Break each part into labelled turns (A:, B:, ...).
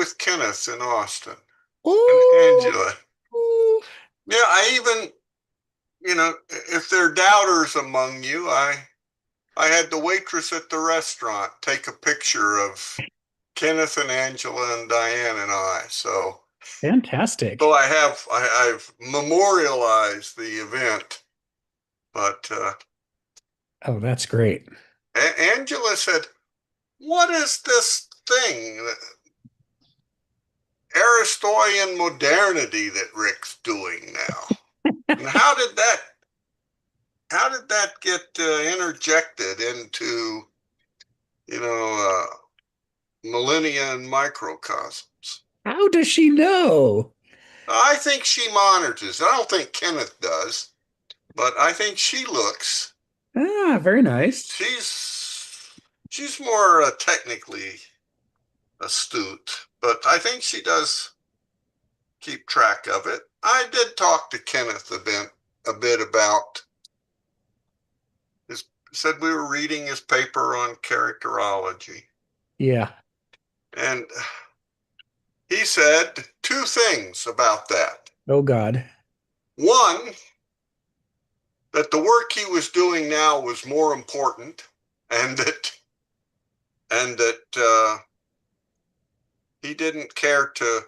A: with Kenneth in Austin and
B: Oh,
A: Angela. Yeah, I even, if there are doubters among you, I had the waitress at the restaurant take a picture of Kenneth and Angela and Diane and I. So
B: fantastic.
A: I've memorialized the event, but
B: Oh, that's great.
A: Angela said, "What is this thing, Aristoi modernity that Rick's doing now? And how did that get interjected into you know millennia and microcosms?"
B: How does she know?
A: I think she monitors. I don't think Kenneth does, but I think she looks.
B: Ah, very nice.
A: She's more technically astute, but I think she does keep track of it. I did talk to Kenneth a bit about his. Said we were reading his paper on characterology,
B: Yeah.
A: and he said two things about that.
B: Oh God.
A: One, that the work he was doing now was more important, and that he didn't care to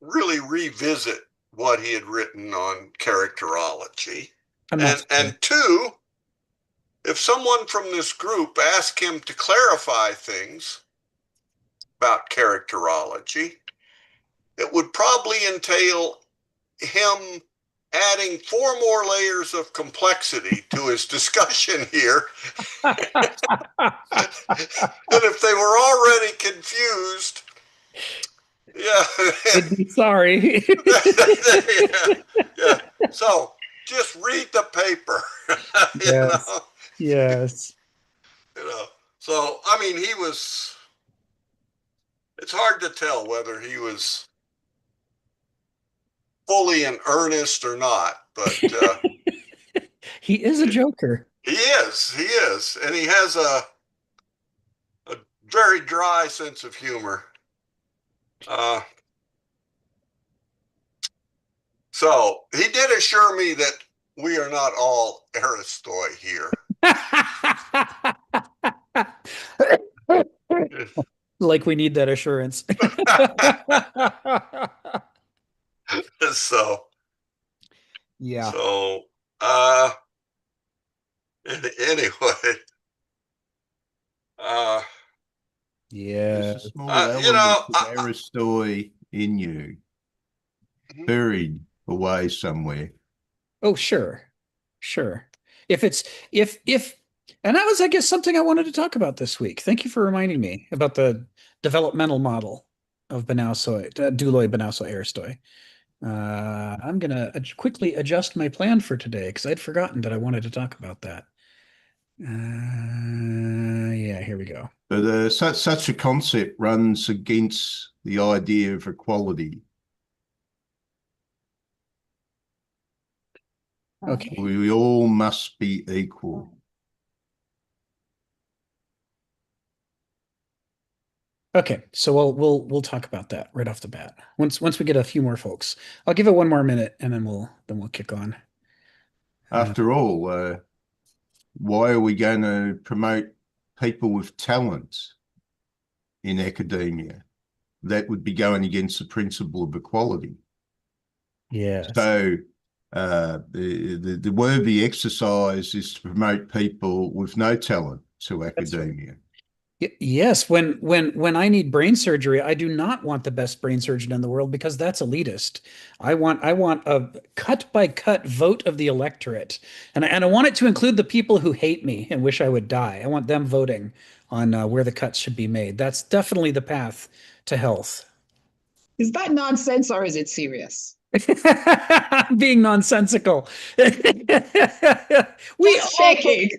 A: really revisit what he had written on characterology.
B: I'm not
A: And
B: surprised.
A: two, if someone from this group asked him to clarify things about characterology, it would probably entail him adding four more layers of complexity to his discussion here. And if they were already confused, yeah,
B: I'd be sorry.
A: yeah, yeah. So just read the paper, you
B: Yes.
A: know,
B: Yes.
A: you know. So I mean, he was. It's hard to tell whether he was fully in earnest or not, but
B: He is a joker.
A: he is, and he has a very dry sense of humor. Uh, so he did assure me that we are not all Aristoi here.
B: Like we need that assurance.
A: so
B: Yeah.
A: so uh anyway, uh
C: There's
B: Yeah.
C: a small
A: you
C: element
A: know
C: of Aristoi in you, buried away somewhere.
B: Oh, sure. Sure. If it's if and that was, I guess, something I wanted to talk about this week. Thank you for reminding me about the developmental model of Banausoy, Duloi Banausoy Aristoi. I'm gonna quickly adjust my plan for today because I'd forgotten that I wanted to talk about that. Yeah, here we go.
C: But such a concept runs against the idea of equality.
B: Okay.
C: We all must be equal.
B: Okay, so we'll talk about that right off the bat. Once we get a few more folks. I'll give it one more minute and then we'll kick on. Uh,
C: After all, why are we going to promote people with talent in academia? That would be going against the principle of equality.
B: yes.
C: So the worthy exercise is to promote people with no talent to
B: That's right.
C: academia.
B: Yes, when I need brain surgery, I do not want the best brain surgeon in the world because that's elitist. I want a cut by cut vote of the electorate, and I want it to include the people who hate me and wish I would die. I want them voting on where the cuts should be made. That's definitely the path to health.
D: Is that nonsense or is it serious?
B: Being nonsensical. we
D: Just
B: all
D: shaking.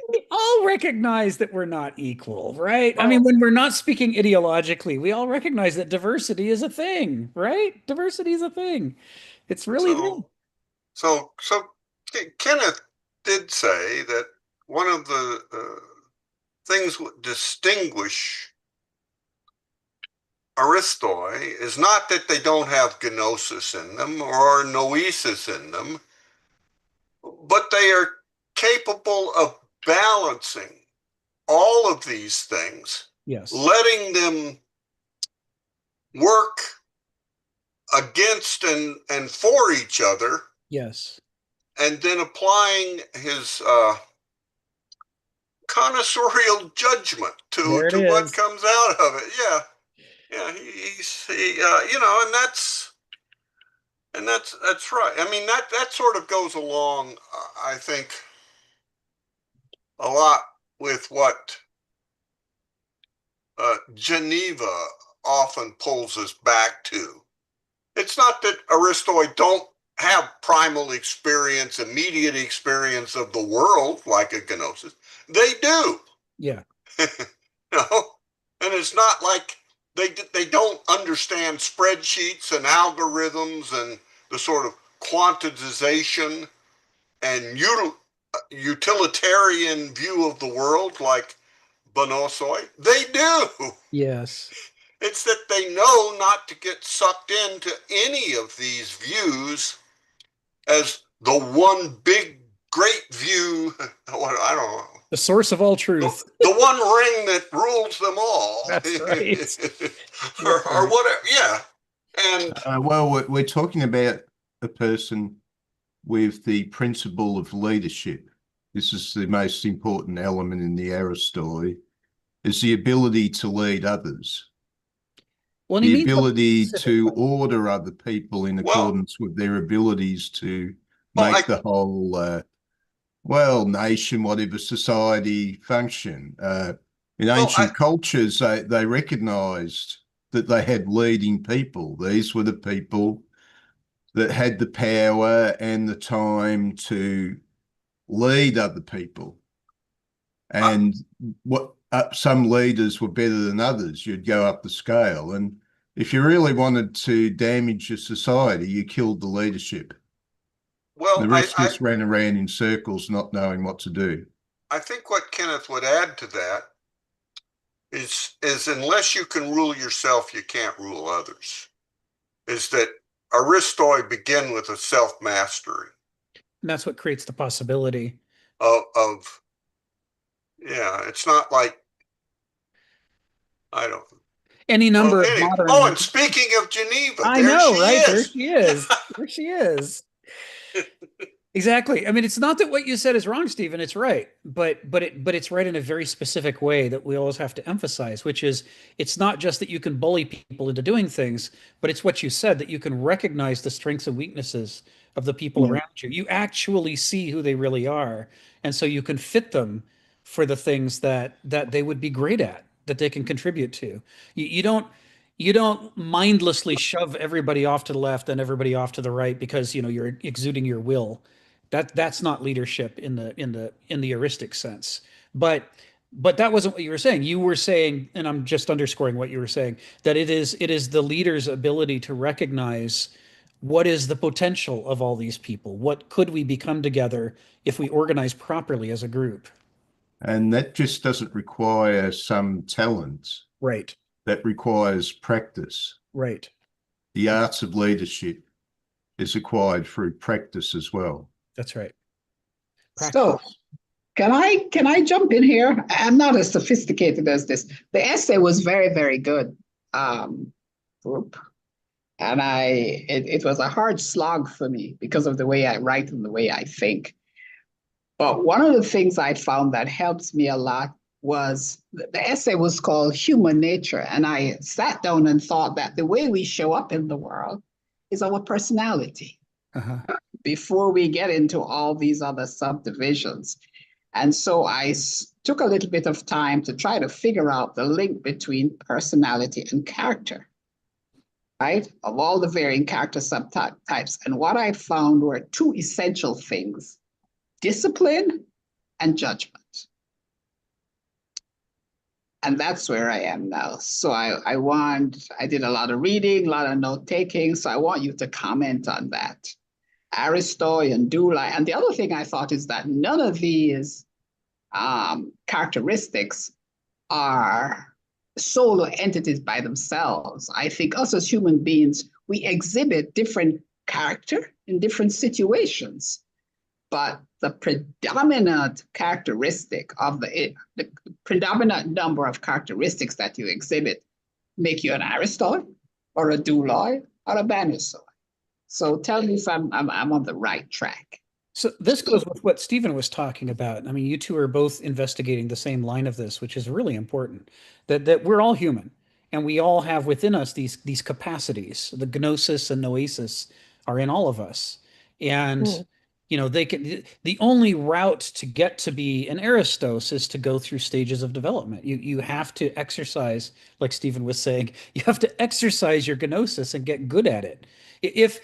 B: we all recognize that we're not equal, right? I mean,
D: Oh,
B: when we're not speaking ideologically, we all recognize that diversity is a thing, right? Diversity is a thing. It's really there.
A: so so Kenneth did say that one of the things that distinguish Aristoi is not that they don't have gnosis in them or noesis in them, but they are capable of balancing all of these things,
B: Yes.
A: letting them work against and for each other,
B: Yes.
A: and then applying his connoissorial judgment
B: There it
A: to what
B: is.
A: comes out of it. Yeah, yeah, you know, and that's right. I mean, that sort of goes along, I think, a lot with what Geneva often pulls us back to. It's not that Aristoi don't have primal experience, immediate experience of the world like a gnosis. They do.
B: Yeah.
A: You know? And it's not like they don't understand spreadsheets and algorithms and the sort of quantization and utilitarian view of the world like Bonosoi. They do.
B: Yes.
A: It's that they know not to get sucked into any of these views as the one big great view. I don't know.
B: The source of all truth.
A: The one ring that rules them all.
B: That's right.
A: Or whatever. Yeah. And
C: Well, we're talking about a person with the principle of leadership. This is the most important element in the Aristoi, is the ability to lead others,
B: Well,
C: the ability to order other people in
A: well,
C: accordance with their abilities to
A: well,
C: make the whole nation, whatever society function. In ancient cultures, they recognized that they had leading people. These were the people that had the power and the time to lead other people. And what some leaders were better than others. You'd go up the scale. And if you really wanted to damage a society, you killed the leadership.
A: well,
C: The rest just ran around in circles, not knowing what to do.
A: I think what Kenneth would add to that is unless you can rule yourself, you can't rule others. Is that Aristoi begin with a self-mastery.
B: And that's what creates the possibility
A: Of yeah, it's not like I don't.
B: Any number of
A: Anyway.
B: modern.
A: Oh, and speaking of Geneva,
B: I
A: there
B: know,
A: she
B: right?
A: is.
B: There she is. There she is. Exactly. I mean, it's not that what you said is wrong, Stephen. It's right, but it's right in a very specific way that we always have to emphasize, which is it's not just that you can bully people into doing things, but it's what you said that you can recognize the strengths and weaknesses of the people around you. You actually see who they really are, and so you can fit them for the things that they would be great at, that they can contribute to. You don't mindlessly shove everybody off to the left and everybody off to the right because you're exuding your will. That's not leadership in the heuristic sense. But that wasn't what you were saying. You were saying, and I'm just underscoring what you were saying, that it is the leader's ability to recognize what is the potential of all these people. What could we become together if we organize properly as a group?
C: And that just doesn't require some talent.
B: Right.
C: That requires practice.
B: Right.
C: The arts of leadership is acquired through practice as well.
B: That's right.
D: Practice. So can I jump in here? I'm not as sophisticated as this. The essay was very, very good, group. And it was a hard slog for me because of the way I write and the way I think. But one of the things I found that helps me a lot was the essay was called Human Nature. And I sat down and thought that the way we show up in the world is our personality.
B: Uh-huh.
D: Before we get into all these other subdivisions. And so I took a little bit of time to try to figure out the link between personality and character, right? Of all the varying character subtypes. And what I found were two essential things: discipline and judgment. And that's where I am now. So I did a lot of reading, a lot of note taking. So I want you to comment on that. Aristoi and Dulai. And the other thing I thought is that none of these characteristics are solo entities by themselves. I think us as human beings, we exhibit different character in different situations. But the predominant characteristic of the predominant number of characteristics that you exhibit make you an Aristoi or a Douloi or a Banusoi. So tell me if I'm on the right track.
B: So this goes with what Stephen was talking about. I mean, you two are both investigating the same line of this, which is really important. That we're all human, and we all have within us these capacities. The gnosis and noesis are in all of us, and they can. The only route to get to be an Aristos is to go through stages of development. You have to exercise, like Stephen was saying, you have to exercise your gnosis and get good at it. If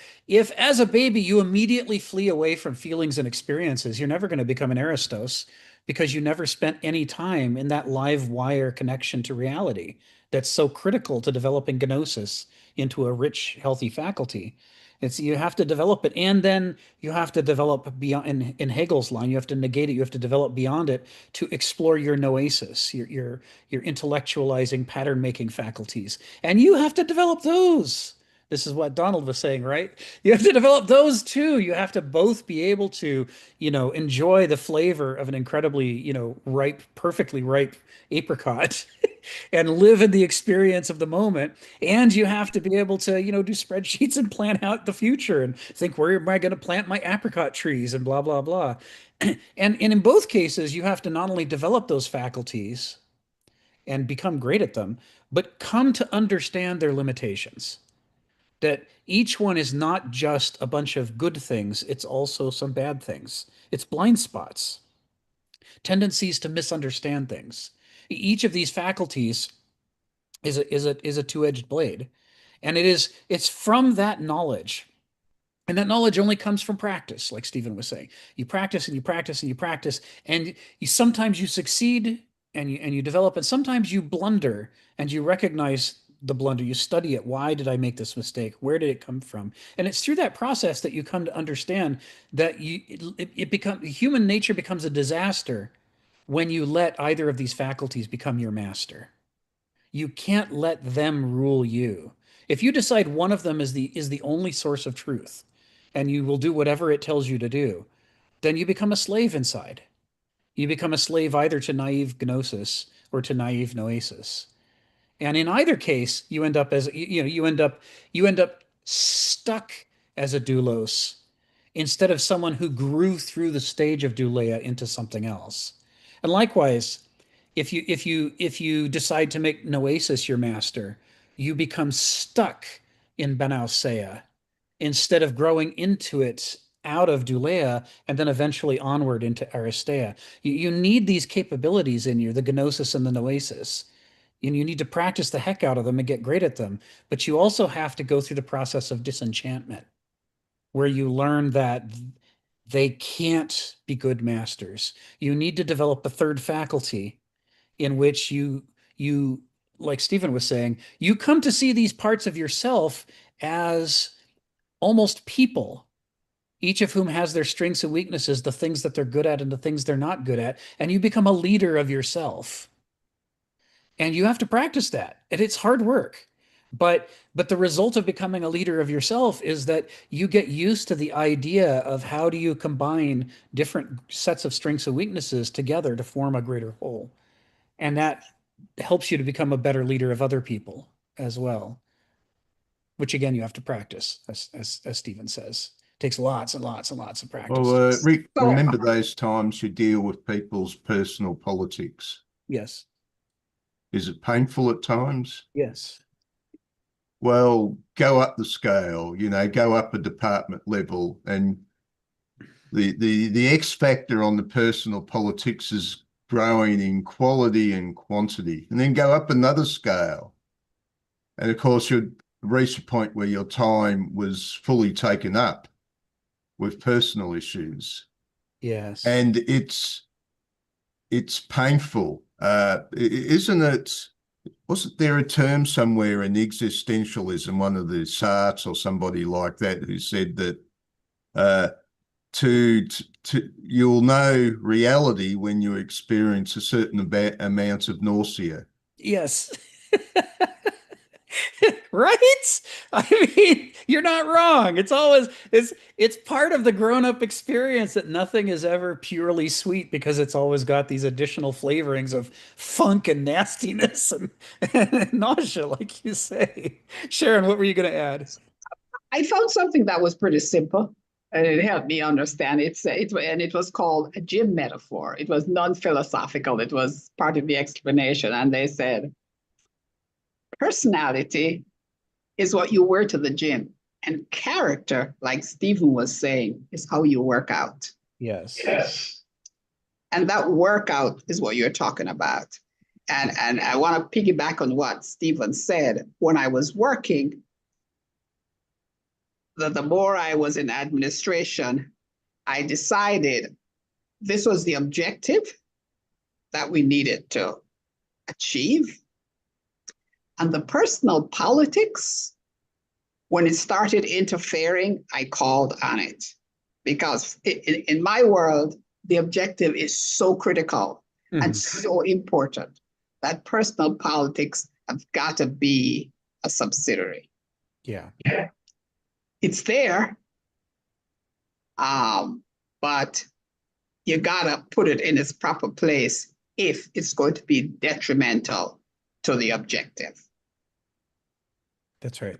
B: as a baby you immediately flee away from feelings and experiences, you're never going to become an Aristos because you never spent any time in that live wire connection to reality that's so critical to developing gnosis into a rich, healthy faculty. It's you have to develop it, and then you have to develop beyond. In Hegel's line, you have to negate it. You have to develop beyond it to explore your noesis, your intellectualizing, pattern making faculties, and you have to develop those. This is what Donald was saying, right? You have to develop those too. You have to both be able to, enjoy the flavor of an incredibly, ripe, perfectly ripe apricot and live in the experience of the moment. And you have to be able to, do spreadsheets and plan out the future and think, where am I going to plant my apricot trees and blah, blah, blah. And in both cases, you have to not only develop those faculties and become great at them, but come to understand their limitations, that each one is not just a bunch of good things, it's also some bad things. It's blind spots, tendencies to misunderstand things. Each of these faculties is a two-edged blade. And it's from that knowledge. And that knowledge only comes from practice, like Stephen was saying. You practice and you practice and you practice, and sometimes you succeed and you develop, and sometimes you blunder and you recognize the blunder. You study it. Why did I make this mistake? Where did it come from? And it's through that process that you come to understand that human nature becomes a disaster when you let either of these faculties become your master. You can't let them rule you. If you decide one of them is the only source of truth, and you will do whatever it tells you to do, then you become a slave inside. You become a slave either to naive gnosis or to naive noesis. And in either case, you end up as you end up stuck as a doulos instead of someone who grew through the stage of douleia into something else. And likewise, if you decide to make noesis your master, you become stuck in banauseia instead of growing into it out of douleia and then eventually onward into aristeia. You need these capabilities in you, the gnosis and the noesis. And you need to practice the heck out of them and get great at them. But you also have to go through the process of disenchantment, where you learn that they can't be good masters. You need to develop a third faculty in which you like Stephen was saying, you come to see these parts of yourself as almost people, each of whom has their strengths and weaknesses, the things that they're good at and the things they're not good at, and you become a leader of yourself. And you have to practice that. And it's hard work. But the result of becoming a leader of yourself is that you get used to the idea of how do you combine different sets of strengths and weaknesses together to form a greater whole. And that helps you to become a better leader of other people as well, which again you have to practice, as Stephen says. It takes lots and lots and lots of practice.
C: Well, remember those times you deal with people's personal politics.
B: Yes.
C: Is it painful at times?
B: Yes.
C: Well, go up the scale, go up a department level, and the X factor on the personal politics is growing in quality and quantity, and then go up another scale. And of course, you'd reach a point where your time was fully taken up with personal issues.
B: Yes.
C: And it's painful. Isn't it? Wasn't there a term somewhere in existentialism, one of the Sartres or somebody like that, who said that to you'll know reality when you experience a certain amount of nausea.
B: Yes. Right? I mean, you're not wrong. It's part of the grown-up experience that nothing is ever purely sweet because it's always got these additional flavorings of funk and nastiness and nausea, like you say. Sharon, what were you going to add?
D: I found something that was pretty simple and it helped me understand. And it was called a gym metaphor. It was non-philosophical. It was part of the explanation. And they said, personality is what you wear to the gym. And character, like Stephen was saying, is how you work out.
B: Yes.
D: Yes. And that workout is what you're talking about. And I want to piggyback on what Stephen said. When I was working, the more I was in administration, I decided this was the objective that we needed to achieve. And the personal politics, when it started interfering, I called on it. Because in my world, the objective is so critical and so important that personal politics have got to be a subsidiary.
B: Yeah.
D: It's there, but you gotta put it in its proper place if it's going to be detrimental to the objective.
B: That's right.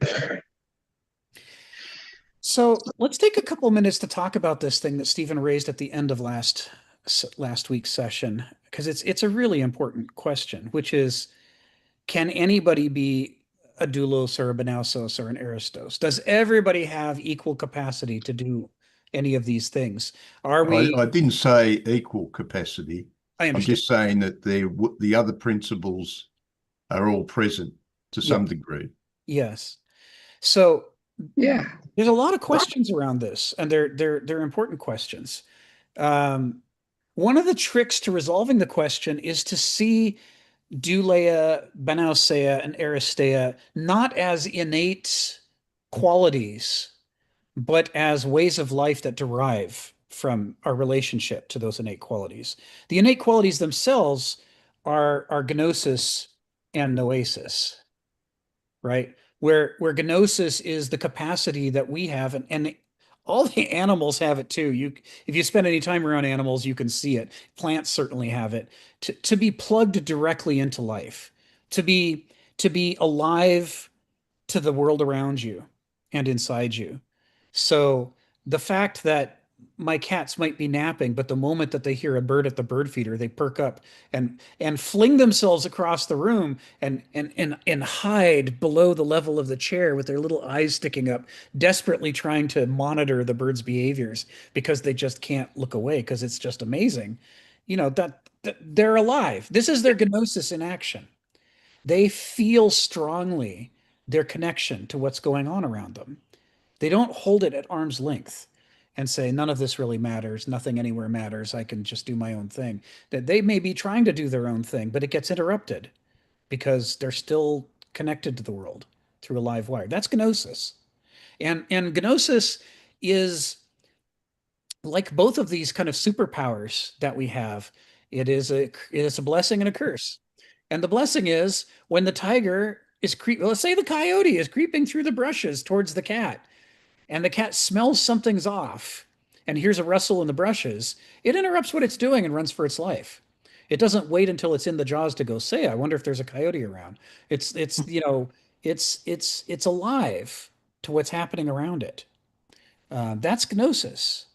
B: So let's take a couple minutes to talk about this thing that Stephen raised at the end of last week's session, because it's a really important question, which is, can anybody be a doulos or a benausos or an aristos? Does everybody have equal capacity to do any of these things? Are we?
C: I didn't say equal capacity. I'm just saying that the other principles are all present to some degree.
B: Yes. So
D: yeah,
B: there's a lot of questions around this, and they're important questions. One of the tricks to resolving the question is to see douleia, benauseia, and aristeia not as innate qualities, but as ways of life that derive from our relationship to those innate qualities. The innate qualities themselves are gnosis and noesis, right? Where gnosis is the capacity that we have, and all the animals have it too. If you spend any time around animals, you can see it. Plants certainly have it. To be plugged directly into life, to be alive to the world around you and inside you. So the fact that my cats might be napping, but the moment that they hear a bird at the bird feeder, they perk up and fling themselves across the room and hide below the level of the chair with their little eyes sticking up, desperately trying to monitor the bird's behaviors because they just can't look away because it's just amazing. You know, that they're alive. This is their gnosis in action. They feel strongly their connection to what's going on around them. They don't hold it at arm's length and say, none of this really matters. Nothing anywhere matters. I can just do my own thing. That they may be trying to do their own thing, but it gets interrupted because they're still connected to the world through a live wire. That's gnosis. And gnosis is like both of these kind of superpowers that we have. It is a blessing and a curse. And the blessing is when the tiger is let's say the coyote is creeping through the brushes towards the cat, and the cat smells something's off and hears a rustle in the brushes, it interrupts what it's doing and runs for its life. It doesn't wait until it's in the jaws to go say, I wonder if there's a coyote around. It's alive to what's happening around it. That's gnosis.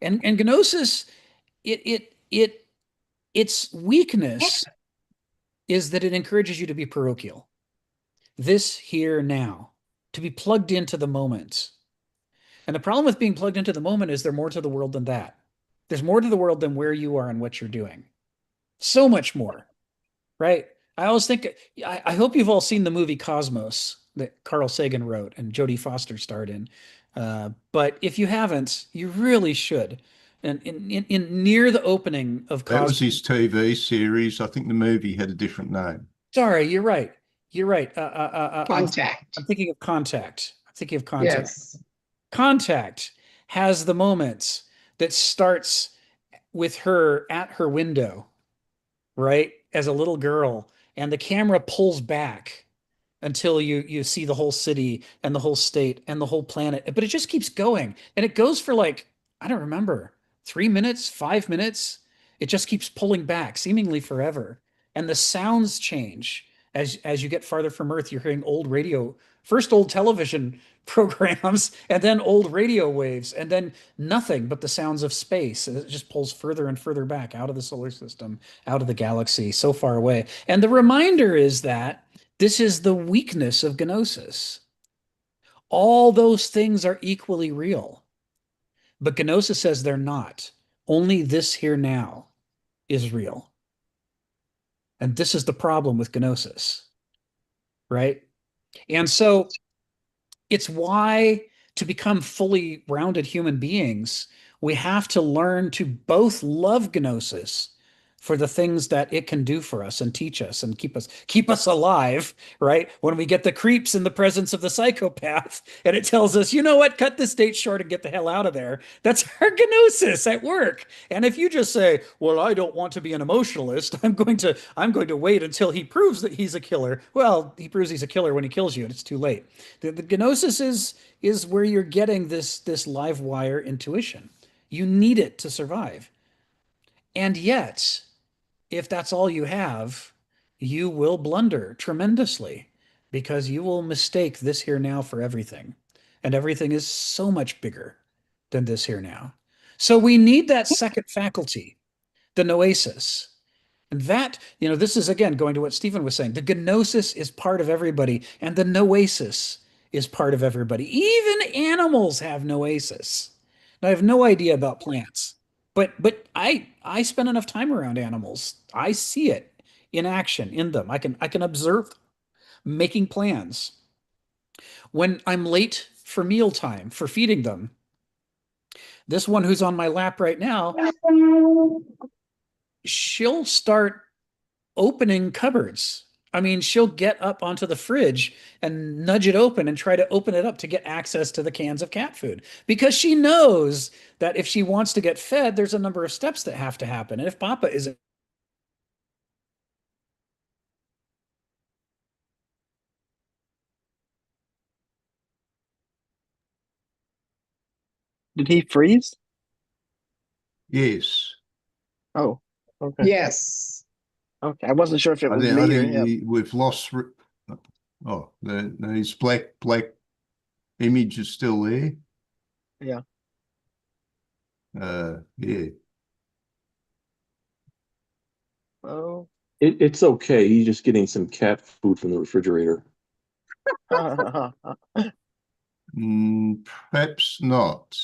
B: And gnosis, its weakness is that it encourages you to be parochial. This, here, now, to be plugged into the moment. And the problem with being plugged into the moment is there's more to the world than that. There's more to the world than where you are and what you're doing. So much more, right? I always think, I hope you've all seen the movie Cosmos that Carl Sagan wrote and Jodie Foster starred in. But if you haven't, you really should. And in near the opening of Cosmos,
C: that was his TV series. I think the movie had a different name.
B: Sorry, you're right. You're right.
D: Contact.
B: I'm thinking of Contact. I'm thinking of Contact.
D: Yes.
B: Contact has the moments that starts with her at her window, right, as a little girl, and the camera pulls back until you see the whole city and the whole state and the whole planet. But it just keeps going. And it goes for like, I don't remember, 3 minutes, 5 minutes. It just keeps pulling back, seemingly forever. And the sounds change as you get farther from Earth. You're hearing old radio, first old television programs, and then old radio waves, and then nothing but the sounds of space. It just pulls further and further back out of the solar system, out of the galaxy, so far away. And the reminder is that this is the weakness of gnosis. All those things are equally real, but gnosis says they're not. Only this here now is real. And this is the problem with gnosis, right? And so it's why to become fully rounded human beings, we have to learn to both love gnosis for the things that it can do for us and teach us and keep us alive, right? When we get the creeps in the presence of the psychopath and it tells us, you know what, cut this date short and get the hell out of there. That's our gnosis at work. And if you just say, well, I don't want to be an emotionalist, I'm going to wait until he proves that he's a killer. Well, he proves he's a killer when he kills you and it's too late. The gnosis is where you're getting this live wire intuition. You need it to survive. And yet, if that's all you have, you will blunder tremendously because you will mistake this here now for everything. And everything is so much bigger than this here now. So we need that second faculty, the noesis. And that, this is again going to what Stephen was saying. The gnosis is part of everybody, and the noesis is part of everybody. Even animals have noesis. Now, I have no idea about plants. But I spend enough time around animals. I see it in action in them. I can observe them making plans. When I'm late for mealtime, for feeding them, this one who's on my lap right now, she'll start opening cupboards. I mean, she'll get up onto the fridge and nudge it open and try to open it up to get access to the cans of cat food because she knows that if she wants to get fed, there's a number of steps that have to happen. And if Papa isn't.
E: Did he freeze?
C: Yes.
E: Oh, okay.
D: Yes.
E: Okay. I wasn't sure if it was me or him.
C: We've lost. Oh, his black image is still there.
E: Yeah.
C: Yeah.
E: Oh.
F: It's okay. He's just getting some cat food from the refrigerator.
C: Perhaps not.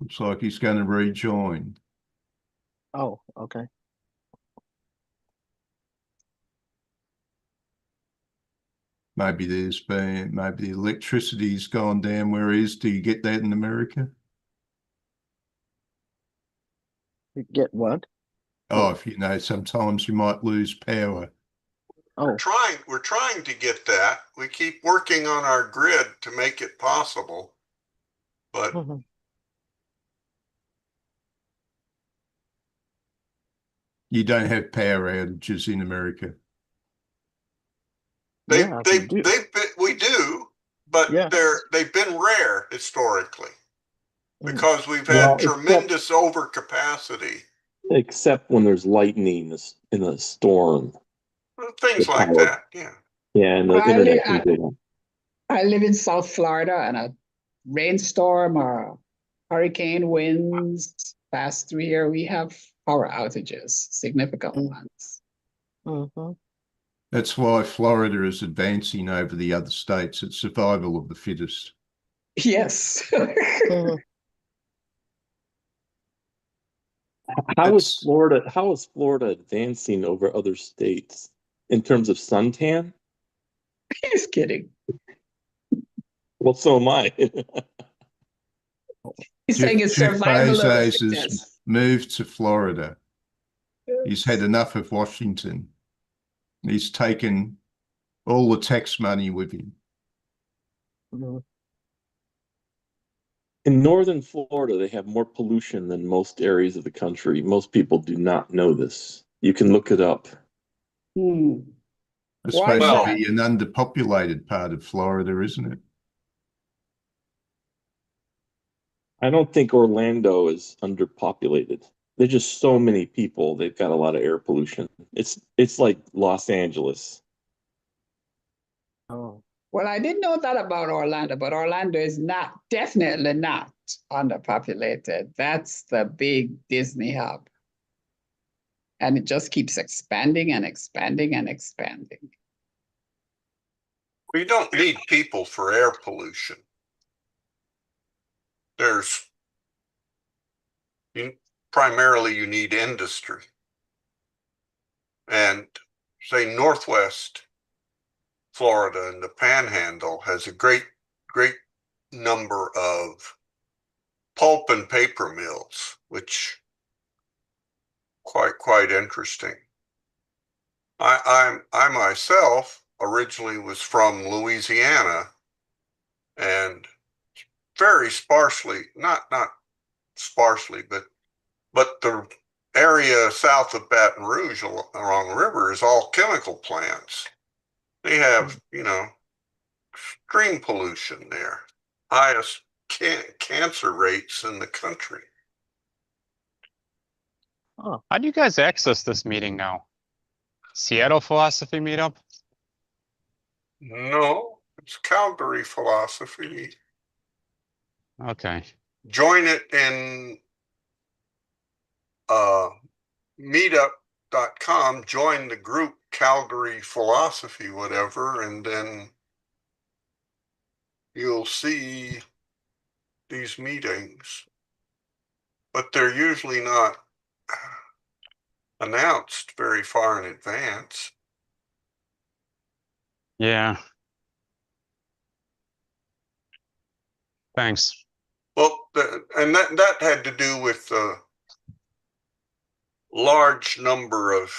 C: Looks like he's going to rejoin.
E: Oh, okay.
C: Maybe maybe the electricity's gone down where he is. Do you get that in America?
E: You get what?
C: Oh, if sometimes you might lose power.
E: Oh.
A: We're trying to get that. We keep working on our grid to make it possible. But
C: you don't have power outages in America.
A: We do, but they've been rare historically because we've had tremendous overcapacity.
F: Except when there's lightning in a storm.
A: Things like that, yeah.
F: Yeah, and the internet can go.
D: I live in South Florida, and a rainstorm or hurricane winds pass through here. We have power outages, significant ones.
E: Mm-hmm.
C: That's why Florida is advancing over the other states. It's survival of the fittest.
D: Yes.
F: How is Florida advancing over other states in terms of suntan?
D: He's kidding.
F: Well, so am I.
D: He's saying it's survival of the
C: Bezos has moved to Florida. He's had enough of Washington. He's taken all the tax money with him.
F: In northern Florida, they have more pollution than most areas of the country. Most people do not know this. You can look it up.
D: It's
C: supposed to be an underpopulated part of Florida, isn't it?
F: I don't think Orlando is underpopulated. There's just so many people. They've got a lot of air pollution. It's like Los Angeles.
E: Oh.
D: Well, I didn't know that about Orlando, but Orlando is definitely not underpopulated. That's the big Disney hub. And it just keeps expanding and expanding and expanding.
A: We don't need people for air pollution. Primarily you need industry. And say Northwest Florida and the Panhandle has a great number of pulp and paper mills, which quite interesting. I myself originally was from Louisiana, and very sparsely, not sparsely, but the area south of Baton Rouge along the river is all chemical plants. They have, extreme pollution there, highest cancer rates in the country.
E: Oh.
G: How do you guys access this meeting now? Seattle Philosophy Meetup?
A: No, it's Calgary Philosophy.
G: Okay.
A: Join it in meetup.com, join the group Calgary Philosophy, whatever, and then you'll see these meetings. But they're usually not announced very far in advance.
G: Yeah. Thanks.
A: Well, and that had to do with the large number of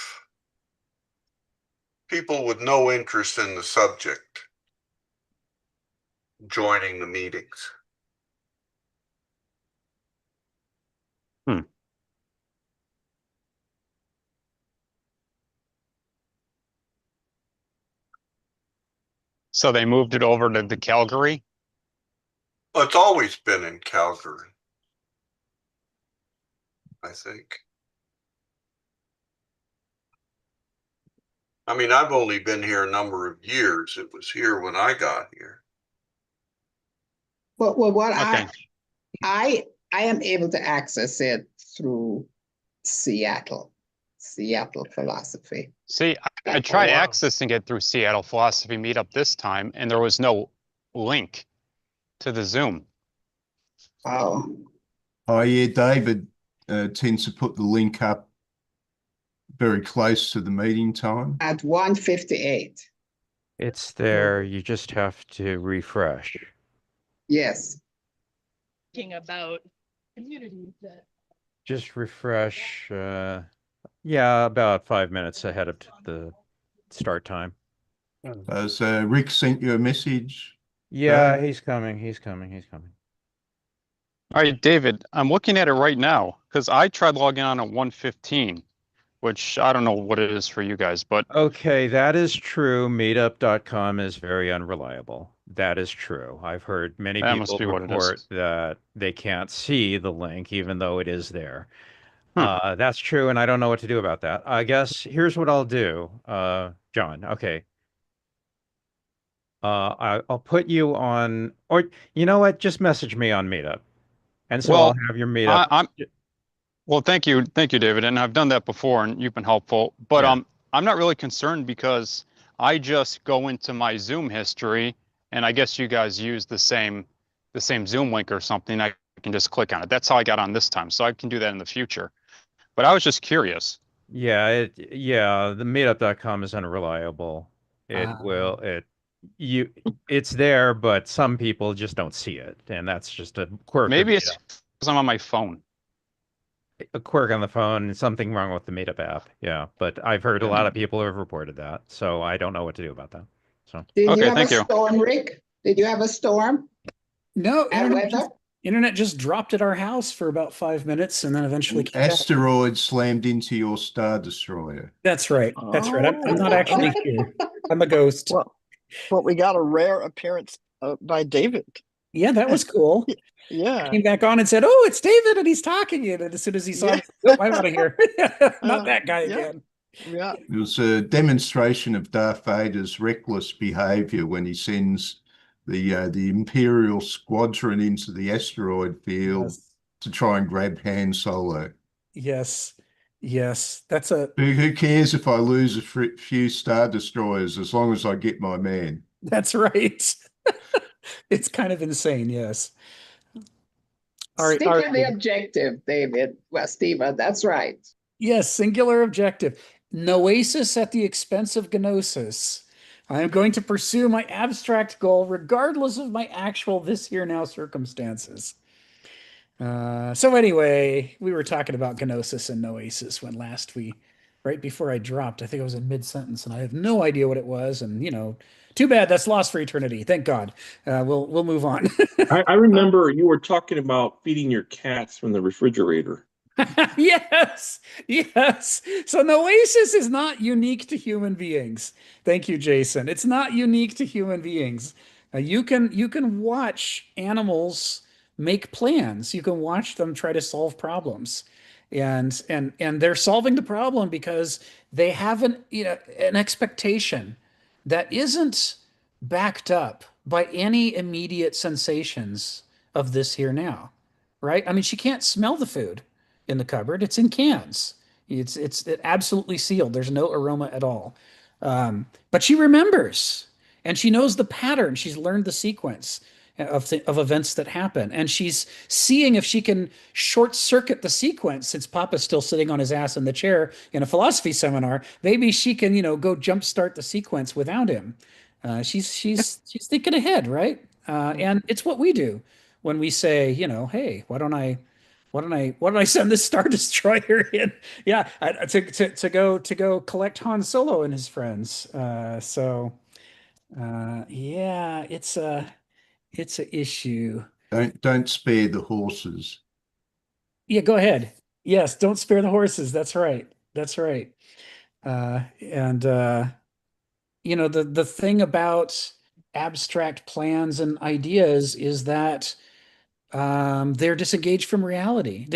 A: people with no interest in the subject joining the meetings.
G: So they moved it over to the Calgary?
A: Well, it's always been in Calgary, I think. I mean, I've only been here a number of years. It was here when I got here.
D: Well, what
G: Okay.
D: I am able to access it through Seattle Philosophy.
G: See, I tried accessing it through Seattle Philosophy Meetup this time, and there was no link to the Zoom.
D: Oh.
C: Oh, yeah, David tends to put the link up very close to the meeting time.
D: At 1:58.
H: It's there. You just have to refresh.
D: Yes.
I: About communities that
H: Just refresh. Yeah, about 5 minutes ahead of the start time.
C: So Rick sent you a message?
H: Yeah, he's coming. He's coming. He's coming.
G: All right, David, I'm looking at it right now because I tried logging on at 1:15, which I don't know what it is for you guys, but
H: Okay, that is true. Meetup.com is very unreliable. That is true. I've heard many
G: that must
H: people
G: be what it
H: report
G: is.
H: that they can't see the link, even though it is there.
G: Hmm.
H: That's true, and I don't know what to do about that. I guess here's what I'll do, John. Okay. I'll put you on, or you know what? Just message me on Meetup, and so I'll
G: Well,
H: have your Meetup.
G: well, thank you, David, and I've done that before, and you've been helpful. But
H: Yeah.
G: I'm not really concerned because I just go into my Zoom history, and I guess you guys use the same Zoom link or something. I can just click on it. That's how I got on this time, so I can do that in the future. But I was just curious.
H: Yeah, the meetup.com is unreliable. It's there, but some people just don't see it, and that's just a quirk of
G: Maybe it's
H: Meetup.
G: because I'm on my phone.
H: a quirk on the phone and something wrong with the Meetup app. Yeah, but I've heard a lot of people have reported that, so I don't know what to do about that. So
D: Did you
G: Okay,
D: have a
G: thank you.
D: storm, Rick? Did you have a storm
B: No,
D: and weather?
B: internet just dropped at our house for about 5 minutes and then eventually
C: An
B: came back.
C: asteroid slammed into your Star Destroyer.
B: That's right. That's right. I'm not
E: Oh,
B: actually here. I'm a ghost.
E: well, we got a rare appearance by David.
B: Yeah, that was cool.
E: Yeah,
B: Came back on and said, "Oh, it's David," and he's talking. And as soon as he saw
E: yeah,
B: me, nope, I'm out of here. Not that guy
E: yeah,
B: again.
E: yeah.
C: It was a demonstration of Darth Vader's reckless behavior when he sends the Imperial squadron into the asteroid field
B: Yes,
C: to try and grab Han Solo.
B: yes, yes. That's a.
C: Who cares if I lose a few Star Destroyers as long as I get my man?
B: That's right. It's kind of insane. Yes. All right.
D: Stick
B: All
D: with the
B: right.
D: objective, David. Well, Stephen, that's right.
B: Yes, singular objective. Noesis at the expense of gnosis. I am going to pursue my abstract goal regardless of my actual this here now circumstances. So anyway, we were talking about gnosis and noesis when last right before I dropped, I think I was in mid-sentence and I have no idea what it was. And too bad that's lost for eternity. Thank God. We'll move on.
F: I remember you were talking about feeding your cats from the refrigerator.
B: Yes, yes. So noesis is not unique to human beings. Thank you, Jason. It's not unique to human beings. You can watch animals make plans. You can watch them try to solve problems, and they're solving the problem because they have an expectation that isn't backed up by any immediate sensations of this here now, right? I mean, she can't smell the food in the cupboard. It's in cans. It's absolutely sealed. There's no aroma at all. But she remembers, and she knows the pattern. She's learned the sequence of events that happen, and she's seeing if she can short circuit the sequence. Since Papa's still sitting on his ass in the chair in a philosophy seminar, maybe she can go jumpstart the sequence without him. She's thinking ahead, right? And it's what we do when we say, hey, why don't I send this Star Destroyer in? Yeah, to go collect Han Solo and his friends. Yeah, it's a issue.
C: Don't spare the horses.
B: Yeah, go ahead. Yes, don't spare the horses. That's right. That's right. And the thing about abstract plans and ideas is that they're disengaged from reality.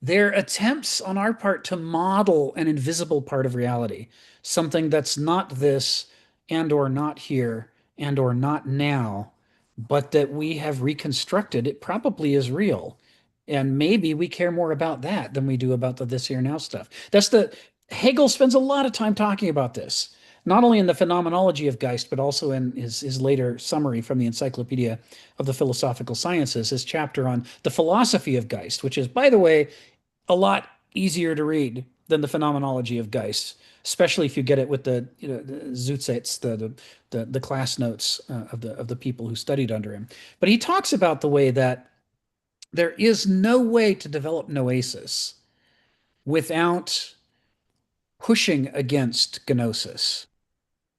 B: Their attempts on our part to model an invisible part of reality, something that's not this and or not here and or not now, but that we have reconstructed. It probably is real. And maybe we care more about that than we do about the this here now stuff. Hegel spends a lot of time talking about this, not only in the phenomenology of Geist, but also in his later summary from the Encyclopedia of the Philosophical Sciences, his chapter on the philosophy of Geist, which is, by the way, a lot easier to read than the phenomenology of Geist, especially if you get it with the Zutzeits, the class notes of the people who studied under him. But he talks about the way that there is no way to develop noesis without pushing against gnosis.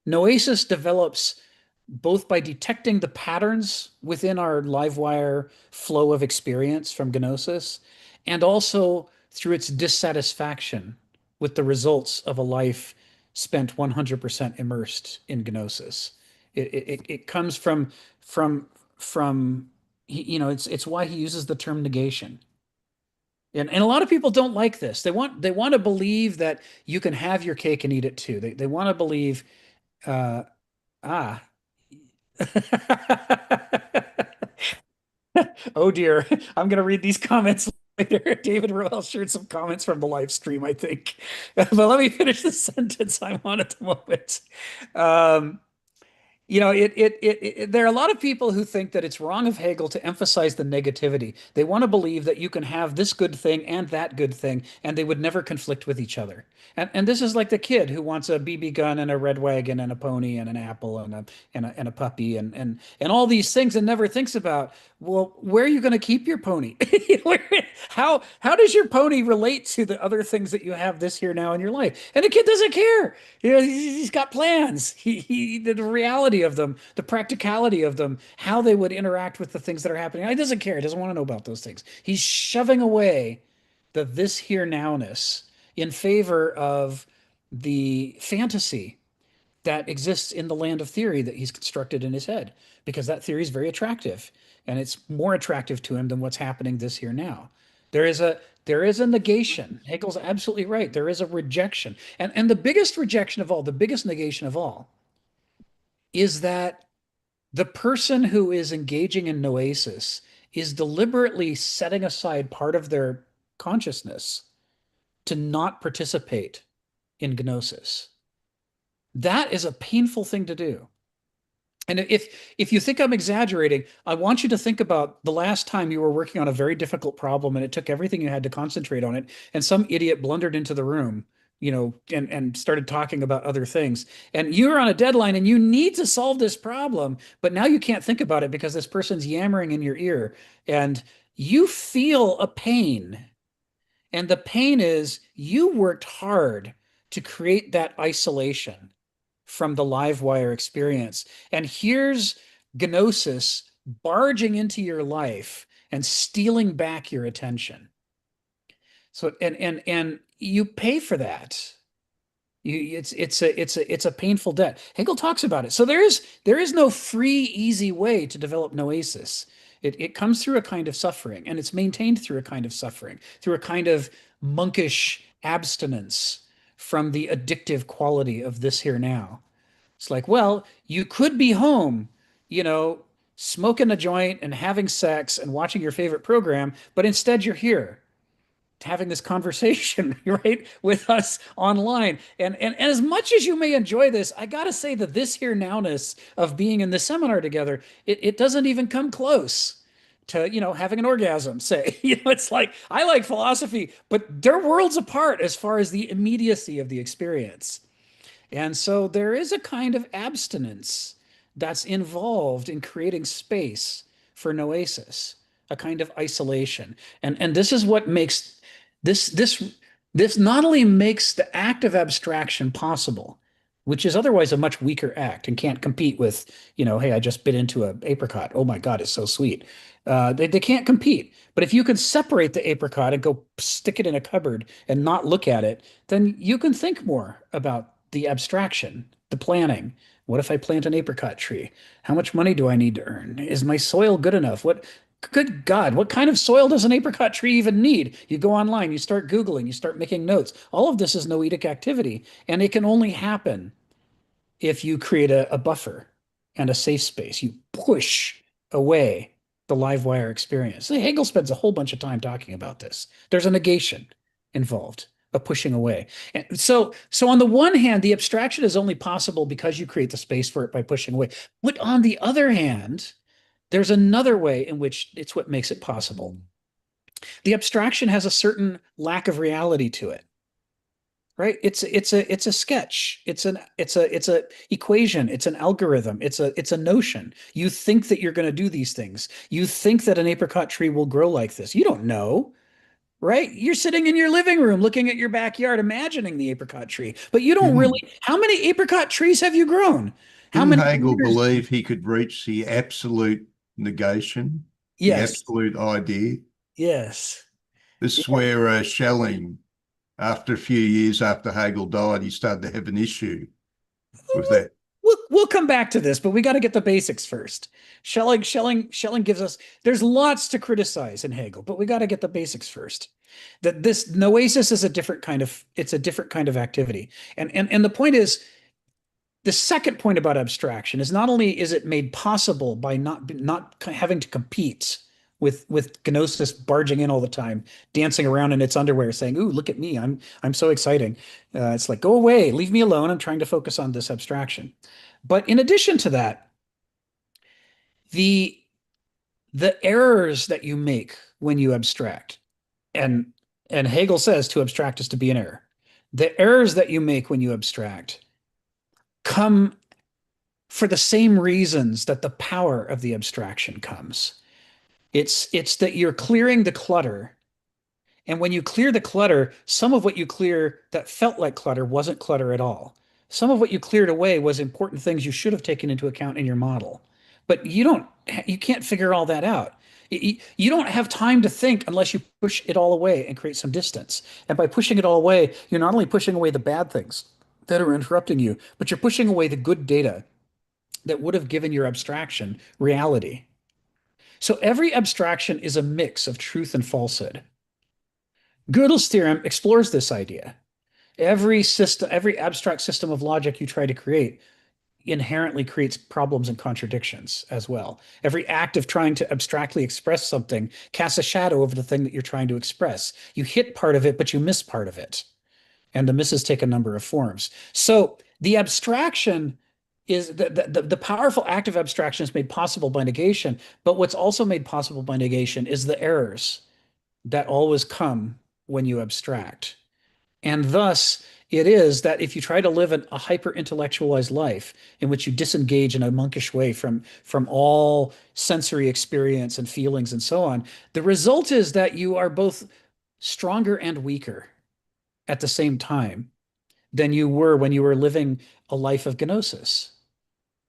B: Noesis develops both by detecting the patterns within our live wire flow of experience from gnosis, and also through its dissatisfaction with the results of a life spent 100% immersed in gnosis. It comes from it's why he uses the term negation. And a lot of people don't like this. They want to believe that you can have your cake and eat it too. They want to believe uh, ah. Oh dear. I'm going to read these comments later. David Roell shared some comments from the live stream, I think. But let me finish the sentence I'm on at the moment. Um, there are a lot of people who think that it's wrong of Hegel to emphasize the negativity. They want to believe that you can have this good thing and that good thing, and they would never conflict with each other. And this is like the kid who wants a BB gun and a red wagon and a pony and an apple and a puppy and all these things and never thinks about, well, where are you going to keep your pony? How does your pony relate to the other things that you have this here now in your life? And the kid doesn't care. He's got plans. The reality of them, the practicality of them, how they would interact with the things that are happening. He doesn't care. He doesn't want to know about those things. He's shoving away the this here nowness in favor of the fantasy that exists in the land of theory that he's constructed in his head, because that theory is very attractive, and it's more attractive to him than what's happening this here now. There is a negation. Hegel's absolutely right. There is a rejection. And the biggest rejection of all, the biggest negation of all, is that the person who is engaging in noesis is deliberately setting aside part of their consciousness to not participate in gnosis. That is a painful thing to do. And if you think I'm exaggerating, I want you to think about the last time you were working on a very difficult problem and it took everything you had to concentrate on it, and some idiot blundered into the room, and started talking about other things. And you're on a deadline and you need to solve this problem, but now you can't think about it because this person's yammering in your ear, and you feel a pain. And the pain is you worked hard to create that isolation from the live wire experience. And here's gnosis barging into your life and stealing back your attention. So and you pay for that. It's a painful debt. Hegel talks about it. So there is no free, easy way to develop noesis. It comes through a kind of suffering, and it's maintained through a kind of suffering, through a kind of monkish abstinence from the addictive quality of this here now. It's like, well, you could be home, smoking a joint and having sex and watching your favorite program, but instead you're here having this conversation, right, with us online. And as much as you may enjoy this, I got to say that this here nowness of being in the seminar together, it doesn't even come close to, having an orgasm, say. It's like, I like philosophy, but they're worlds apart as far as the immediacy of the experience. And so there is a kind of abstinence that's involved in creating space for noesis, a kind of isolation. And this is what makes this not only makes the act of abstraction possible, which is otherwise a much weaker act and can't compete with, hey, I just bit into an apricot. Oh my God, it's so sweet. They can't compete. But if you can separate the apricot and go stick it in a cupboard and not look at it, then you can think more about the abstraction, the planning. What if I plant an apricot tree? How much money do I need to earn? Is my soil good enough? Good God, what kind of soil does an apricot tree even need? You go online, you start Googling, you start making notes. All of this is noetic activity, and it can only happen if you create a buffer and a safe space. You push away the live wire experience. Hegel spends a whole bunch of time talking about this. There's a negation involved, a pushing away. And so on the one hand, the abstraction is only possible because you create the space for it by pushing away. But on the other hand, there's another way in which it's what makes it possible. The abstraction has a certain lack of reality to it, right? It's a sketch. It's a equation. It's an algorithm. It's a notion. You think that you're going to do these things. You think that an apricot tree will grow like this. You don't know, right? You're sitting in your living room looking at your backyard, imagining the apricot tree, but you don't really. How many apricot trees have you grown? How
C: Didn't
B: many
C: Hegel believe he could reach the absolute negation?
B: Yes.
C: The absolute idea?
B: Yes.
C: This is where Schelling, after a few years after Hegel died, he started to have an issue with that.
B: We'll come back to this, but we got to get the basics first. Schelling gives us, there's lots to criticize in Hegel, but we got to get the basics first. That this noesis is a different kind of activity. And the point is, the second point about abstraction is not only is it made possible by not having to compete with Gnosis barging in all the time, dancing around in its underwear, saying, "Ooh, look at me! I'm so exciting." It's like, go away, leave me alone. I'm trying to focus on this abstraction. But in addition to that, the the errors that you make when you abstract, and Hegel says to abstract is to be an error. The errors that you make when you abstract come for the same reasons that the power of the abstraction comes. It's that you're clearing the clutter. And when you clear the clutter, some of what you clear that felt like clutter wasn't clutter at all. Some of what you cleared away was important things you should have taken into account in your model. But you can't figure all that out. You don't have time to think unless you push it all away and create some distance. And by pushing it all away, you're not only pushing away the bad things that are interrupting you, but you're pushing away the good data that would have given your abstraction reality. So every abstraction is a mix of truth and falsehood. Gödel's theorem explores this idea. Every abstract system of logic you try to create inherently creates problems and contradictions as well. Every act of trying to abstractly express something casts a shadow over the thing that you're trying to express. You hit part of it, but you miss part of it. And the misses take a number of forms. So the abstraction is the powerful act of abstraction is made possible by negation, but what's also made possible by negation is the errors that always come when you abstract. And thus, it is that if you try to live a hyper-intellectualized life in which you disengage in a monkish way from all sensory experience and feelings and so on, the result is that you are both stronger and weaker at the same time than you were when you were living a life of gnosis,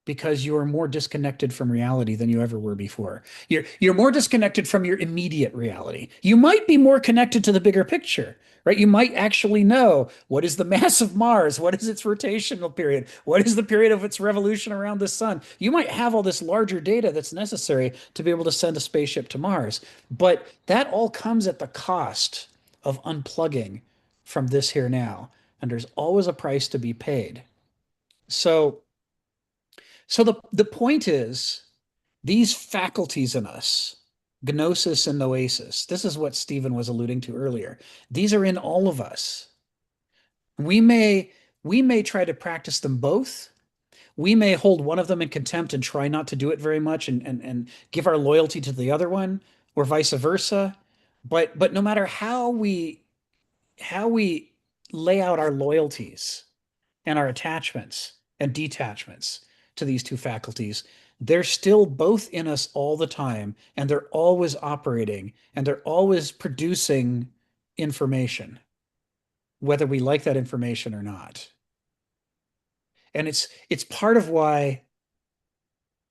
B: because you are more disconnected from reality than you ever were before. You're more disconnected from your immediate reality. You might be more connected to the bigger picture, right? You might actually know what is the mass of Mars, what is its rotational period, what is the period of its revolution around the sun. You might have all this larger data that's necessary to be able to send a spaceship to Mars, but that all comes at the cost of unplugging from this here now, and there's always a price to be paid. So the point is, these faculties in us, gnosis and noesis, this is what Stephen was alluding to earlier. These are in all of us. We may try to practice them both. We may hold one of them in contempt and try not to do it very much and give our loyalty to the other one, or vice versa. But no matter how we lay out our loyalties and our attachments and detachments to these two faculties, they're still both in us all the time, and they're always operating, and they're always producing information, whether we like that information or not. And it's part of why,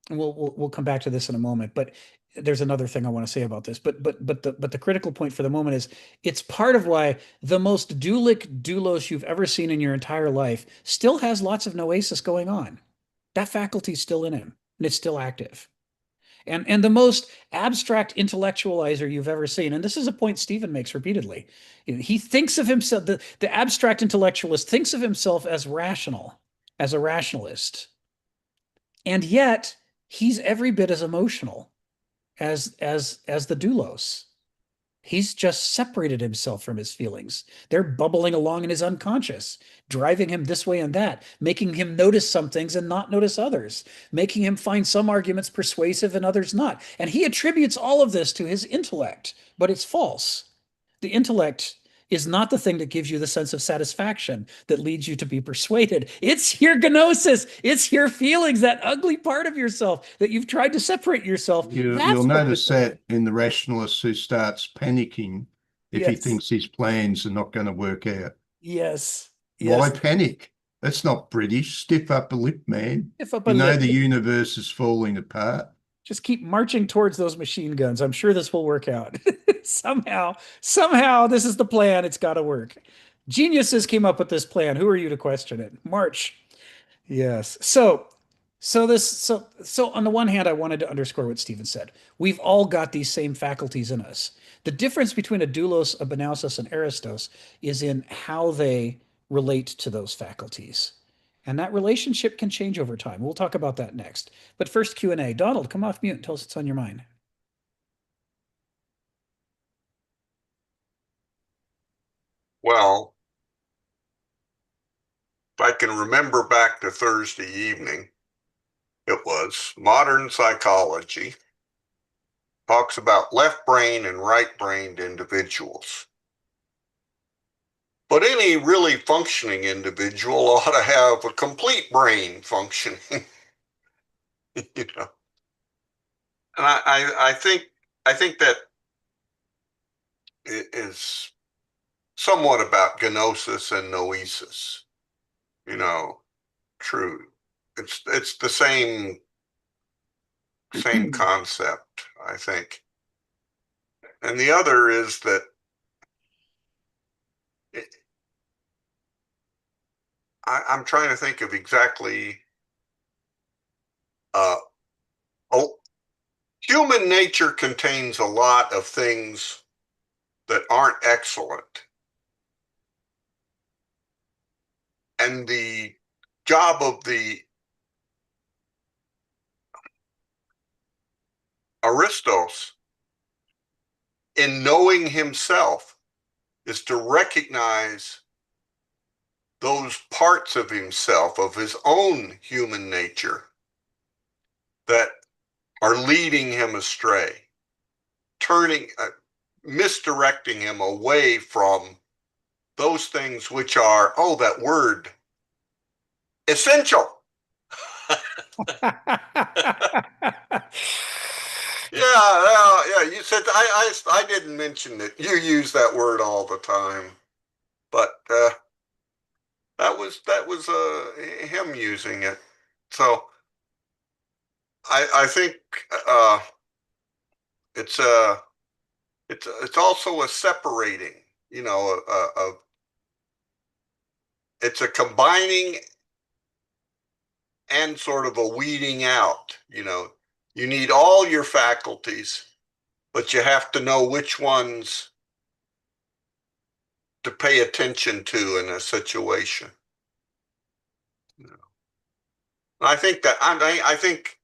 B: and we'll come back to this in a moment, but there's another thing I want to say about this. But the critical point for the moment is, it's part of why the most doulic doulos you've ever seen in your entire life still has lots of noesis going on. That faculty is still in him, and it's still active. And the most abstract intellectualizer you've ever seen, and this is a point Stephen makes repeatedly, he thinks of himself, the abstract intellectualist thinks of himself as rational, as a rationalist. And yet he's every bit as emotional as the doulos. He's just separated himself from his feelings. They're bubbling along in his unconscious, driving him this way and that, making him notice some things and not notice others, making him find some arguments persuasive and others not. And he attributes all of this to his intellect, but it's false. The intellect is not the thing that gives you the sense of satisfaction that leads you to be persuaded. It's your gnosis. It's your feelings, that ugly part of yourself that you've tried to separate yourself.
C: You'll notice that in the rationalist who starts panicking if he thinks his plans are not going to work out.
B: Yes.
C: Why panic? That's not British. Stiff upper lip, man.
B: You know
C: the universe is falling apart.
B: Just keep marching towards those machine guns. I'm sure this will work out. Somehow, this is the plan. It's got to work. Geniuses came up with this plan. Who are you to question it? March. Yes. So on the one hand, I wanted to underscore what Stephen said. We've all got these same faculties in us. The difference between a doulos, a benausos, and aristos is in how they relate to those faculties. And that relationship can change over time. We'll talk about that next. But first, Q&A. Donald, come off mute and tell us what's on your mind.
A: Well, if I can remember back to Thursday evening, it was modern psychology talks about left brain and right brained individuals. But any really functioning individual ought to have a complete brain functioning, you know. And I think that it is somewhat about gnosis and noesis, you know, true. It's the same concept, I think. And the other is that I'm trying to think of exactly oh, human nature contains a lot of things that aren't excellent. And the job of the Aristos in knowing himself is to recognize those parts of himself, of his own human nature, that are leading him astray, misdirecting him away from those things which are, oh, that word, essential. Yeah. You said I didn't mention it. You use that word all the time, but that was him using it. So I think it's it's also a separating, you know, it's a combining and sort of a weeding out. You know, you need all your faculties, but you have to know which ones to pay attention to in a situation. You know. I think that I think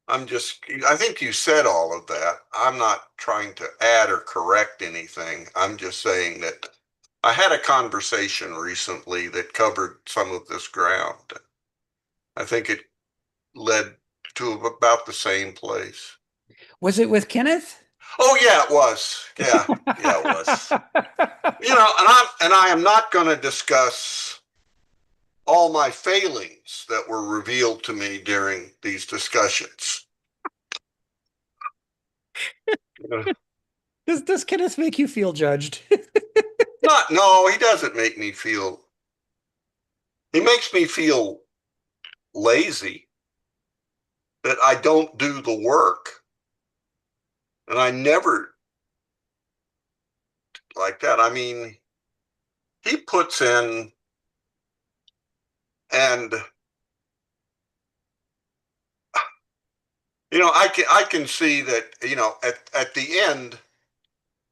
A: I think you said all of that. I'm not trying to add or correct anything. I'm just saying that I had a conversation recently that covered some of this ground. I think it led to about the same place.
B: Was it with Kenneth?
A: Oh yeah, it was. Yeah, it was. You know, and I am not going to discuss all my failings that were revealed to me during these discussions.
B: Does Kenneth make you feel judged?
A: No, he doesn't make me feel. He makes me feel lazy, that I don't do the work, and I never like that. I mean, he puts in, and you know, I can see that, you know, at the end,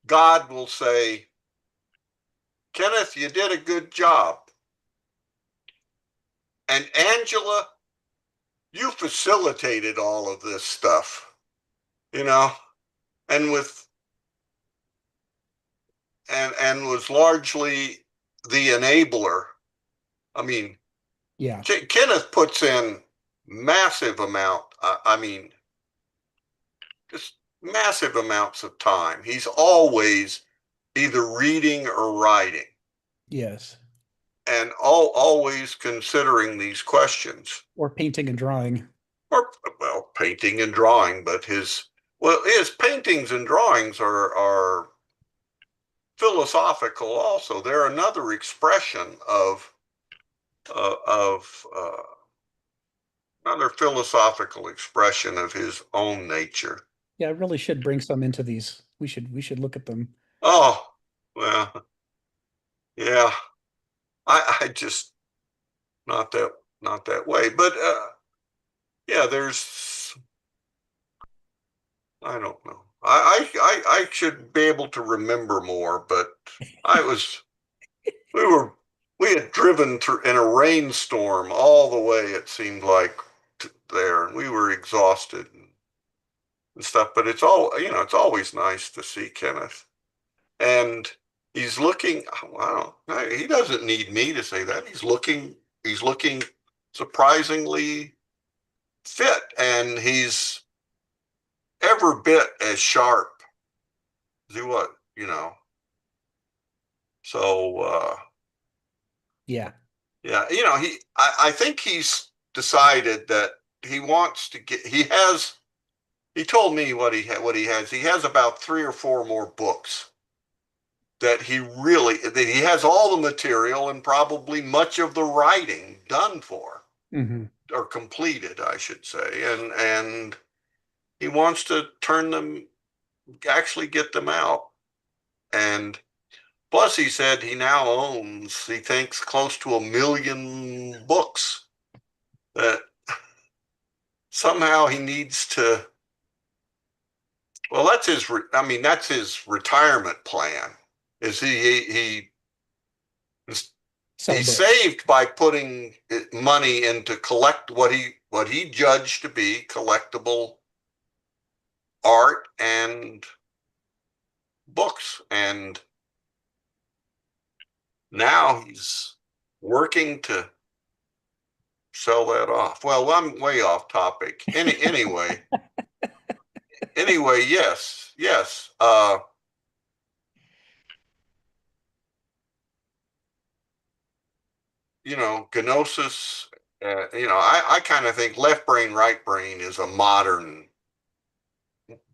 A: God will say, Kenneth, you did a good job. And Angela, you facilitated all of this stuff, you know, and was largely the enabler. I mean,
B: Yeah.
A: Kenneth puts in massive amount. I mean, just massive amounts of time. He's always either reading or writing.
B: Yes.
A: And always considering these questions.
B: Or painting and drawing.
A: Or, well, painting and drawing, but his paintings and drawings are philosophical also. They're another expression of another philosophical expression of his own nature.
B: Yeah, I really should bring some into these. We should look at them.
A: Oh, well, yeah. I just not that way. But yeah, there's I don't know. I should be able to remember more, but I was we had driven through in a rainstorm all the way, it seemed like, there, and we were exhausted and stuff. But it's all, you know, it's always nice to see Kenneth. And he's looking, wow, he doesn't need me to say that. He's looking surprisingly fit, and he's every bit as sharp as he was, you know. So
B: Yeah.
A: yeah, you know, I think he's decided that he wants to get he told me what he has. He has about 3 or 4 more books that he has all the material and probably much of the writing done for, or completed, I should say, and he wants to actually get them out. And plus, he said he now owns, he thinks, close to 1 million books that somehow he needs to. Well, that's his retirement plan. Is he saved by putting money into collect what he judged to be collectible art and books, and now he's working to sell that off. Well, I'm way off topic. Anyway, yes. You know, gnosis. You know, I kind of think left brain, right brain is a modern.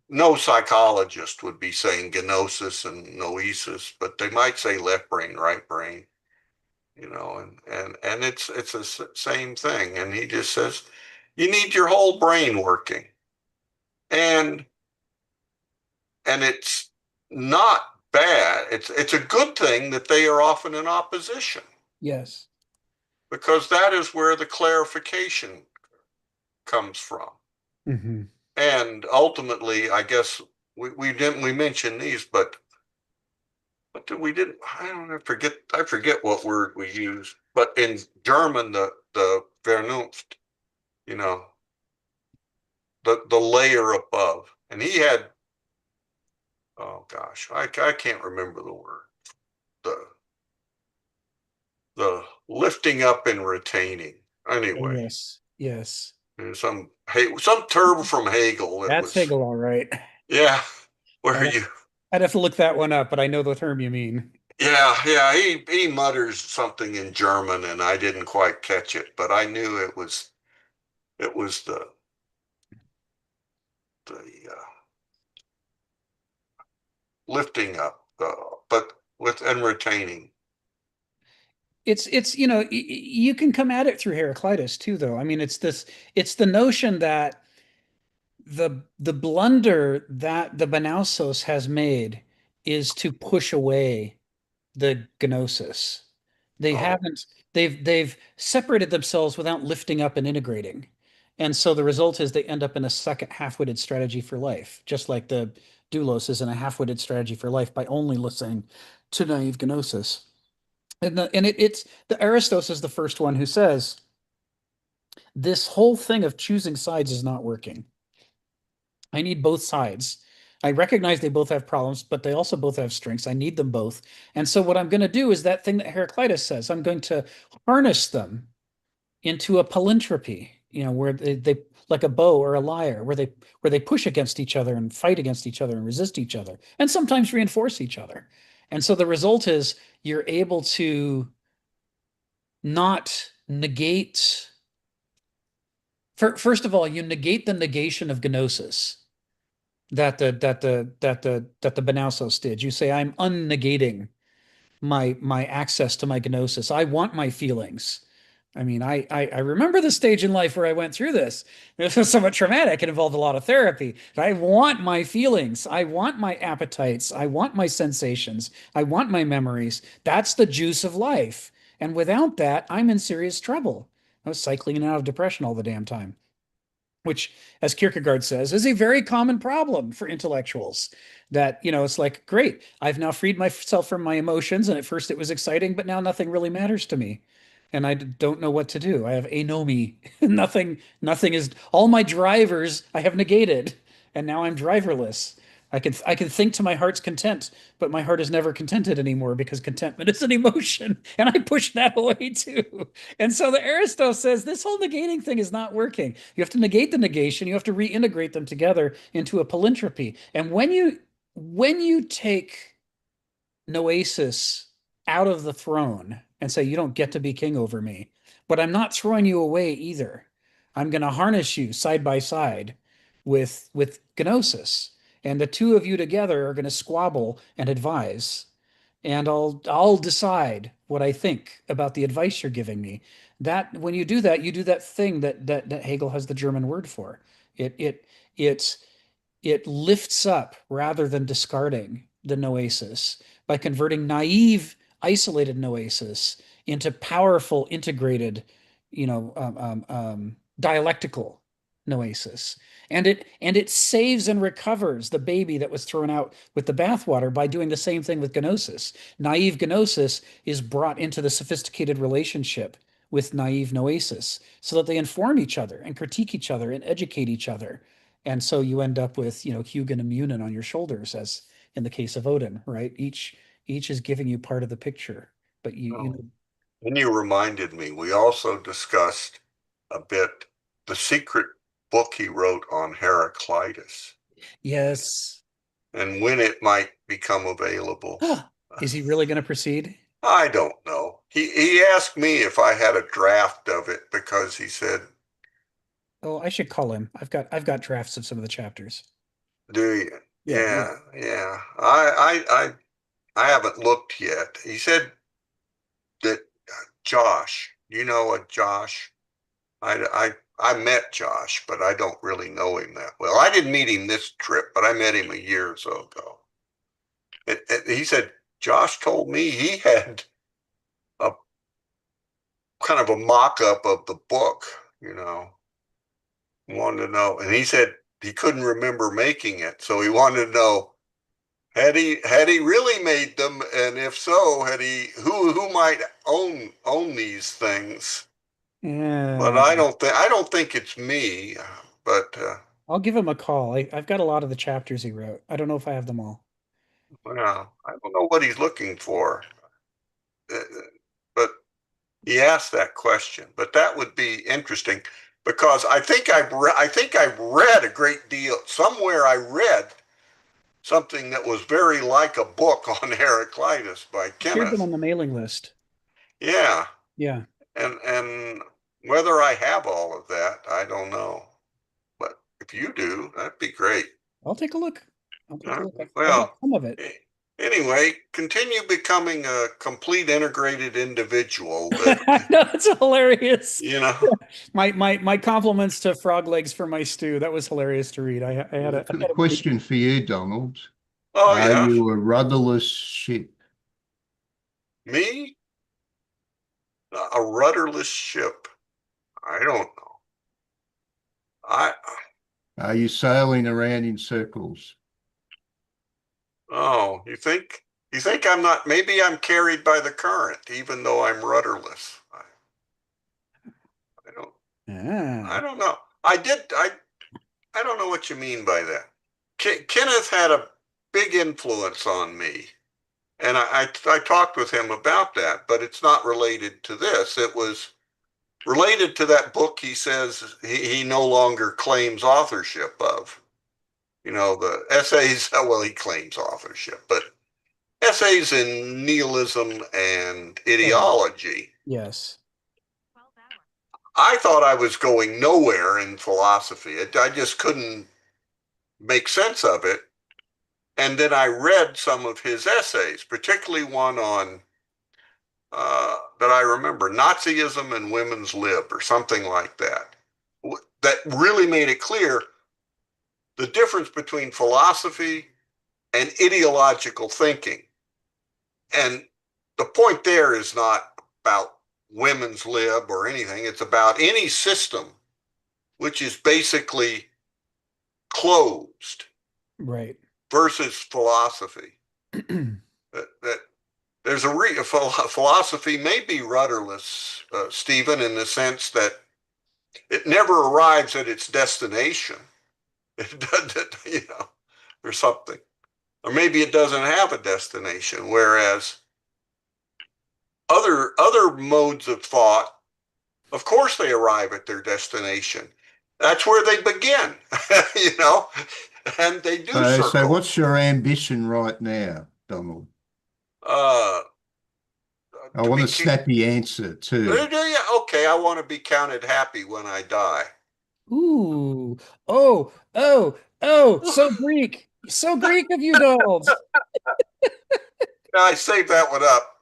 A: No psychologist would be saying gnosis and noesis, but they might say left brain, right brain. You know, and it's the same thing. And he just says you need your whole brain working, and it's not bad. It's a good thing that they are often in opposition.
B: Yes.
A: Because that is where the clarification comes from. And ultimately, I guess we mentioned these, but we didn't. I forget what word we used. But in German, the Vernunft, you know, the layer above, and he had. Oh gosh, I can't remember the word. The lifting up and retaining. Anyway.
B: Yes.
A: Some term from Hegel.
B: That's Hegel, all right.
A: Yeah,
B: I'd have to look that one up, but I know the term you mean.
A: Yeah. He mutters something in German, and I didn't quite catch it, but I knew it was the lifting up, but with and retaining.
B: It's you know, you can come at it through Heraclitus too, though. I mean, it's the notion that the blunder that the Banausos has made is to push away the gnosis. They've separated themselves without lifting up and integrating. And so the result is they end up in a second half-witted strategy for life, just like the doulos is in a half-witted strategy for life by only listening to naive gnosis. It's the Aristos is the first one who says this whole thing of choosing sides is not working. I need both sides. I recognize they both have problems, but they also both have strengths. I need them both. And so what I'm going to do is that thing that Heraclitus says, I'm going to harness them into a palintropy, you know, where they like a bow or a lyre, where they push against each other and fight against each other and resist each other and sometimes reinforce each other. And so the result is you're able to not negate. First of all, you negate the negation of gnosis that the Banausos did. You say, I'm unnegating my access to my gnosis. I want my feelings. I mean, I remember the stage in life where I went through this. This was somewhat traumatic. It involved a lot of therapy. I want my feelings. I want my appetites. I want my sensations. I want my memories. That's the juice of life. And without that, I'm in serious trouble. I was cycling out of depression all the damn time, which, as Kierkegaard says, is a very common problem for intellectuals. That, you know, it's like, great, I've now freed myself from my emotions, and at first it was exciting, but now nothing really matters to me. And I don't know what to do. I have anomy. Nothing is, all my drivers I have negated, and now I'm driverless. I can think to my heart's content, but my heart is never contented anymore because contentment is an emotion, and I push that away too. And so the Aristotle says this whole negating thing is not working. You have to negate the negation. You have to reintegrate them together into a polyntropy. And when you take Noesis out of the throne and say, you don't get to be king over me, but I'm not throwing you away either. I'm going to harness you side by side with Gnosis. And the two of you together are going to squabble and advise. And I'll decide what I think about the advice you're giving me. That when you do that thing that Hegel has the German word for. It it it's it lifts up rather than discarding the noesis by converting naive, isolated noesis into powerful, integrated, dialectical noesis. And it saves and recovers the baby that was thrown out with the bathwater by doing the same thing with gnosis. Naive gnosis is brought into the sophisticated relationship with naive noesis so that they inform each other and critique each other and educate each other, and so you end up with, Hugin and Munin on your shoulders, as in the case of Odin, right? Each is giving you part of the picture, but
A: And you reminded me, we also discussed a bit the secret book he wrote on Heraclitus.
B: Yes.
A: And when it might become available.
B: Is he really going to proceed?
A: I don't know. He asked me if I had a draft of it because he said,
B: oh, I should call him. I've got drafts of some of the chapters.
A: do you? Yeah. I haven't looked yet. He said that Josh, you know a Josh? I met Josh, but I don't really know him that well. I didn't meet him this trip, but I met him a year or so ago. And he said, Josh told me he had a kind of a mock-up of the book, wanted to know. And he said he couldn't remember making it. So he wanted to know, had he really made them? And if so, who might own these things?
B: Yeah.
A: But I don't think it's me. But
B: I'll give him a call. I've got a lot of the chapters he wrote. I don't know if I have them all.
A: well, I don't know what he's looking for. But he asked that question. But that would be interesting because I think I've read a great deal. Somewhere I read something that was very like a book on Heraclitus by
B: Here's them
A: Kenneth.
B: on the mailing list.
A: Yeah.
B: Yeah.
A: And whether I have all of that, I don't know. But if you do, that'd be great.
B: I'll take a look.
A: Well,
B: some of it.
A: Anyway, continue becoming a complete integrated individual.
B: No, it's hilarious.
A: You know.
B: My compliments to Frog Legs for my stew. That was hilarious to read. I had a
C: question for you, Donald.
A: Oh,
C: Are
A: yeah.
C: you a rudderless ship?
A: Me? A rudderless ship? I don't know.
C: Are you sailing around in circles?
A: Oh, you think I'm not? Maybe I'm carried by the current, even though I'm rudderless. I don't know. I don't know what you mean by that. Kenneth had a big influence on me, and I talked with him about that, but it's not related to this. It was related to that book he says he no longer claims authorship of. The essays, well, he claims authorship, but essays in nihilism and ideology.
B: Yes.
A: I thought I was going nowhere in philosophy. I just couldn't make sense of it. And then I read some of his essays, particularly one on, that I remember, Nazism and women's lib or something like that. That really made it clear the difference between philosophy and ideological thinking. And the point there is not about women's lib or anything. It's about any system which is basically closed,
B: right,
A: versus philosophy. that there's philosophy may be rudderless, Stephen, in the sense that it never arrives at its destination. It or something. Or maybe it doesn't have a destination, whereas other modes of thought, of course they arrive at their destination. That's where they begin, and they do circle.
C: So what's your ambition right now, Donald? I want a snappy answer too.
A: Okay, I want to be counted happy when I die.
B: Ooh. Oh, so Greek. So Greek of you, Donald.
A: I saved that one up.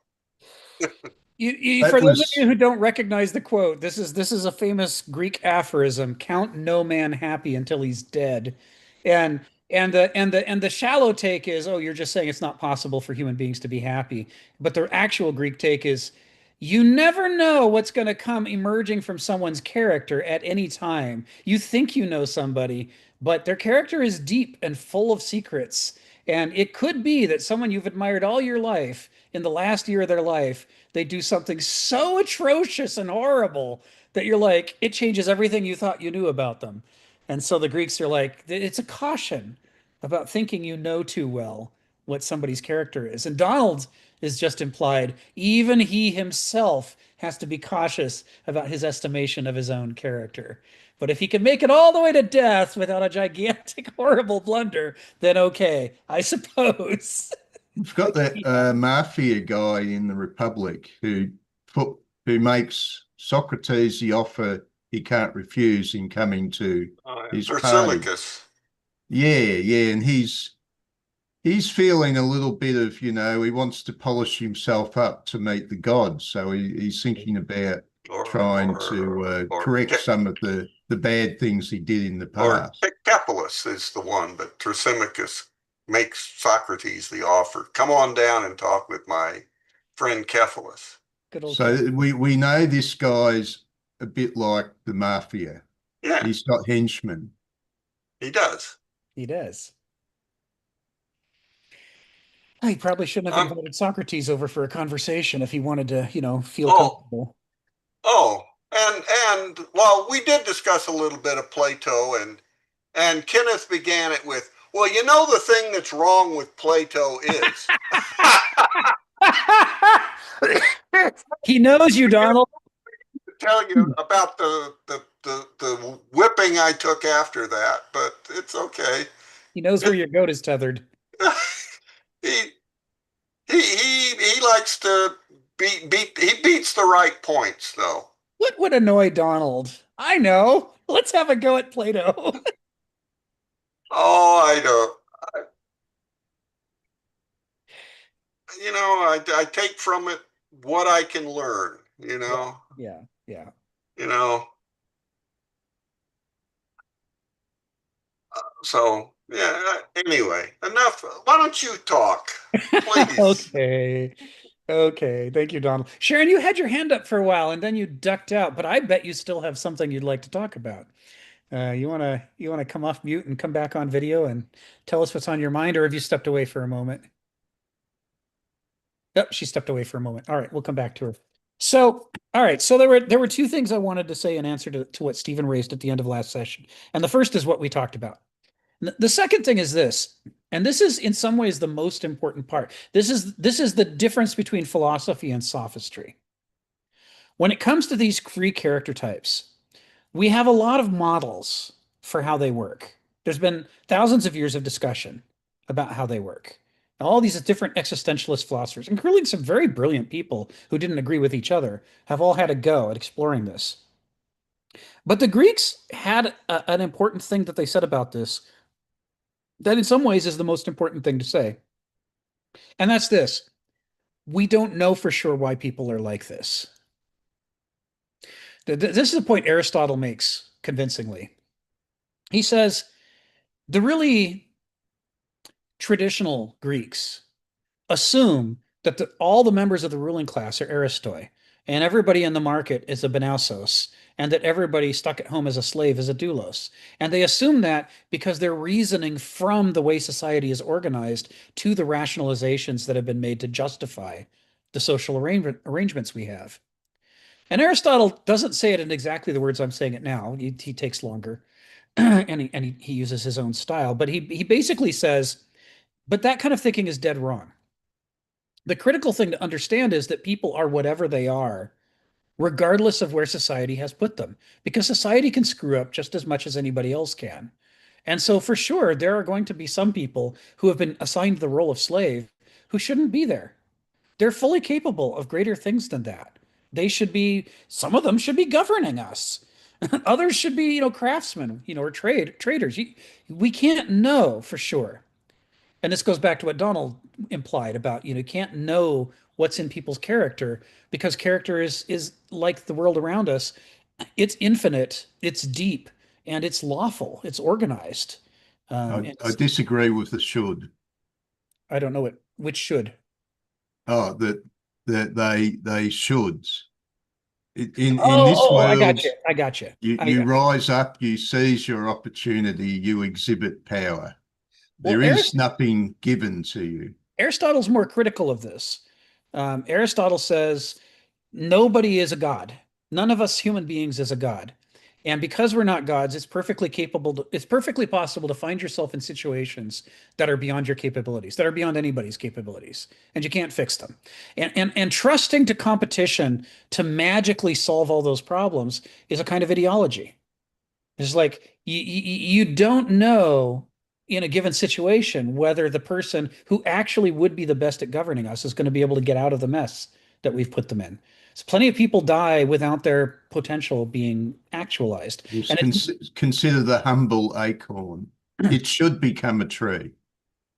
B: For those of you who don't recognize the quote, this is a famous Greek aphorism: "Count no man happy until he's dead," and the shallow take is, oh, you're just saying it's not possible for human beings to be happy. But the actual Greek take is, you never know what's going to come emerging from someone's character at any time. You think you know somebody, but their character is deep and full of secrets. And it could be that someone you've admired all your life, in the last year of their life, they do something so atrocious and horrible that you're like, it changes everything you thought you knew about them. And so the Greeks are like, it's a caution about thinking you know too well what somebody's character is. And Donald is just implied, even he himself has to be cautious about his estimation of his own character. But if he can make it all the way to death without a gigantic, horrible blunder, then okay, I suppose.
C: You've got that mafia guy in the Republic who makes Socrates the offer he can't refuse in coming to his party. Yeah, and he's feeling a little bit of, he wants to polish himself up to meet the gods. So he's thinking about trying to correct some of the bad things he did in the past.
A: Or Cephalus is the one, but Thrasymachus makes Socrates the offer. Come on down and talk with my friend Cephalus.
C: So we know this guy's a bit like the mafia.
A: Yeah.
C: He's got henchmen.
A: He does.
B: He does. He probably shouldn't have invited Socrates over for a conversation if he wanted to, feel comfortable.
A: And well, we did discuss a little bit of Plato, and Kenneth began it with, well, the thing that's wrong with Plato is.
B: He knows you, Donald.
A: Tell you about the whipping I took after that, but it's okay.
B: He knows where your goat is tethered.
A: He likes to he beats the right points though.
B: What would annoy Donald? I know. Let's have a go at Plato.
A: Oh, I don't. I take from it what I can learn,
B: Yeah.
A: So, yeah, anyway, enough. Why don't you talk, please?
B: Okay. Thank you, Donald. Sharon, you had your hand up for a while and then you ducked out, but I bet you still have something you'd like to talk about. You wanna come off mute and come back on video and tell us what's on your mind, or have you stepped away for a moment? Yep, she stepped away for a moment. All right, we'll come back to her. So, all right, so there were two things I wanted to say in answer to what Stephen raised at the end of last session. And the first is what we talked about. The second thing is this, and this is in some ways the most important part. This is the difference between philosophy and sophistry. When it comes to these three character types, we have a lot of models for how they work. There's been thousands of years of discussion about how they work. All these different existentialist philosophers, including some very brilliant people who didn't agree with each other, have all had a go at exploring this. But the Greeks had an important thing that they said about this that in some ways is the most important thing to say. And that's this: we don't know for sure why people are like this. This is a point Aristotle makes convincingly. He says the really traditional Greeks assume that all the members of the ruling class are Aristoi, and everybody in the market is a benausos, and that everybody stuck at home as a slave is a doulos. And they assume that because they're reasoning from the way society is organized to the rationalizations that have been made to justify the social arrangements we have. And Aristotle doesn't say it in exactly the words I'm saying it now. He takes longer. and he uses his own style, but he basically says, but that kind of thinking is dead wrong. The critical thing to understand is that people are whatever they are, regardless of where society has put them, because society can screw up just as much as anybody else can. And so, for sure, there are going to be some people who have been assigned the role of slave who shouldn't be there. They're fully capable of greater things than that. They should be, some of them should be governing us. Others should be, craftsmen, or traders. We can't know for sure. And this goes back to what Donald implied about, you can't know what's in people's character because character is like the world around us. It's infinite, it's deep, and it's lawful, it's organized.
C: I disagree with the should.
B: I don't know which should.
C: Oh, that they should. In this world,
B: I got you.
C: You rise up, you seize your opportunity, you exhibit power.
B: Well,
C: there is nothing given to you.
B: Aristotle's more critical of this. Aristotle says nobody is a god. None of us human beings is a god. And because we're not gods, it's perfectly possible to find yourself in situations that are beyond your capabilities, that are beyond anybody's capabilities, and you can't fix them. And trusting to competition to magically solve all those problems is a kind of ideology. It's like you don't know in a given situation whether the person who actually would be the best at governing us is going to be able to get out of the mess that we've put them in. So plenty of people die without their potential being actualized.
C: Consider the humble acorn. It should become a tree.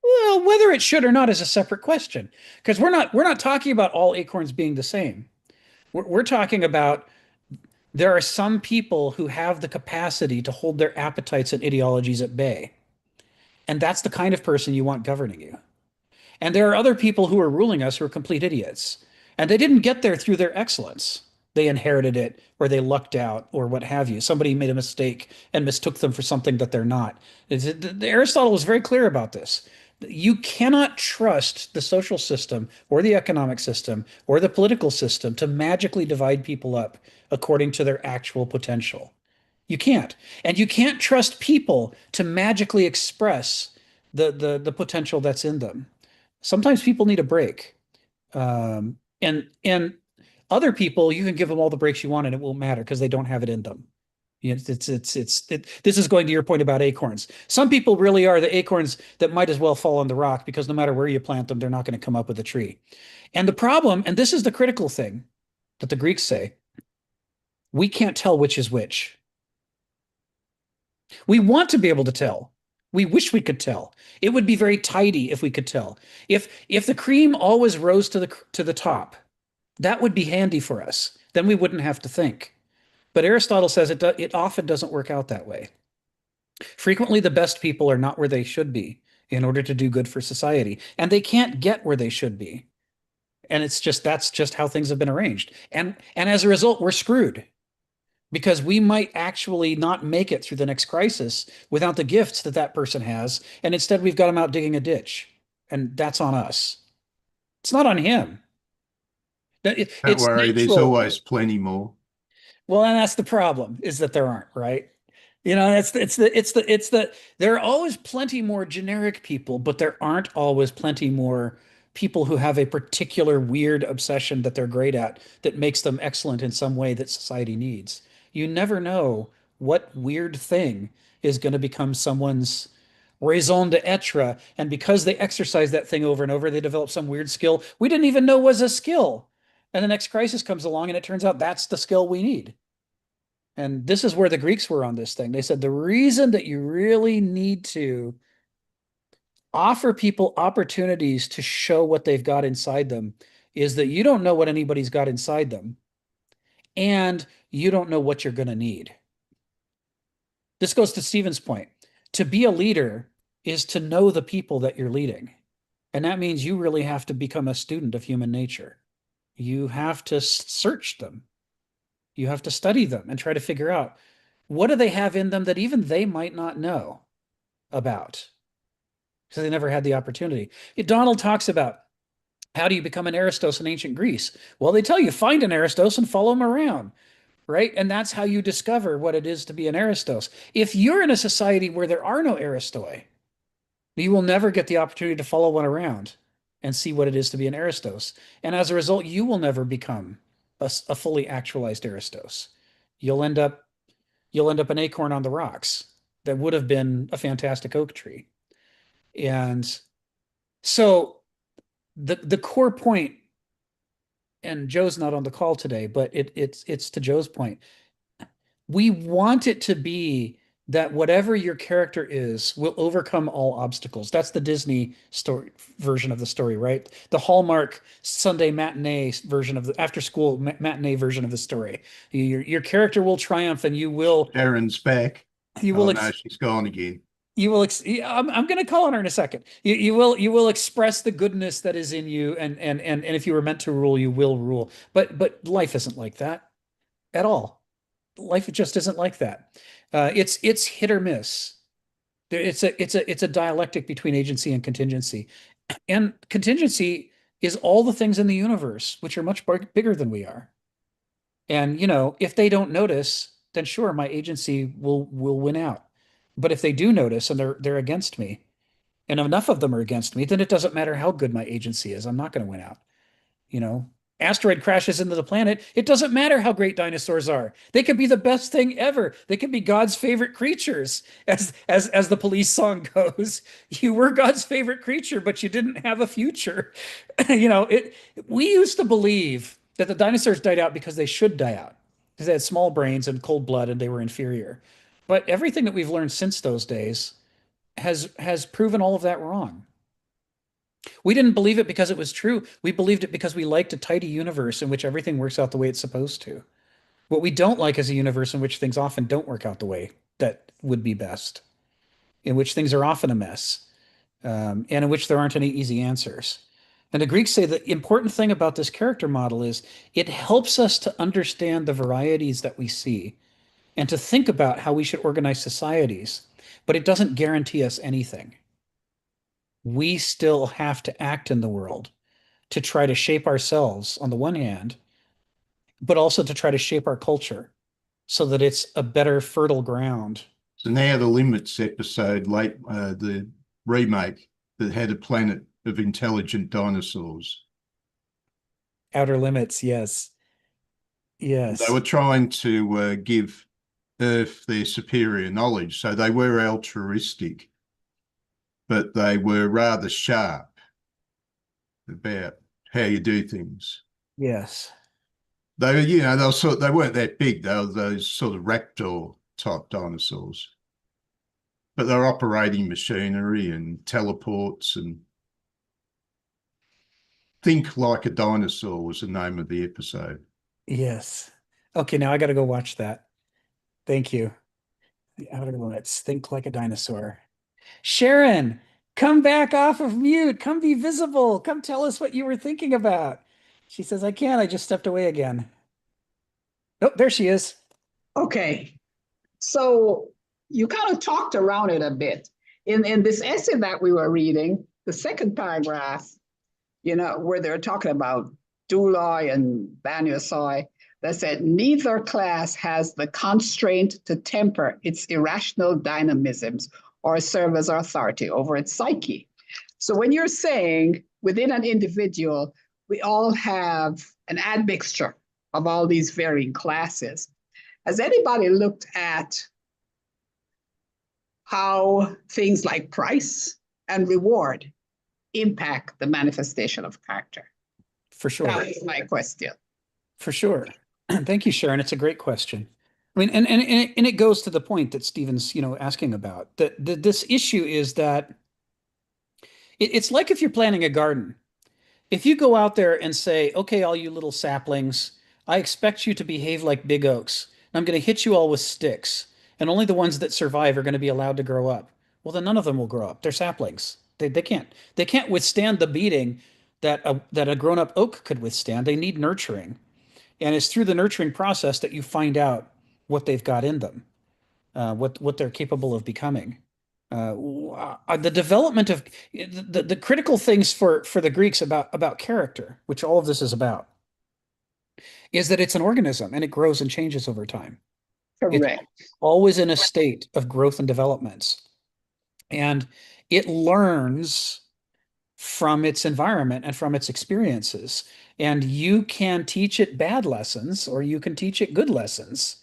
B: Well, whether it should or not is a separate question, because we're not talking about all acorns being the same. We're talking about there are some people who have the capacity to hold their appetites and ideologies at bay. And that's the kind of person you want governing you. And there are other people who are ruling us who are complete idiots. And they didn't get there through their excellence. They inherited it, or they lucked out, or what have you. Somebody made a mistake and mistook them for something that they're not. Aristotle was very clear about this. You cannot trust the social system or the economic system or the political system to magically divide people up according to their actual potential. You can't. And you can't trust people to magically express the potential that's in them. Sometimes people need a break. And other people, you can give them all the breaks you want and it won't matter because they don't have it in them. This is going to your point about acorns. Some people really are the acorns that might as well fall on the rock because no matter where you plant them, they're not going to come up with a tree. And the problem, and this is the critical thing that the Greeks say, we can't tell which is which. We want to be able to tell. We wish we could tell. It would be very tidy if we could tell. If the cream always rose to the top, that would be handy for us. Then we wouldn't have to think. But Aristotle says it often doesn't work out that way. Frequently, the best people are not where they should be in order to do good for society, and they can't get where they should be. And that's just how things have been arranged. And as a result, we're screwed because we might actually not make it through the next crisis without the gifts that person has. And instead, we've got him out digging a ditch. And that's on us. It's not on him.
C: Don't worry, there's always plenty more.
B: Well, and that's the problem, is that there aren't, right? There are always plenty more generic people, but there aren't always plenty more people who have a particular weird obsession that they're great at that makes them excellent in some way that society needs. You never know what weird thing is going to become someone's raison d'etre. And because they exercise that thing over and over, they develop some weird skill we didn't even know was a skill. And the next crisis comes along and it turns out that's the skill we need. And this is where the Greeks were on this thing. They said the reason that you really need to offer people opportunities to show what they've got inside them is that you don't know what anybody's got inside them. And you don't know what you're going to need. This goes to Stephen's point. To be a leader is to know the people that you're leading. And that means you really have to become a student of human nature. You have to search them. You have to study them and try to figure out what do they have in them that even they might not know about because they never had the opportunity. Donald talks about how do you become an Aristos in ancient Greece? Well, they tell you find an Aristos and follow him around. right? And that's how you discover what it is to be an Aristos. If you're in a society where there are no Aristoi, you will never get the opportunity to follow one around and see what it is to be an Aristos. And as a result, you will never become a fully actualized Aristos. You'll end up an acorn on the rocks that would have been a fantastic oak tree. And so the core point, and Joe's not on the call today, but it's to Joe's point. We want it to be that whatever your character is will overcome all obstacles. That's the Disney story version of the story, right? The Hallmark Sunday matinee version of the after school matinee version of the story. Your character will triumph, and you will.
C: Erin's back.
B: You will.
C: No, she's gone again.
B: You will. I'm going to call on her in a second. You will express the goodness that is in you, and if you were meant to rule, you will rule. But life isn't like that at all. Life just isn't like that. It's hit or miss. It's a dialectic between agency and contingency, and contingency is all the things in the universe which are much bigger than we are. And if they don't notice, then sure, my agency will win out. But if they do notice and they're against me, and enough of them are against me, then it doesn't matter how good my agency is. I'm not going to win out. Asteroid crashes into the planet. It doesn't matter how great dinosaurs are. They could be the best thing ever. They could be God's favorite creatures, as the Police song goes. You were God's favorite creature, but you didn't have a future. We used to believe that the dinosaurs died out because they should die out, because they had small brains and cold blood and they were inferior. But everything that we've learned since those days has proven all of that wrong. We didn't believe it because it was true. We believed it because we liked a tidy universe in which everything works out the way it's supposed to. What we don't like is a universe in which things often don't work out the way that would be best, in which things are often a mess, and in which there aren't any easy answers. And the Greeks say the important thing about this character model is it helps us to understand the varieties that we see and to think about how we should organize societies, but it doesn't guarantee us anything. We still have to act in the world to try to shape ourselves on the one hand, but also to try to shape our culture so that it's a better fertile ground.
C: So now the Limits episode, the remake that had a planet of intelligent dinosaurs.
B: Outer Limits, yes. Yes.
C: They were trying to give Earth their superior knowledge, so they were altruistic, but they were rather sharp about how you do things.
B: Yes.
C: They were, they weren't that big. They were those sort of raptor type dinosaurs, but they're operating machinery and teleports and Think Like a Dinosaur was the name of the episode.
B: Yes. Okay, now I got to go watch that. Thank you. The Outer Limits. Think Like a Dinosaur. Sharon, come back off of mute. Come be visible. Come tell us what you were thinking about. She says, I can't. I just stepped away again. Oh, there she is.
D: Okay. So you kind of talked around it a bit. In this essay that we were reading, the second paragraph, where they're talking about Duloi and Banyasoi, that said, neither class has the constraint to temper its irrational dynamisms or serve as authority over its psyche. So when you're saying within an individual, we all have an admixture of all these varying classes, has anybody looked at how things like price and reward impact the manifestation of character?
B: For sure.
D: That is my question.
B: For sure. Thank you, Sharon. It's a great question. I mean, and it goes to the point that Stephen's, asking about. This issue is that it's like if you're planting a garden. If you go out there and say, okay, all you little saplings, I expect you to behave like big oaks. And I'm going to hit you all with sticks. And only the ones that survive are going to be allowed to grow up. Well, then none of them will grow up. They're saplings. They can't withstand the beating that a grown-up oak could withstand. They need nurturing. And it's through the nurturing process that you find out what they've got in them, what they're capable of becoming. The development of the critical things for the Greeks about character, which all of this is about, is that it's an organism and it grows and changes over time. It's
D: Correct.
B: always in a state of growth and development. And it learns from its environment and from its experiences. And you can teach it bad lessons or you can teach it good lessons.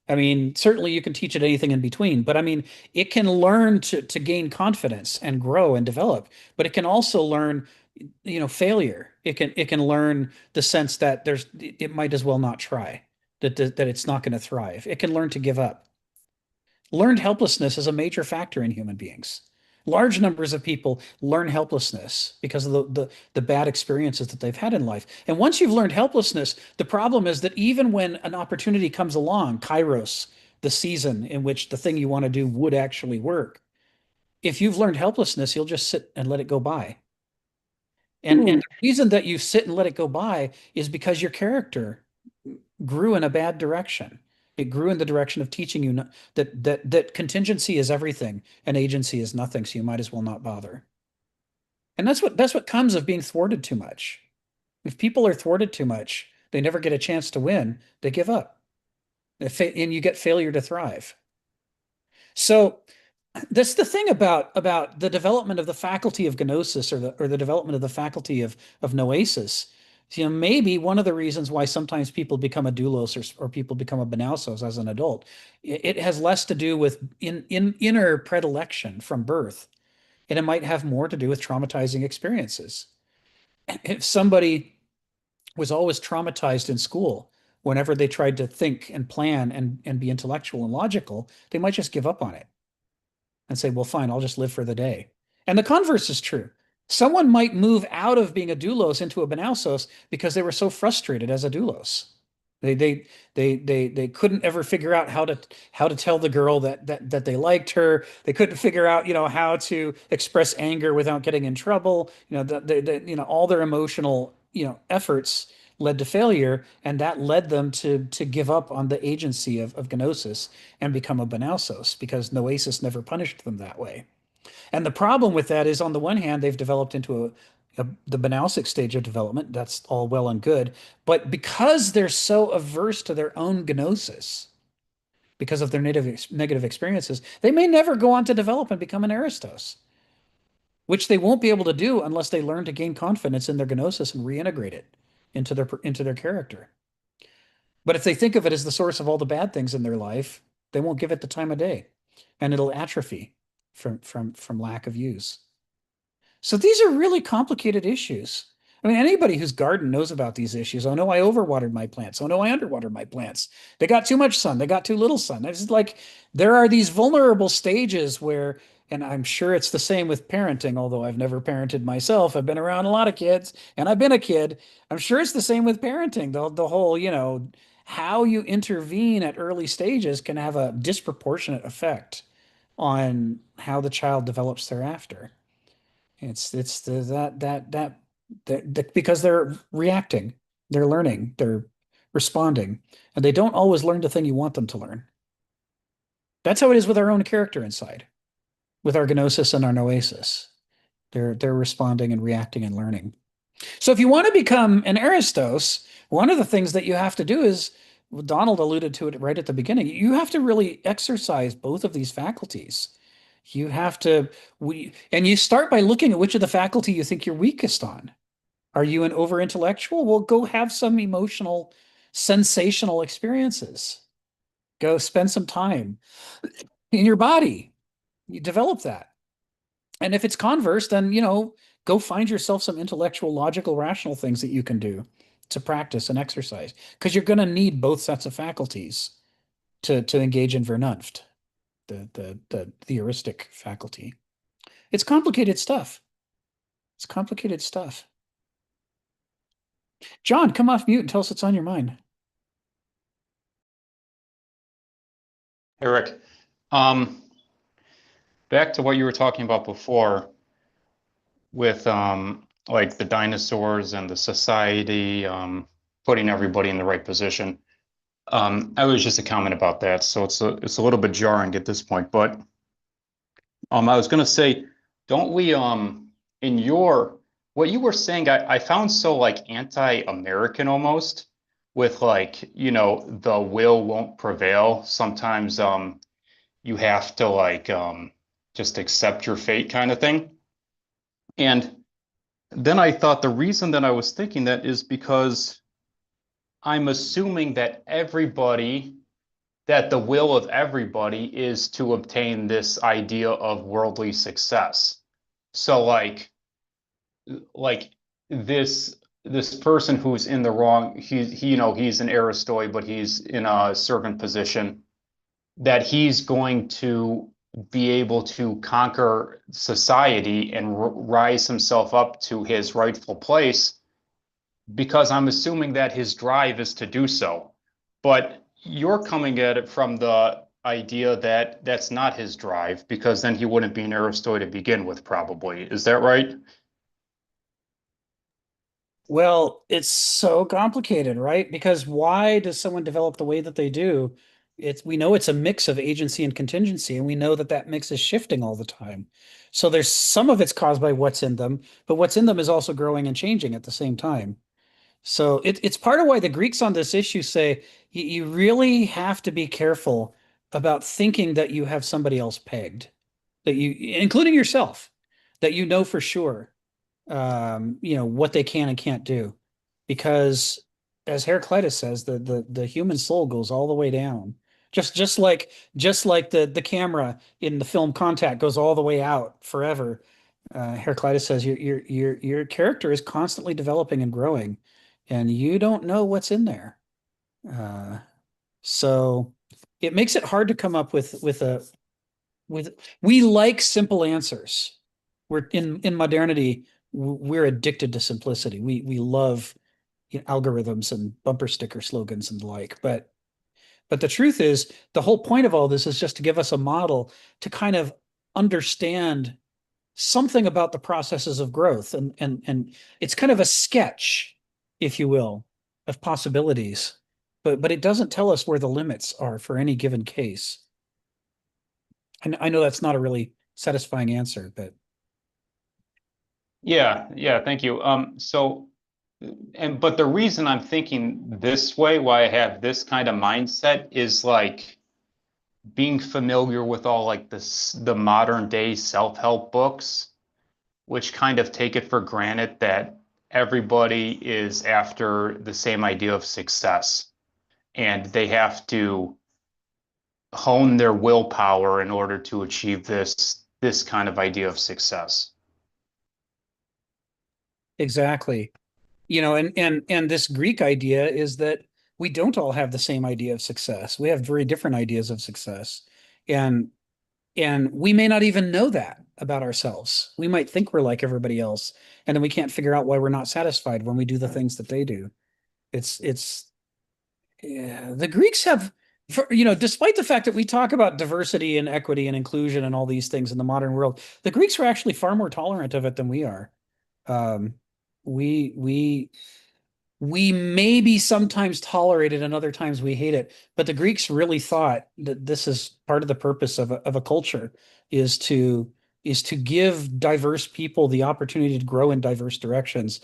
B: I mean, certainly you can teach it anything in between, but I mean, it can learn to gain confidence and grow and develop, but it can also learn, failure. It can learn the sense that it might as well not try, that it's not going to thrive. It can learn to give up. Learned helplessness is a major factor in human beings. Large numbers of people learn helplessness because of the bad experiences that they've had in life. And once you've learned helplessness, the problem is that even when an opportunity comes along, Kairos, the season in which the thing you want to do would actually work, if you've learned helplessness, you'll just sit and let it go by. And the reason that you sit and let it go by is because your character grew in a bad direction. It grew in the direction of teaching you that contingency is everything and agency is nothing, so you might as well not bother. And that's what comes of being thwarted too much. If people are thwarted too much, they never get a chance to win, they give up. And you get failure to thrive. So that's the thing about the development of the faculty of gnosis or the development of the faculty of noesis. Maybe one of the reasons why sometimes people become a doulos or people become a benausos as an adult, it has less to do with inner predilection from birth, and it might have more to do with traumatizing experiences. If somebody was always traumatized in school, whenever they tried to think and plan and be intellectual and logical, they might just give up on it and say, well, fine, I'll just live for the day. And the converse is true. Someone might move out of being a doulos into a benausos because they were so frustrated as a doulos. They couldn't ever figure out how to tell the girl that they liked her. They couldn't figure out how to express anger without getting in trouble. All their emotional efforts led to failure, and that led them to give up on the agency of gnosis and become a benausos because noesis never punished them that way. And the problem with that is, on the one hand, they've developed into the benausic stage of development. That's all well and good. But because they're so averse to their own gnosis, because of their negative experiences, they may never go on to develop and become an Aristos, which they won't be able to do unless they learn to gain confidence in their gnosis and reintegrate it into their character. But if they think of it as the source of all the bad things in their life, they won't give it the time of day, and it'll atrophy from lack of use. So these are really complicated issues. I mean, anybody whose garden knows about these issues. Oh no, I overwatered my plants. Oh no, I underwatered my plants. They got too much sun. They got too little sun. It's like there are these vulnerable stages where, and I'm sure it's the same with parenting, although I've never parented myself. I've been around a lot of kids and I've been a kid. I'm sure it's the same with parenting. The whole, how you intervene at early stages can have a disproportionate effect on how the child develops thereafter. Because they're reacting, they're learning, they're responding, and they don't always learn the thing you want them to learn. That's how it is with our own character inside, with our gnosis and our noesis. They're responding and reacting and learning. So if you want to become an Aristos, one of the things that you have to do is, Donald alluded to it right at the beginning, you have to really exercise both of these faculties. You have to, and you start by looking at which of the faculty you think you're weakest on. Are you an over intellectual? Well, go have some emotional, sensational experiences. Go spend some time in your body. You develop that. And if it's converse, then, go find yourself some intellectual, logical, rational things that you can do to practice and exercise, because you're going to need both sets of faculties to engage in Vernunft, the heuristic faculty. It's complicated stuff. It's complicated stuff. John, come off mute and tell us what's on your mind.
G: Eric, back to what you were talking about before with like the dinosaurs and the society, putting everybody in the right position. I was just a comment about that, so it's a little bit jarring at this point. But I was going to say, don't we in what you were saying, I found so like anti-American almost, with like, the will won't prevail. Sometimes you have to like just accept your fate kind of thing. And then I thought the reason that I was thinking that is because I'm assuming that the will of everybody is to obtain this idea of worldly success. So like this person who's in the wrong, he's an Aristoi, but he's in a servant position, that he's going to be able to conquer society and rise himself up to his rightful place, because I'm assuming that his drive is to do so. But you're coming at it from the idea that that's not his drive, because then he wouldn't be an Aristoi to begin with, probably. Is that right?
B: Well, it's so complicated, right? Because why does someone develop the way that they do? We know it's a mix of agency and contingency, and we know that that mix is shifting all the time. So there's some of it's caused by what's in them, but what's in them is also growing and changing at the same time. So it's part of why the Greeks on this issue say you really have to be careful about thinking that you have somebody else pegged, that including yourself, that you know for sure what they can and can't do. Because as Heraclitus says, the human soul goes all the way down. Just like the camera in the film Contact goes all the way out forever. Heraclitus says your character is constantly developing and growing, and you don't know what's in there. Uh, so it makes it hard to come up with we like simple answers. We're in modernity, we're addicted to simplicity. We love algorithms and bumper sticker slogans and the like. But the truth is, the whole point of all this is just to give us a model to kind of understand something about the processes of growth, and it's kind of a sketch, if you will, of possibilities. But it doesn't tell us where the limits are for any given case. I know that's not a really satisfying answer, but
G: Yeah, thank you. But the reason I'm thinking this way, why I have this kind of mindset, is like being familiar with all like the modern day self-help books, which kind of take it for granted that everybody is after the same idea of success, and they have to hone their willpower in order to achieve this kind of idea of success.
B: exactly. And this Greek idea is that we don't all have the same idea of success. We have very different ideas of success. And and we may not even know that about ourselves. We might think we're like everybody else, and then we can't figure out why we're not satisfied when we do the things that they do. It's yeah, the Greeks have, despite the fact that we talk about diversity and equity and inclusion and all these things in the modern world, the Greeks were actually far more tolerant of it than we are. Um, we we we maybe sometimes tolerate it and other times we hate it, but the Greeks really thought that this is part of the purpose of a culture, is to give diverse people the opportunity to grow in diverse directions.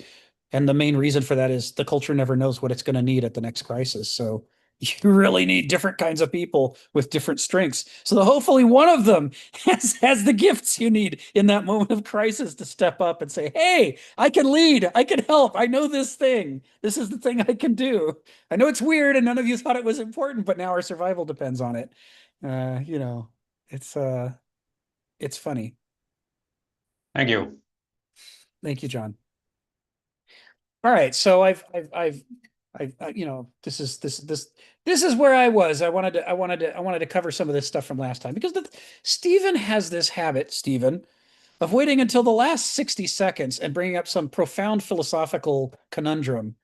B: And the main reason for that is the culture never knows what it's going to need at the next crisis. So you really need different kinds of people with different strengths. So hopefully one of them has the gifts you need in that moment of crisis to step up and say, hey, I can lead, I can help, I know this thing. This is the thing I can do. I know it's weird and none of you thought it was important, but now our survival depends on it. Uh, you know, it's uh it's funny.
G: Thank you.
B: Thank you, John. All right, so this is where I was. I wanted to cover some of this stuff from last time because Stephen has this habit, Stephen, of waiting until the last 60 seconds and bringing up some profound philosophical conundrum.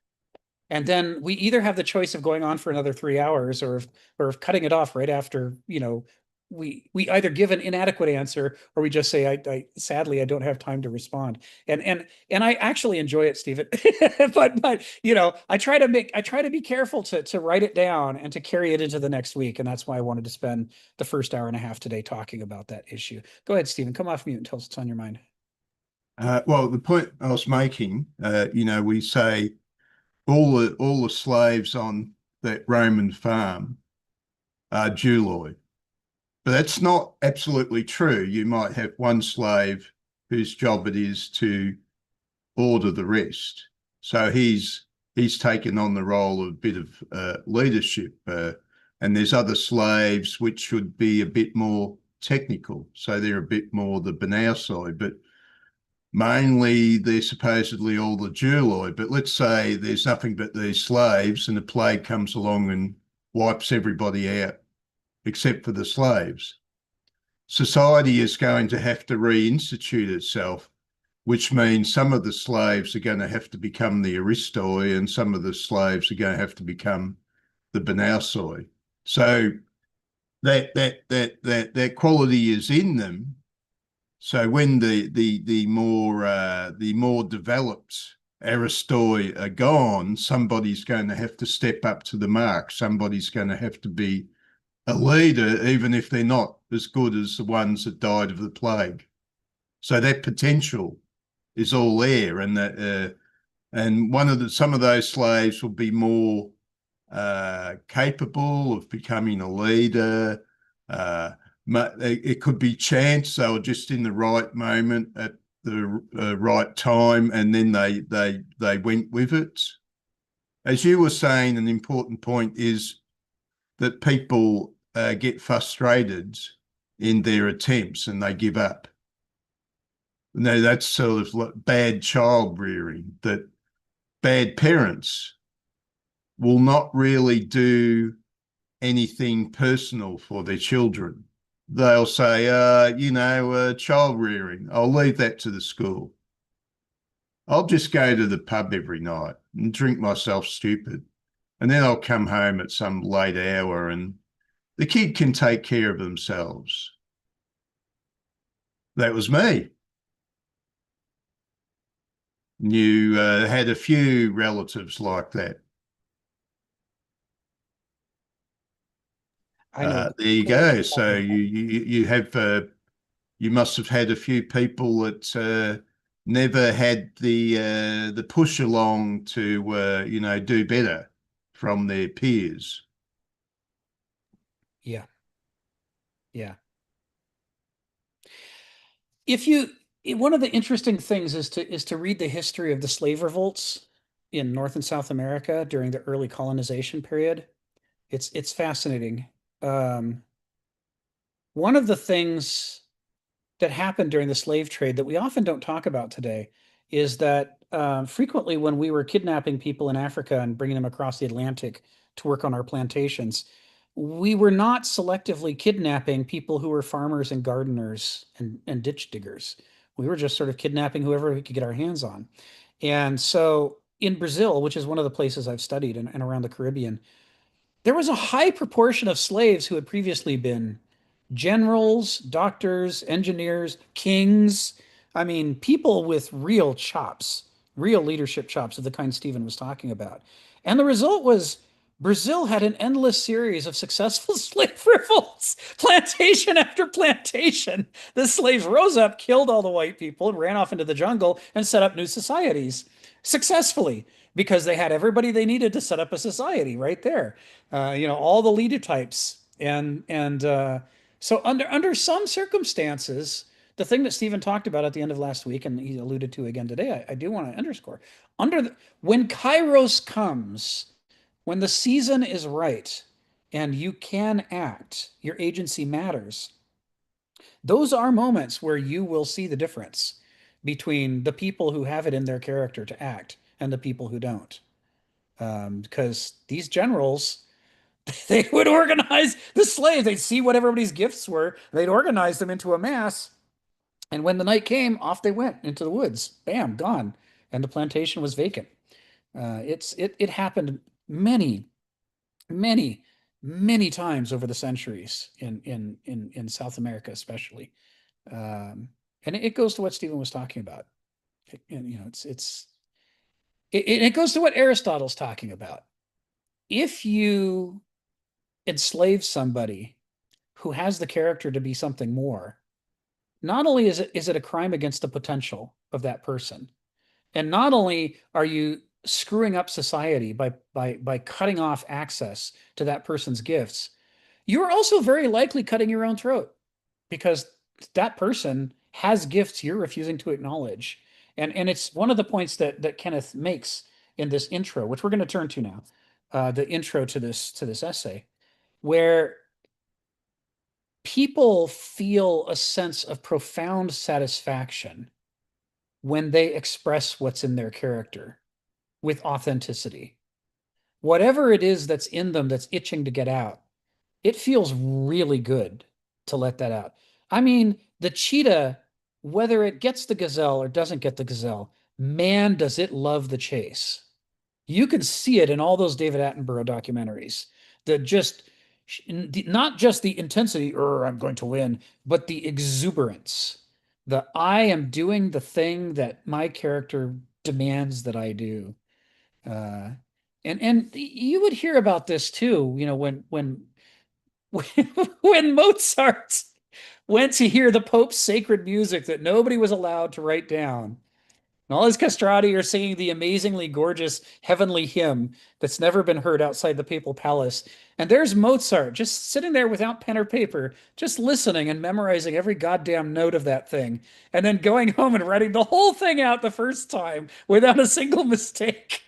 B: And then we either have the choice of going on for another 3 hours or of cutting it off right after, we either give an inadequate answer or we just say, I sadly I don't have time to respond. And I actually enjoy it, Stephen. but I try to be careful to write it down and to carry it into the next week. And that's why I wanted to spend the first hour and a half today talking about that issue. Go ahead, Stephen, come off mute and tell us what's on your mind.
C: Well, the point I was making, we say all the slaves on that Roman farm are Juloi. But that's not absolutely true. You might have one slave whose job it is to order the rest. So he's taken on the role of a bit of leadership. And there's other slaves which should be a bit more technical. So they're a bit more the banal side. But mainly they're supposedly all the Juloi. But let's say there's nothing but these slaves and the plague comes along and wipes everybody out except for the slaves. Society is going to have to reinstitute itself, which means some of the slaves are going to have to become the Aristoi and some of the slaves are going to have to become the Banausoi. So that quality is in them. So when the more developed Aristoi are gone, somebody's going to have to step up to the mark. Somebody's going to have to be a leader, even if they're not as good as the ones that died of the plague. So that potential is all there, and that some of those slaves will be more capable of becoming a leader. It could be chance; they were just in the right moment at the right time, and then they went with it. As you were saying, an important point is that people get frustrated in their attempts and they give up. No, that's sort of like bad child rearing, that bad parents will not really do anything personal for their children. They'll say, child rearing, I'll leave that to the school. I'll just go to the pub every night and drink myself stupid. And then I'll come home at some late hour and the kid can take care of themselves. That was me. You had a few relatives like that. There you go. So you must have had a few people that never had the push along to do better from their peers.
B: Yeah. One of the interesting things is to read the history of the slave revolts in North and South America during the early colonization period. It's fascinating. One of the things that happened during the slave trade that we often don't talk about today is that frequently when we were kidnapping people in Africa and bringing them across the Atlantic to work on our plantations, we were not selectively kidnapping people who were farmers and gardeners and ditch diggers. We were just sort of kidnapping whoever we could get our hands on. And so in Brazil, which is one of the places I've studied and around the Caribbean, there was a high proportion of slaves who had previously been generals, doctors, engineers, kings. I mean, people with real chops, real leadership chops of the kind Stephen was talking about. And the result was Brazil had an endless series of successful slave revolts, plantation after plantation. The slaves rose up, killed all the white people, ran off into the jungle, and set up new societies successfully because they had everybody they needed to set up a society right there. All the leader types and so under some circumstances, the thing that Stephen talked about at the end of last week, and he alluded to again today, I do want to underscore, when Kairos comes, when the season is right, and you can act, your agency matters. Those are moments where you will see the difference between the people who have it in their character to act and the people who don't. Because these generals, they would organize the slaves. They'd see what everybody's gifts were. They'd organize them into a mass. And when the night came, off they went into the woods. Bam, gone. And the plantation was vacant. It happened many, many, many times over the centuries in South America, especially. And it goes to what Stephen was talking about. It goes to what Aristotle's talking about. If you enslave somebody who has the character to be something more, not only is it a crime against the potential of that person, and not only are you screwing up society by cutting off access to that person's gifts, you're also very likely cutting your own throat because that person has gifts you're refusing to acknowledge. And it's one of the points that Kenneth makes in this intro, which we're going to turn to now, the intro to this essay, where people feel a sense of profound satisfaction when they express what's in their character with authenticity. Whatever it is that's in them that's itching to get out, it feels really good to let that out. I mean, the cheetah, whether it gets the gazelle or doesn't get the gazelle, man, does it love the chase. You can see it in all those David Attenborough documentaries. The just not just the intensity, I'm going to win, but the exuberance. The I am doing the thing that my character demands that I do. Uh, and you would hear about this too, when Mozart went to hear the Pope's sacred music that nobody was allowed to write down. And all his castrati are singing the amazingly gorgeous heavenly hymn that's never been heard outside the papal palace. And there's Mozart just sitting there without pen or paper, just listening and memorizing every goddamn note of that thing, and then going home and writing the whole thing out the first time without a single mistake.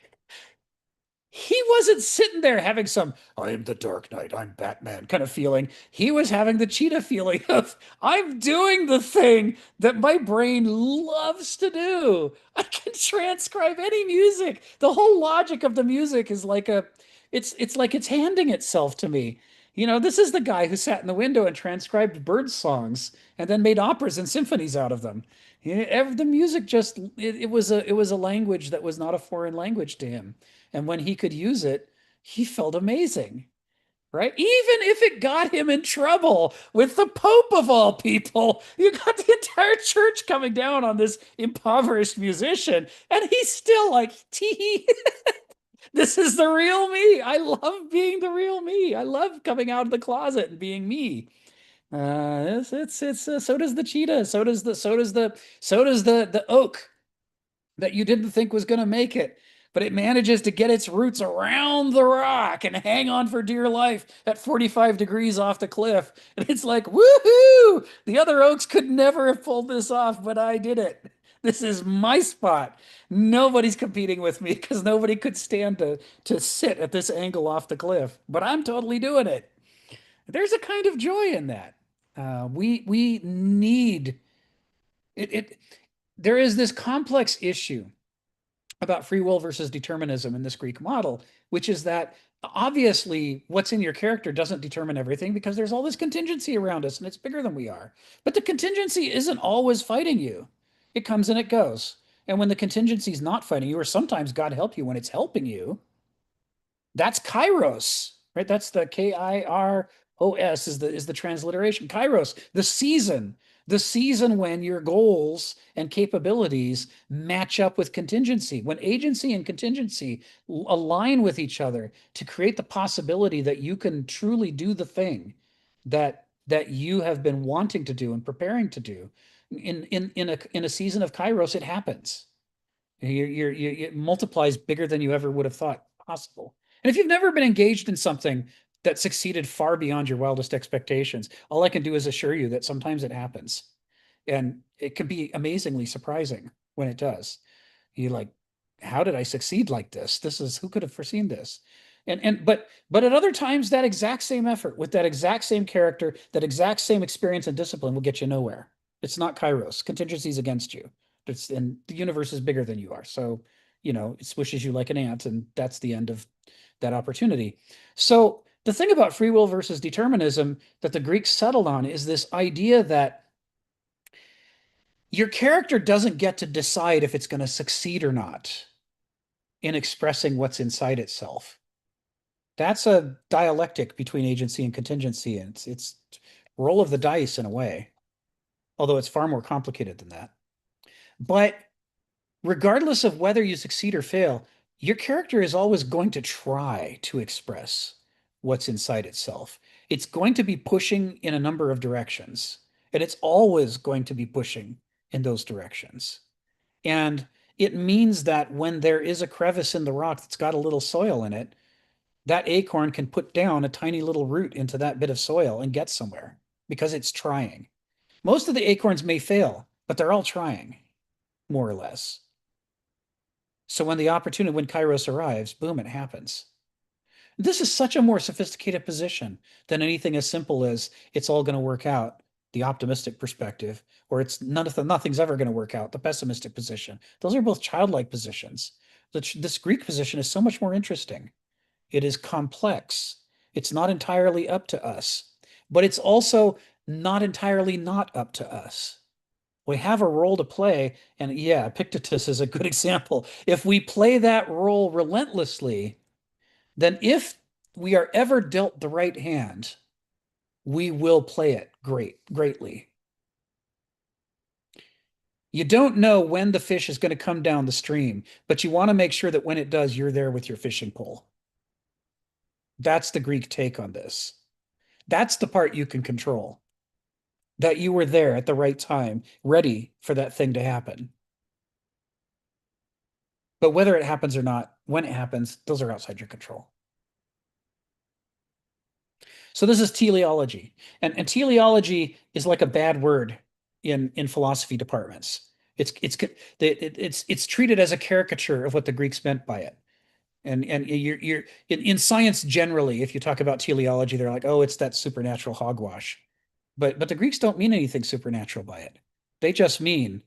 B: He wasn't sitting there having some, I am the Dark Knight, I'm Batman kind of feeling. He was having the cheetah feeling of, I'm doing the thing that my brain loves to do. I can transcribe any music. The whole logic of the music is like it's like it's handing itself to me. This is the guy who sat in the window and transcribed bird songs and then made operas and symphonies out of them. The music just, it was a language that was not a foreign language to him. And when he could use it, he felt amazing, right? Even if it got him in trouble with the Pope of all people, you got the entire church coming down on this impoverished musician, and he's still like, tee, this is the real me. I love being the real me. I love coming out of the closet and being me. So does the cheetah. So does the oak that you didn't think was going to make it, but it manages to get its roots around the rock and hang on for dear life at 45 degrees off the cliff. And it's like, woohoo! The other oaks could never have pulled this off, but I did it. This is my spot. Nobody's competing with me because nobody could stand to sit at this angle off the cliff, but I'm totally doing it. There's a kind of joy in that. We need it. There is this complex issue about free will versus determinism in this Greek model, which is that obviously what's in your character doesn't determine everything because there's all this contingency around us and it's bigger than we are. But the contingency isn't always fighting you. It comes and it goes. And when the contingency is not fighting you, or sometimes God help you when it's helping you, that's kairos, right? That's the K-I-R-O-S is the transliteration. Kairos, the season when your goals and capabilities match up with contingency, when agency and contingency align with each other to create the possibility that you can truly do the thing that you have been wanting to do and preparing to do. In a season of kairos, it happens. It multiplies bigger than you ever would have thought possible. And if you've never been engaged in something that succeeded far beyond your wildest expectations, all I can do is assure you that sometimes it happens. And it can be amazingly surprising when it does. You're like, how did I succeed like this? Who could have foreseen this? But at other times, that exact same effort with that exact same character, that exact same experience and discipline will get you nowhere. It's not kairos. Contingency's against you. And the universe is bigger than you are. So, it swishes you like an ant, and that's the end of that opportunity. So the thing about free will versus determinism that the Greeks settled on is this idea that your character doesn't get to decide if it's going to succeed or not in expressing what's inside itself. That's a dialectic between agency and contingency, and it's roll of the dice in a way, although it's far more complicated than that. But regardless of whether you succeed or fail, your character is always going to try to express what's inside itself. It's going to be pushing in a number of directions, and it's always going to be pushing in those directions. And It means that when there is a crevice in the rock that's got a little soil in it, that acorn can put down a tiny little root into that bit of soil and get somewhere because it's trying. Most of the acorns may fail, but they're all trying, more or less. So when Kairos arrives, boom, it happens. This is such a more sophisticated position than anything as simple as it's all going to work out, the optimistic perspective, or it's nothing's ever going to work out, the pessimistic position. Those are both childlike positions. This Greek position is so much more interesting. It is complex. It's not entirely up to us, but it's also not entirely not up to us. We have a role to play, and yeah, Epictetus is a good example. If we play that role relentlessly, then if we are ever dealt the right hand, we will play it greatly. You don't know when the fish is going to come down the stream, but you want to make sure that when it does, you're there with your fishing pole. That's the Greek take on this. That's the part you can control. That you were there at the right time, ready for that thing to happen. But whether it happens or not, when it happens, those are outside your control. So this is teleology. And teleology is like a bad word in philosophy departments. It's treated as a caricature of what the Greeks meant by it. And you're in science generally, if you talk about teleology, they're like, oh, it's that supernatural hogwash. But the Greeks don't mean anything supernatural by it. They just mean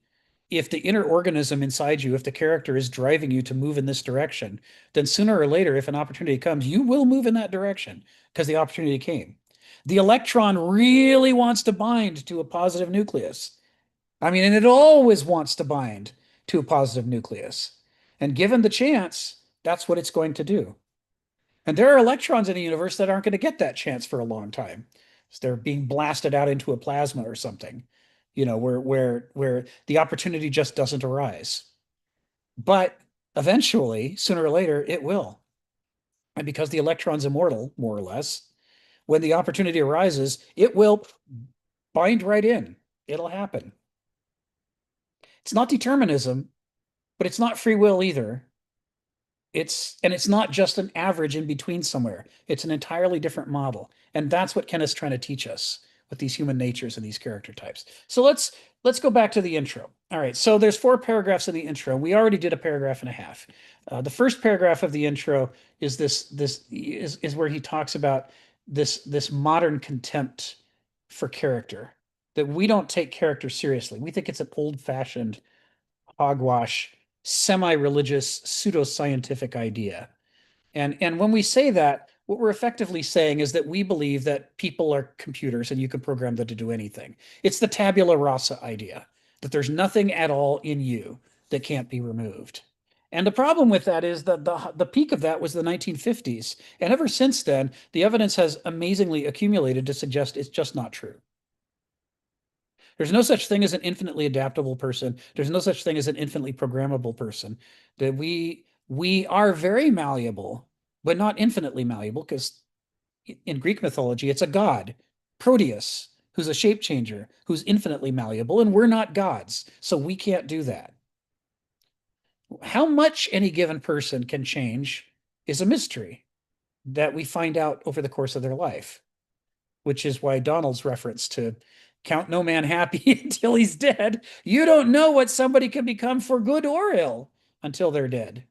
B: if the inner organism inside you, if the character is driving you to move in this direction, then sooner or later, if an opportunity comes, you will move in that direction because the opportunity came. The electron really wants to bind to a positive nucleus. I mean, and it always wants to bind to a positive nucleus. And given the chance, that's what it's going to do. And there are electrons in the universe that aren't going to get that chance for a long time. So they're being blasted out into a plasma or something, where the opportunity just doesn't arise. But eventually, sooner or later, it will. And because the electron's immortal, more or less, when the opportunity arises, it will bind right in. It'll happen. It's not determinism, but it's not free will either. It's not just an average in between somewhere. It's an entirely different model. And that's what Kenneth's trying to teach us with these human natures and these character types. So let's go back to the intro. All right, so there's 4 paragraphs in the intro. We already did a paragraph and a half. The first paragraph of the intro is is where he talks about this modern contempt for character, that we don't take character seriously. We think it's an old-fashioned hogwash, semi-religious, pseudo-scientific idea. And when we say that, what we're effectively saying is that we believe that people are computers and you can program them to do anything. It's the tabula rasa idea, that there's nothing at all in you that can't be removed. And the problem with that is that the peak of that was the 1950s. And ever since then, the evidence has amazingly accumulated to suggest it's just not true. There's no such thing as an infinitely adaptable person. There's no such thing as an infinitely programmable person. That we are very malleable, but not infinitely malleable, because in Greek mythology, it's a god, Proteus, who's a shape changer, who's infinitely malleable, and we're not gods, so we can't do that. How much any given person can change is a mystery that we find out over the course of their life, which is why Donald's reference to count no man happy until he's dead. You don't know what somebody can become for good or ill until they're dead.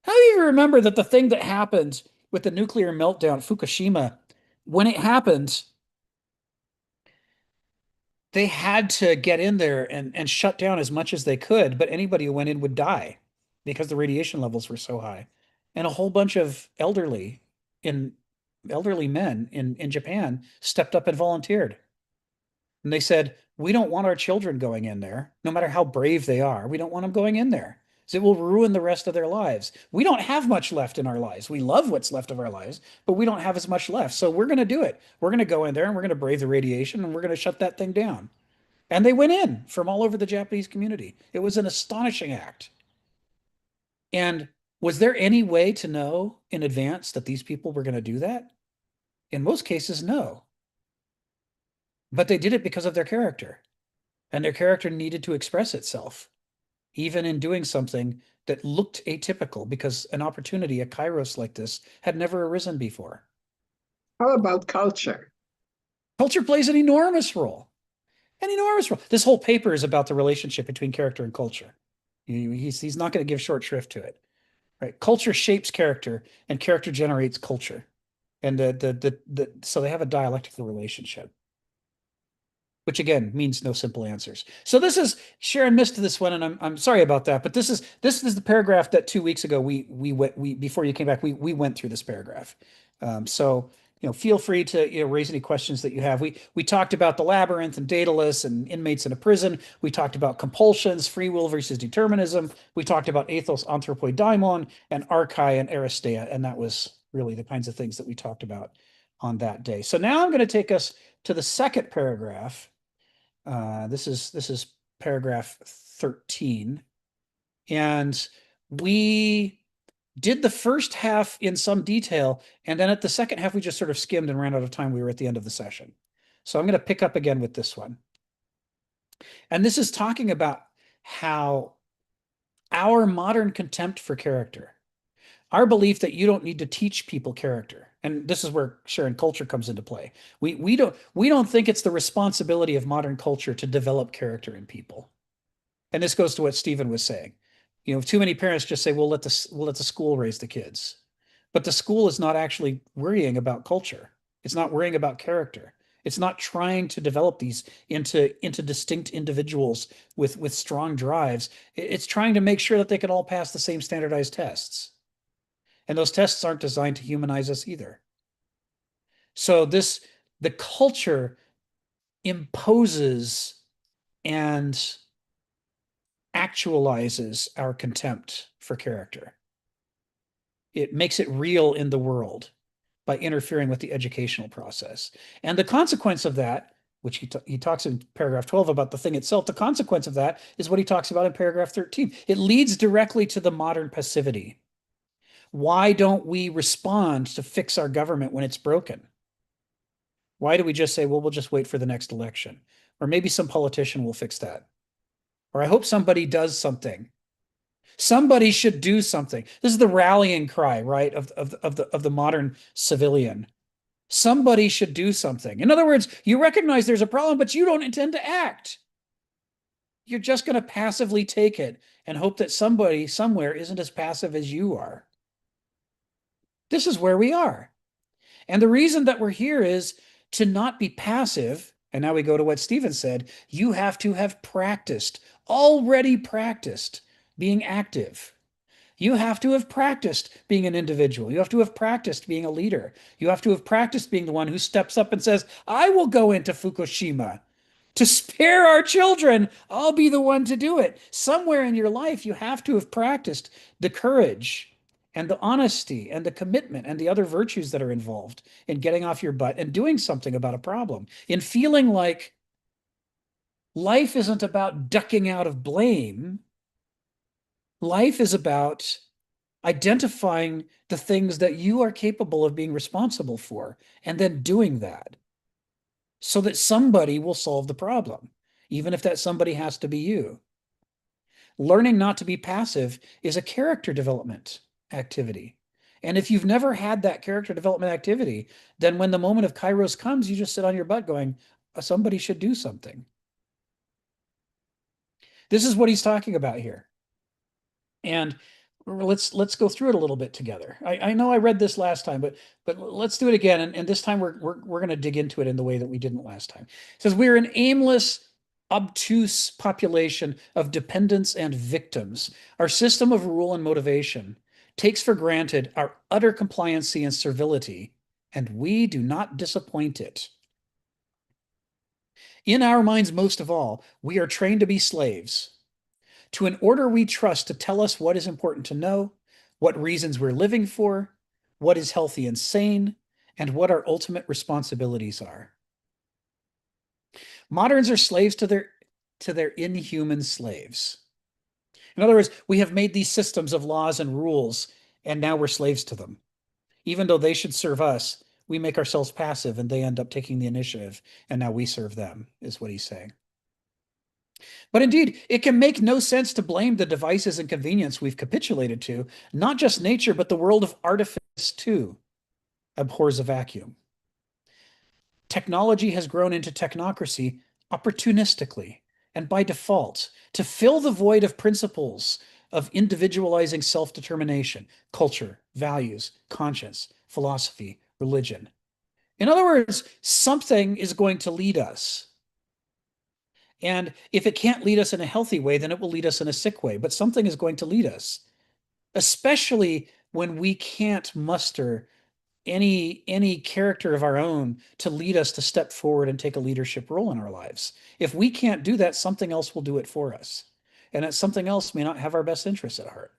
B: How do you remember that the thing that happened with the nuclear meltdown at Fukushima, when it happened, they had to get in there and shut down as much as they could, but anybody who went in would die because the radiation levels were so high. And a whole bunch of elderly men in Japan stepped up and volunteered. And they said, we don't want our children going in there, no matter how brave they are. We don't want them going in there. It will ruin the rest of their lives. We don't have much left in our lives. We love what's left of our lives, but we don't have as much left. So we're going to do it. We're going to go in there and we're going to brave the radiation and we're going to shut that thing down. And they went in from all over the Japanese community. It was an astonishing act. And was there any way to know in advance that these people were going to do that? In most cases, no. But they did it because of their character. And their character needed to express itself. even in doing something that looked atypical, because an opportunity, a kairos like this, had never arisen before.
D: How about culture?
B: Culture plays an enormous role. An enormous role. This whole paper is about the relationship between character and culture. He's not going to give short shrift to it. Right? Culture shapes character, and character generates culture. And so they have a dialectical relationship, which again means no simple answers. So this is, Sharon missed this one, and I'm sorry about that. But this is the paragraph that 2 weeks ago we before you came back we went through this paragraph. So feel free to raise any questions that you have. We talked about the labyrinth and Daedalus and inmates in a prison. We talked about compulsions, free will versus determinism. We talked about ethos, anthropoi, daimon, and archai and aristeia, and that was really the kinds of things that we talked about on that day. So now I'm going to take us to the second paragraph. This is paragraph 13, and we did the first half in some detail, and then at the second half we just sort of skimmed and ran out of time. We were at the end of the session, so I'm going to pick up again with this one, and this is talking about how our modern contempt for character, our belief that you don't need to teach people character, and this is where sharing culture comes into play. We don't think it's the responsibility of modern culture to develop character in people. And this goes to what Stephen was saying. Too many parents just say, we'll let the school raise the kids. But the school is not actually worrying about culture. It's not worrying about character. It's not trying to develop these into distinct individuals with strong drives. It's trying to make sure that they can all pass the same standardized tests. And those tests aren't designed to humanize us either. So the culture imposes and actualizes our contempt for character. It makes it real in the world by interfering with the educational process. And the consequence of that, which he talks in paragraph 12 about the thing itself, the consequence of that is what he talks about in paragraph 13. It leads directly to the modern passivity. Why don't we respond to fix our government when it's broken? Why do we just say, well, we'll just wait for the next election? Or maybe some politician will fix that. Or I hope somebody does something. Somebody should do something. This is the rallying cry, right, of the modern civilian. Somebody should do something. In other words, you recognize there's a problem, but you don't intend to act. You're just going to passively take it and hope that somebody somewhere isn't as passive as you are. This is where we are. And the reason that we're here is to not be passive. And now we go to what Stephen said. You have to have already practiced being active. You have to have practiced being an individual. You have to have practiced being a leader. You have to have practiced being the one who steps up and says, I will go into Fukushima to spare our children. I'll be the one to do it. Somewhere in your life, you have to have practiced the courage and the honesty and the commitment and the other virtues that are involved in getting off your butt and doing something about a problem, in feeling like life isn't about ducking out of blame. Life is about identifying the things that you are capable of being responsible for and then doing that so that somebody will solve the problem, even if that somebody has to be you. Learning not to be passive is a character development activity. And if you've never had that character development activity, then when the moment of kairos comes, you just sit on your butt going, somebody should do something. This is what he's talking about here. And let's go through it a little bit together. I know I read this last time, but let's do it again. And this time we're going to dig into it in the way that we didn't last time. It says, we're an aimless, obtuse population of dependents and victims. Our system of rule and motivation takes for granted our utter compliancy and servility, and we do not disappoint it. In our minds, most of all, we are trained to be slaves to an order we trust to tell us what is important to know, what reasons we're living for, what is healthy and sane, and what our ultimate responsibilities are. Moderns are slaves to their inhuman slaves. In other words, we have made these systems of laws and rules, and now we're slaves to them. Even though they should serve us, we make ourselves passive, and they end up taking the initiative, and now we serve them, is what he's saying. But indeed, it can make no sense to blame the devices and convenience we've capitulated to. Not just nature, but the world of artifice too abhors a vacuum. Technology has grown into technocracy opportunistically and by default to fill the void of principles of individualizing self-determination, culture, values, conscience, philosophy, religion. In other words, something is going to lead us. And if it can't lead us in a healthy way, then it will lead us in a sick way. But something is going to lead us, especially when we can't muster any character of our own to lead us to step forward and take a leadership role in our lives. If we can't do that, something else will do it for us. And that something else may not have our best interests at heart.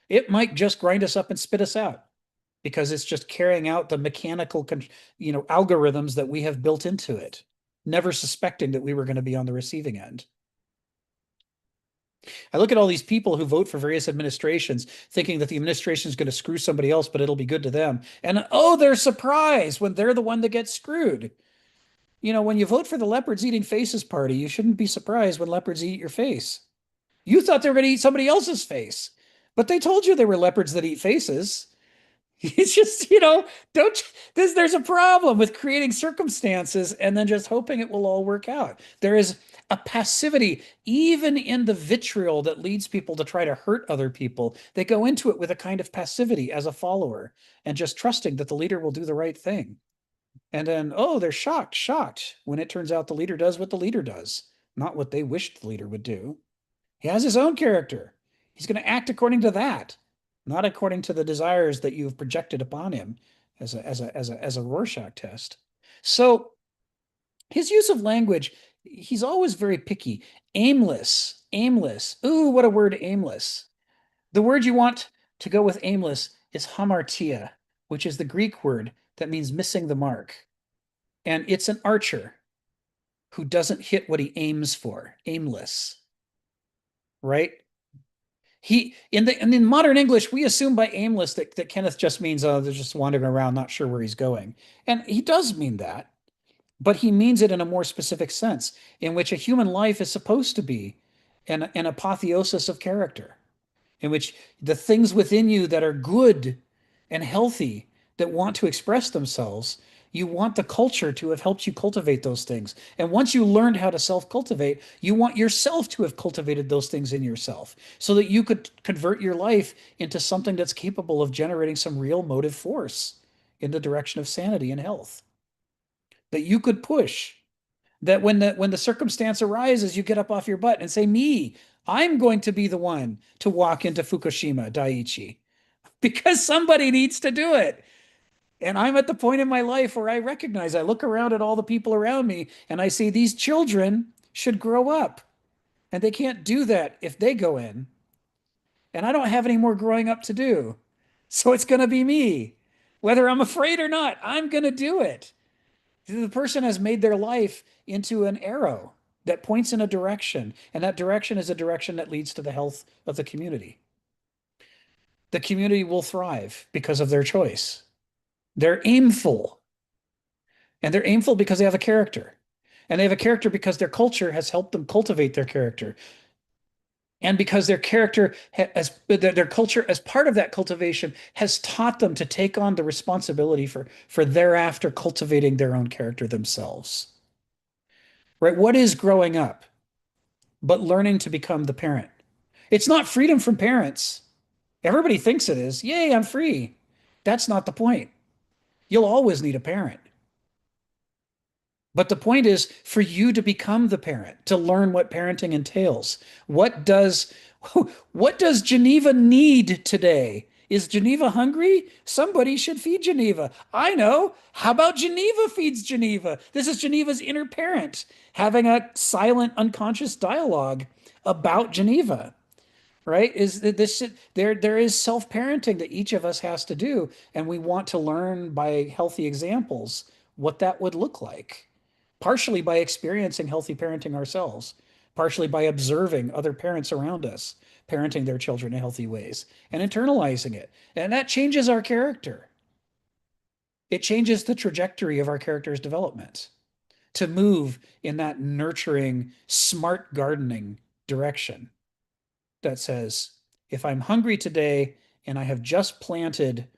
B: It might just grind us up and spit us out because it's just carrying out the mechanical, algorithms that we have built into it, never suspecting that we were going to be on the receiving end. I look at all these people who vote for various administrations thinking that the administration is going to screw somebody else, but it'll be good to them. And oh, they're surprised when they're the one that gets screwed. When you vote for the leopards eating faces party, you shouldn't be surprised when leopards eat your face. You thought they were going to eat somebody else's face, but they told you they were leopards that eat faces. It's just, there's a problem with creating circumstances and then just hoping it will all work out. There is a passivity, even in the vitriol that leads people to try to hurt other people. They go into it with a kind of passivity as a follower and just trusting that the leader will do the right thing. And then, oh, they're shocked when it turns out the leader does what the leader does, not what they wished the leader would do. He has his own character. He's going to act according to that, not according to the desires that you've projected upon him as a Rorschach test. So his use of language, he's always very picky. Aimless. Ooh, what a word, aimless. The word you want to go with aimless is hamartia, which is the Greek word that means missing the mark. And it's an archer who doesn't hit what he aims for, aimless. Right? In modern English, we assume by aimless that Kenneth just means they're just wandering around, not sure where he's going. And he does mean that, but he means it in a more specific sense, in which a human life is supposed to be an apotheosis of character, in which the things within you that are good and healthy, that want to express themselves, you want the culture to have helped you cultivate those things. And once you learned how to self-cultivate, you want yourself to have cultivated those things in yourself so that you could convert your life into something that's capable of generating some real motive force in the direction of sanity and health. That you could push. That when the circumstance arises, you get up off your butt and say, me, I'm going to be the one to walk into Fukushima Daiichi because somebody needs to do it. And I'm at the point in my life where I recognize, I look around at all the people around me and I see these children should grow up. And they can't do that if they go in. And I don't have any more growing up to do. So it's going to be me. Whether I'm afraid or not, I'm going to do it. The person has made their life into an arrow that points in a direction. And that direction is a direction that leads to the health of the community. The community will thrive because of their choice. They're aimful. And they're aimful because they have a character. And they have a character because their culture has helped them cultivate their character. And because their character, their culture, as part of that cultivation, has taught them to take on the responsibility for thereafter cultivating their own character themselves. Right? What is growing up but learning to become the parent? It's not freedom from parents. Everybody thinks it is. Yay, I'm free. That's not the point. You'll always need a parent. But the point is for you to become the parent, to learn what parenting entails. What does Geneva need today? Is Geneva hungry? Somebody should feed Geneva. I know. How about Geneva feeds Geneva? This is Geneva's inner parent having a silent, unconscious dialogue about Geneva. Right? There is self-parenting that each of us has to do, and we want to learn by healthy examples what that would look like. Partially by experiencing healthy parenting ourselves, partially by observing other parents around us parenting their children in healthy ways and internalizing it. And that changes our character. It changes the trajectory of our character's development. to move in that nurturing, smart gardening direction that says, if I'm hungry today and I have just planted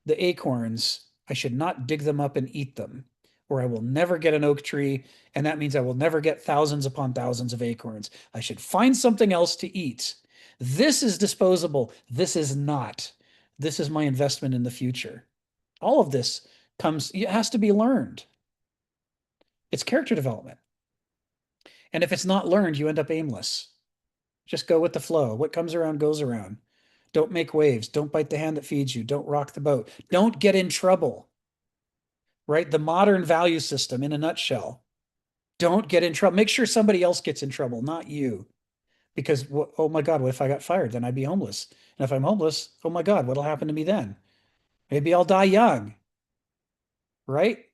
B: the acorns, I should not dig them up and eat them, or I will never get an oak tree, and that means I will never get thousands upon thousands of acorns. I should find something else to eat. This is disposable. This is not. This is my investment in the future. All of this it has to be learned. It's character development. And if it's not learned, you end up aimless. Just go with the flow. What comes around goes around. Don't make waves. Don't bite the hand that feeds you. Don't rock the boat. Don't get in trouble. Right? The modern value system in a nutshell. Don't get in trouble. Make sure somebody else gets in trouble, not you. Because, oh my God, what if I got fired? Then I'd be homeless. And if I'm homeless, oh my God, what'll happen to me then? Maybe I'll die young. Right?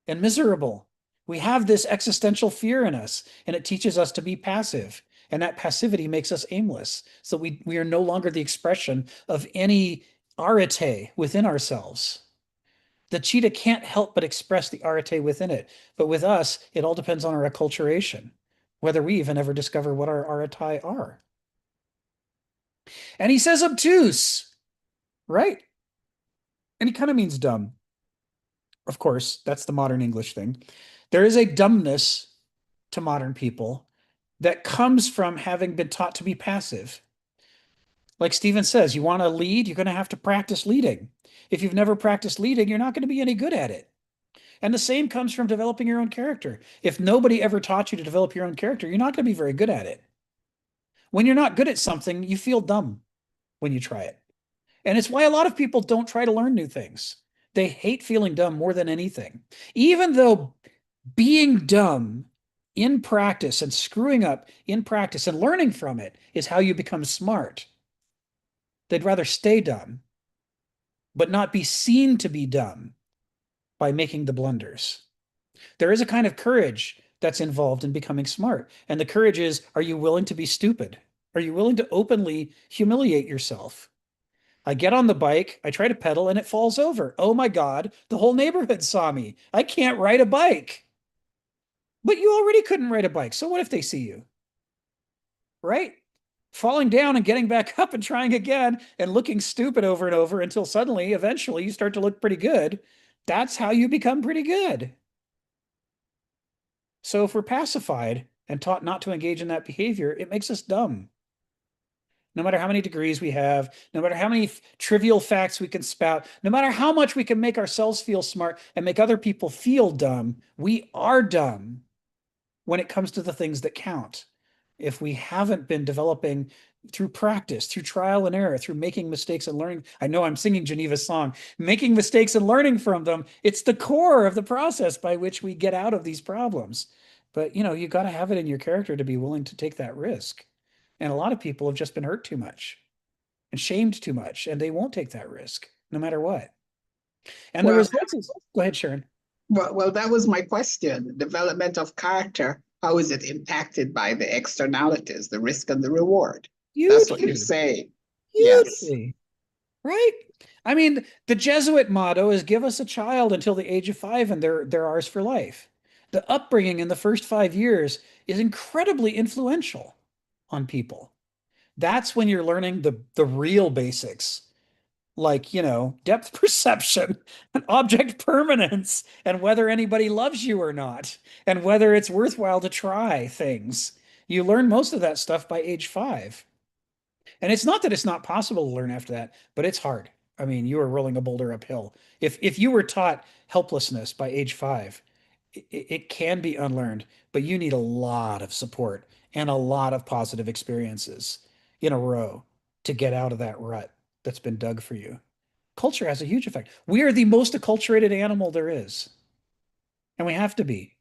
B: And miserable. We have this existential fear in us, and it teaches us to be passive. And that passivity makes us aimless. So we are no longer the expression of any arete within ourselves. The cheetah can't help but express the arete within it. But with us, it all depends on our acculturation, whether we even ever discover what our arete are. And he says obtuse, right? And he kind of means dumb. Of course, that's the modern English thing. There is a dumbness to modern people that comes from having been taught to be passive. Like Stephen says, you want to lead, you're going to have to practice leading. If you've never practiced leading, you're not going to be any good at it. And the same comes from developing your own character. If nobody ever taught you to develop your own character, you're not going to be very good at it. When you're not good at something, you feel dumb when you try it. And it's why a lot of people don't try to learn new things. They hate feeling dumb more than anything. Even though being dumb in practice and screwing up in practice and learning from it is how you become smart. They'd rather stay dumb, but not be seen to be dumb by making the blunders. There is a kind of courage that's involved in becoming smart. And the courage is, are you willing to be stupid? Are you willing to openly humiliate yourself? I get on the bike, I try to pedal, and it falls over. Oh my God, the whole neighborhood saw me. I can't ride a bike. But you already couldn't ride a bike. So what if they see you? Right? Falling down and getting back up and trying again and looking stupid over and over until suddenly, eventually, you start to look pretty good. That's how you become pretty good. So if we're pacified and taught not to engage in that behavior, it makes us dumb. No matter how many degrees we have, no matter how many trivial facts we can spout, no matter how much we can make ourselves feel smart and make other people feel dumb, we are dumb when it comes to the things that count. If we haven't been developing through practice, through trial and error, through making mistakes and learning. I know I'm singing Geneva's song, making mistakes and learning from them. It's the core of the process by which we get out of these problems. But you got to have it in your character to be willing to take that risk. And a lot of people have just been hurt too much and shamed too much, and they won't take that risk no matter what. And the result is, go ahead, Sharon.
D: Well, that was my question. Development of character, how is it impacted by the externalities, the risk and the reward?
B: Hugely.
D: That's what you're saying.
B: Hugely. Yes. Right? I mean, the Jesuit motto is give us a child until the age of 5 and they're ours for life. The upbringing in the first 5 years is incredibly influential on people. That's when you're learning the real basics, like, depth perception and object permanence and whether anybody loves you or not and whether it's worthwhile to try things. You learn most of that stuff by age 5. And it's not that it's not possible to learn after that, but it's hard. I mean, you are rolling a boulder uphill. If you were taught helplessness by age 5, it can be unlearned, but you need a lot of support and a lot of positive experiences in a row to get out of that rut that's been dug for you. Culture has a huge effect. We are the most acculturated animal there is, and we have to be.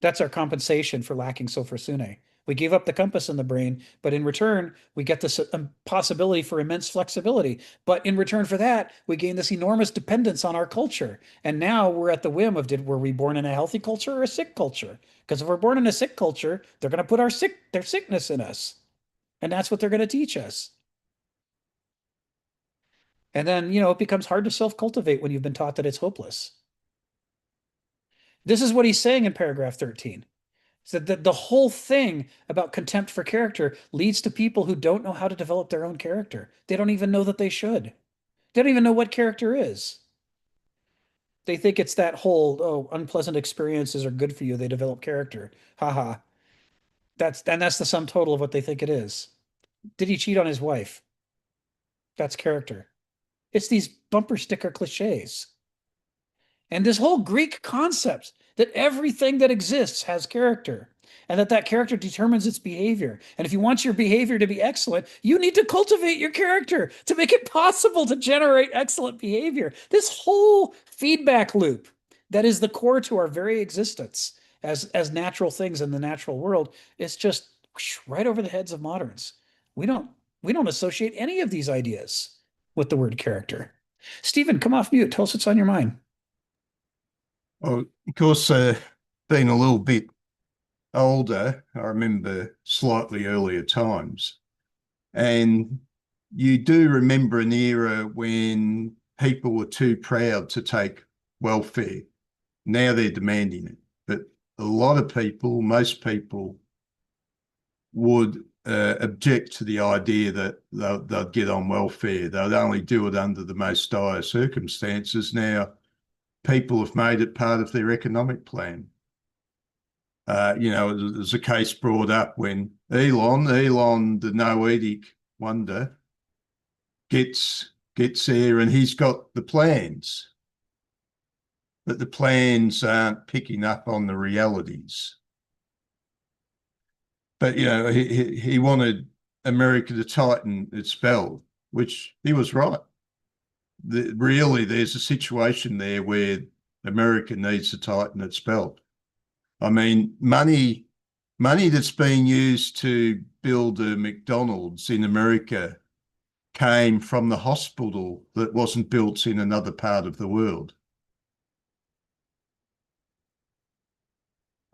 B: That's our compensation for lacking sophrosyne. We gave up the compass in the brain, but in return, we get this possibility for immense flexibility. But in return for that, we gain this enormous dependence on our culture. And now we're at the whim of, were we born in a healthy culture or a sick culture? Because if we're born in a sick culture, they're going to put their sickness in us. And that's what they're going to teach us. And then, it becomes hard to self-cultivate when you've been taught that it's hopeless. This is what he's saying in paragraph 13. So the whole thing about contempt for character leads to people who don't know how to develop their own character. They don't even know that they should. They don't even know what character is. They think it's that whole, oh, unpleasant experiences are good for you. They develop character. Haha. That's the sum total of what they think it is. Did he cheat on his wife? That's character. It's these bumper sticker cliches. And this whole Greek concept that everything that exists has character and that character determines its behavior. And if you want your behavior to be excellent, you need to cultivate your character to make it possible to generate excellent behavior. This whole feedback loop that is the core to our very existence as natural things in the natural world is just right over the heads of moderns. We don't associate any of these ideas with the word character. Stephen, come off mute. Tell us what's on your mind.
C: Well, of course, being a little bit older, I remember slightly earlier times. And you do remember an era when people were too proud to take welfare. Now they're demanding it. But a lot of people, most people, would object to the idea that they'd get on welfare. They'd only do it under the most dire circumstances. Now, people have made it part of their economic plan. There's a case brought up when Elon, the noetic wonder, gets there and he's got the plans, but the plans aren't picking up on the realities. But, he wanted America to tighten its belt, which he was right. Really, there's a situation there where America needs to tighten its belt. I mean, money that's being used to build a McDonald's in America came from the hospital that wasn't built in another part of the world.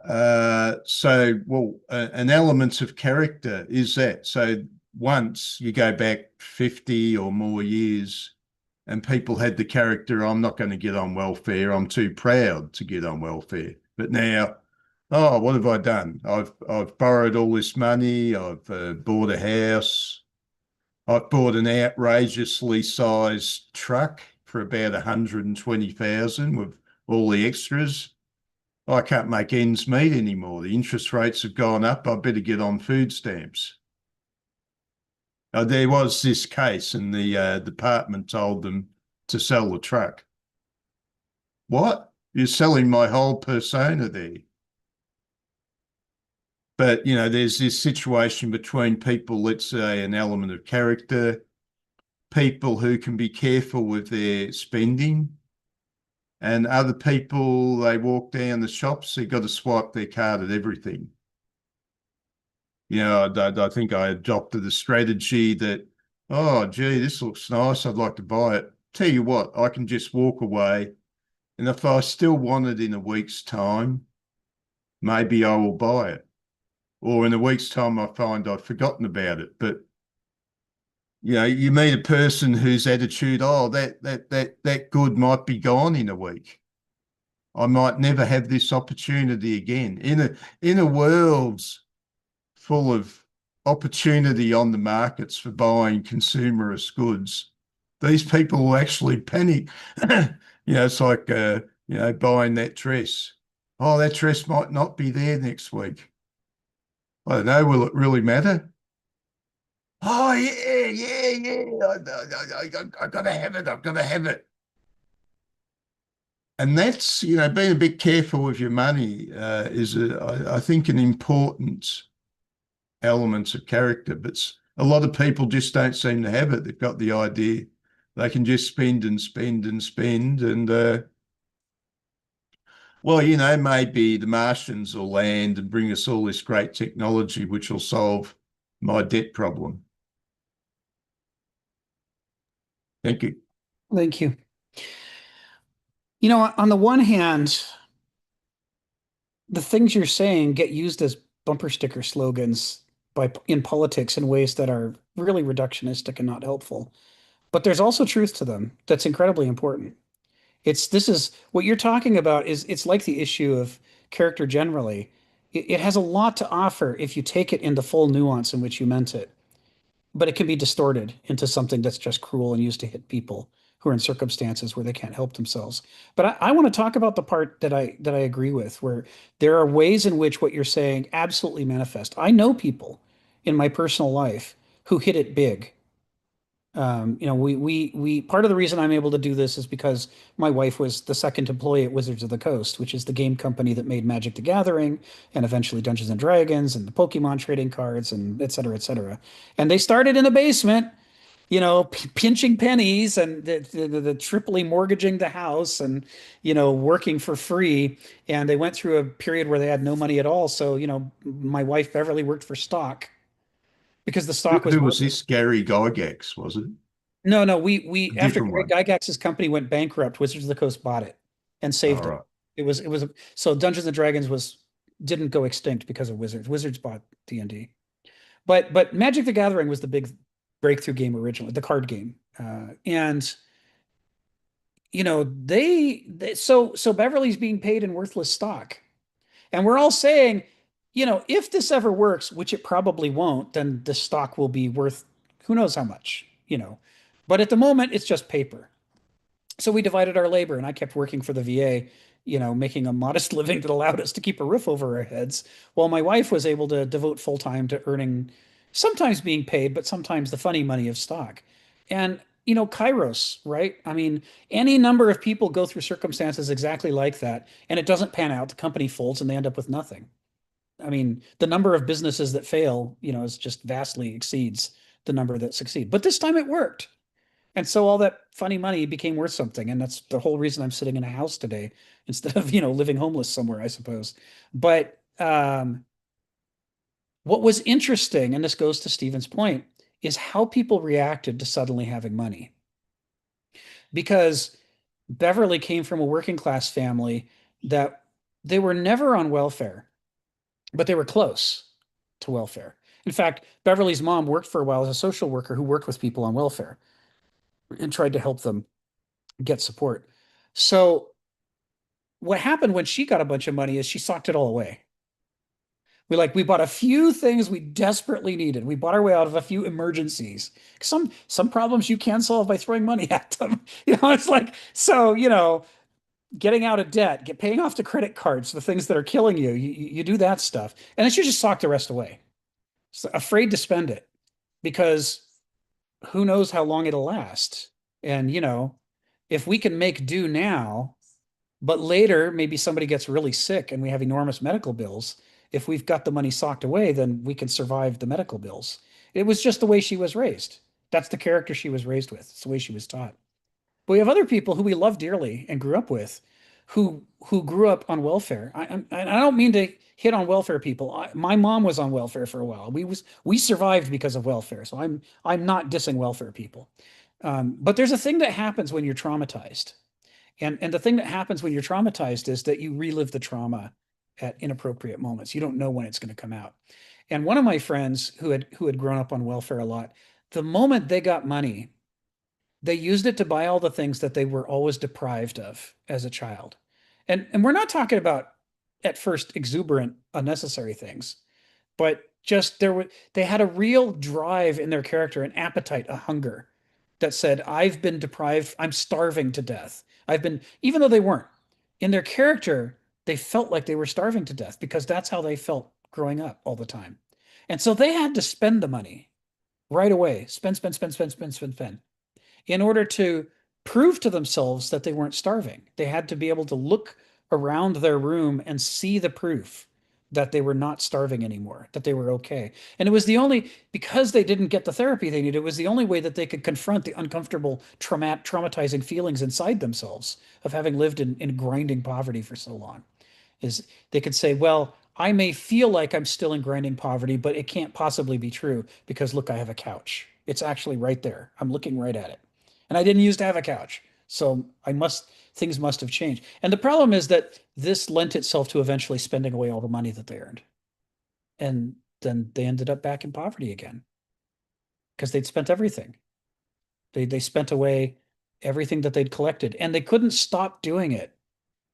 C: An element of character is that. So once you go back 50 or more years and people had the character, I'm not going to get on welfare. I'm too proud to get on welfare. But now, oh, what have I done? I've borrowed all this money. I've bought a house. I've bought an outrageously sized truck for about 120,000 with all the extras. I can't make ends meet anymore. The interest rates have gone up. I better get on food stamps. There was this case and the department told them to sell the truck. What? You're selling my whole persona there. But, there's this situation between people, let's say an element of character, people who can be careful with their spending, and other people, they walk down the shops, they've got to swipe their card at everything. I think I adopted a strategy that, oh, gee, this looks nice. I'd like to buy it. Tell you what, I can just walk away. And if I still want it in a week's time, maybe I will buy it. Or in a week's time, I find I've forgotten about it. But, you meet a person whose attitude, oh, that good might be gone in a week. I might never have this opportunity again. In a world full of opportunity on the markets for buying consumerist goods, these people will actually panic. It's like, buying that dress. Oh, that dress might not be there next week. I don't know, will it really matter? Oh, yeah. I've got to have it. I've got to have it. And that's, being a bit careful with your money is, I think, an important element of character. But a lot of people just don't seem to have it. They've got the idea they can just spend and spend and spend. And, maybe the Martians will land and bring us all this great technology, which will solve my debt problem. Thank you.
B: Thank you. On the one hand, the things you're saying get used as bumper sticker slogans in politics in ways that are really reductionistic and not helpful. But there's also truth to them that's incredibly important. This is what you're talking about is it's like the issue of character generally. It has a lot to offer if you take it in the full nuance in which you meant it, but it can be distorted into something that's just cruel and used to hit people who are in circumstances where they can't help themselves. But I want to talk about the part that I agree with, where there are ways in which what you're saying absolutely manifest. I know people in my personal life who hit it big. We part of the reason I'm able to do this is because my wife was the second employee at Wizards of the Coast, which is the game company that made Magic the Gathering and eventually Dungeons and Dragons and the Pokemon trading cards and et cetera, et cetera. And they started in a basement, pinching pennies and the triply mortgaging the house and, working for free. And they went through a period where they had no money at all. So, my wife Beverly worked for stock because the stock was
C: Who was
B: worth.
C: this? Gary Gygax, was it?
B: No, no, we
C: A
B: after
C: different
B: Greg
C: one.
B: Gygax's company went bankrupt, Wizards of the Coast bought it and
C: All
B: saved it.
C: right.
B: It was so Dungeons and Dragons didn't go extinct because of Wizards. Wizards bought D&D. But Magic the Gathering was the big breakthrough game originally, the card game. And so Beverly's being paid in worthless stock. And we're all saying, if this ever works, which it probably won't, then the stock will be worth who knows how much. But at the moment, it's just paper. So we divided our labor, and I kept working for the VA, making a modest living that allowed us to keep a roof over our heads, while my wife was able to devote full time to earning, sometimes being paid, but sometimes the funny money of stock. And Kairos, right? I mean, any number of people go through circumstances exactly like that, and it doesn't pan out. The company folds, and they end up with nothing. I mean, the number of businesses that fail, is just vastly exceeds the number that succeed. But this time it worked. And so all that funny money became worth something. And that's the whole reason I'm sitting in a house today instead of, living homeless somewhere, I suppose. But what was interesting, and this goes to Stephen's point, is how people reacted to suddenly having money. Because Beverly came from a working class family that they were never on welfare, but they were close to welfare. In fact, Beverly's mom worked for a while as a social worker who worked with people on welfare and tried to help them get support. So what happened when she got a bunch of money is she socked it all away. We bought a few things we desperately needed. We bought our way out of a few emergencies. Some problems you can solve by throwing money at them. It's like so, getting out of debt, paying off the credit cards, the things that are killing you. You do that stuff. And then you just sock the rest away. So afraid to spend it because who knows how long it'll last. And if we can make do now, but later, maybe somebody gets really sick and we have enormous medical bills. If we've got the money socked away, then we can survive the medical bills. It was just the way she was raised. That's the character she was raised with. It's the way she was taught. But we have other people who we love dearly and grew up with, who grew up on welfare. I don't mean to hit on welfare people. My mom was on welfare for a while. We survived because of welfare. So I'm not dissing welfare people. But there's a thing that happens when you're traumatized. And the thing that happens when you're traumatized is that you relive the trauma at inappropriate moments. You don't know when it's going to come out. And one of my friends who had grown up on welfare a lot, the moment they got money, they used it to buy all the things that they were always deprived of as a child. And we're not talking about at first exuberant, unnecessary things, but just they had a real drive in their character, an appetite, a hunger that said, I've been deprived, I'm starving to death. Even though they weren't, in their character, they felt like they were starving to death because that's how they felt growing up all the time. And so they had to spend the money right away, spend, spend, spend, spend, spend, spend, spend, in order to prove to themselves that they weren't starving. They had to be able to look around their room and see the proof that they were not starving anymore, that they were okay. And it was because they didn't get the therapy they needed, it was the only way that they could confront the uncomfortable, traumatizing feelings inside themselves of having lived in grinding poverty for so long. Is they could say, well, I may feel like I'm still in grinding poverty, but it can't possibly be true because look, I have a couch. It's actually right there. I'm looking right at it. And I didn't used to have a couch. So things must have changed. And the problem is that this lent itself to eventually spending away all the money that they earned. And then they ended up back in poverty again because they'd spent everything. They spent away everything that they'd collected. And they couldn't stop doing it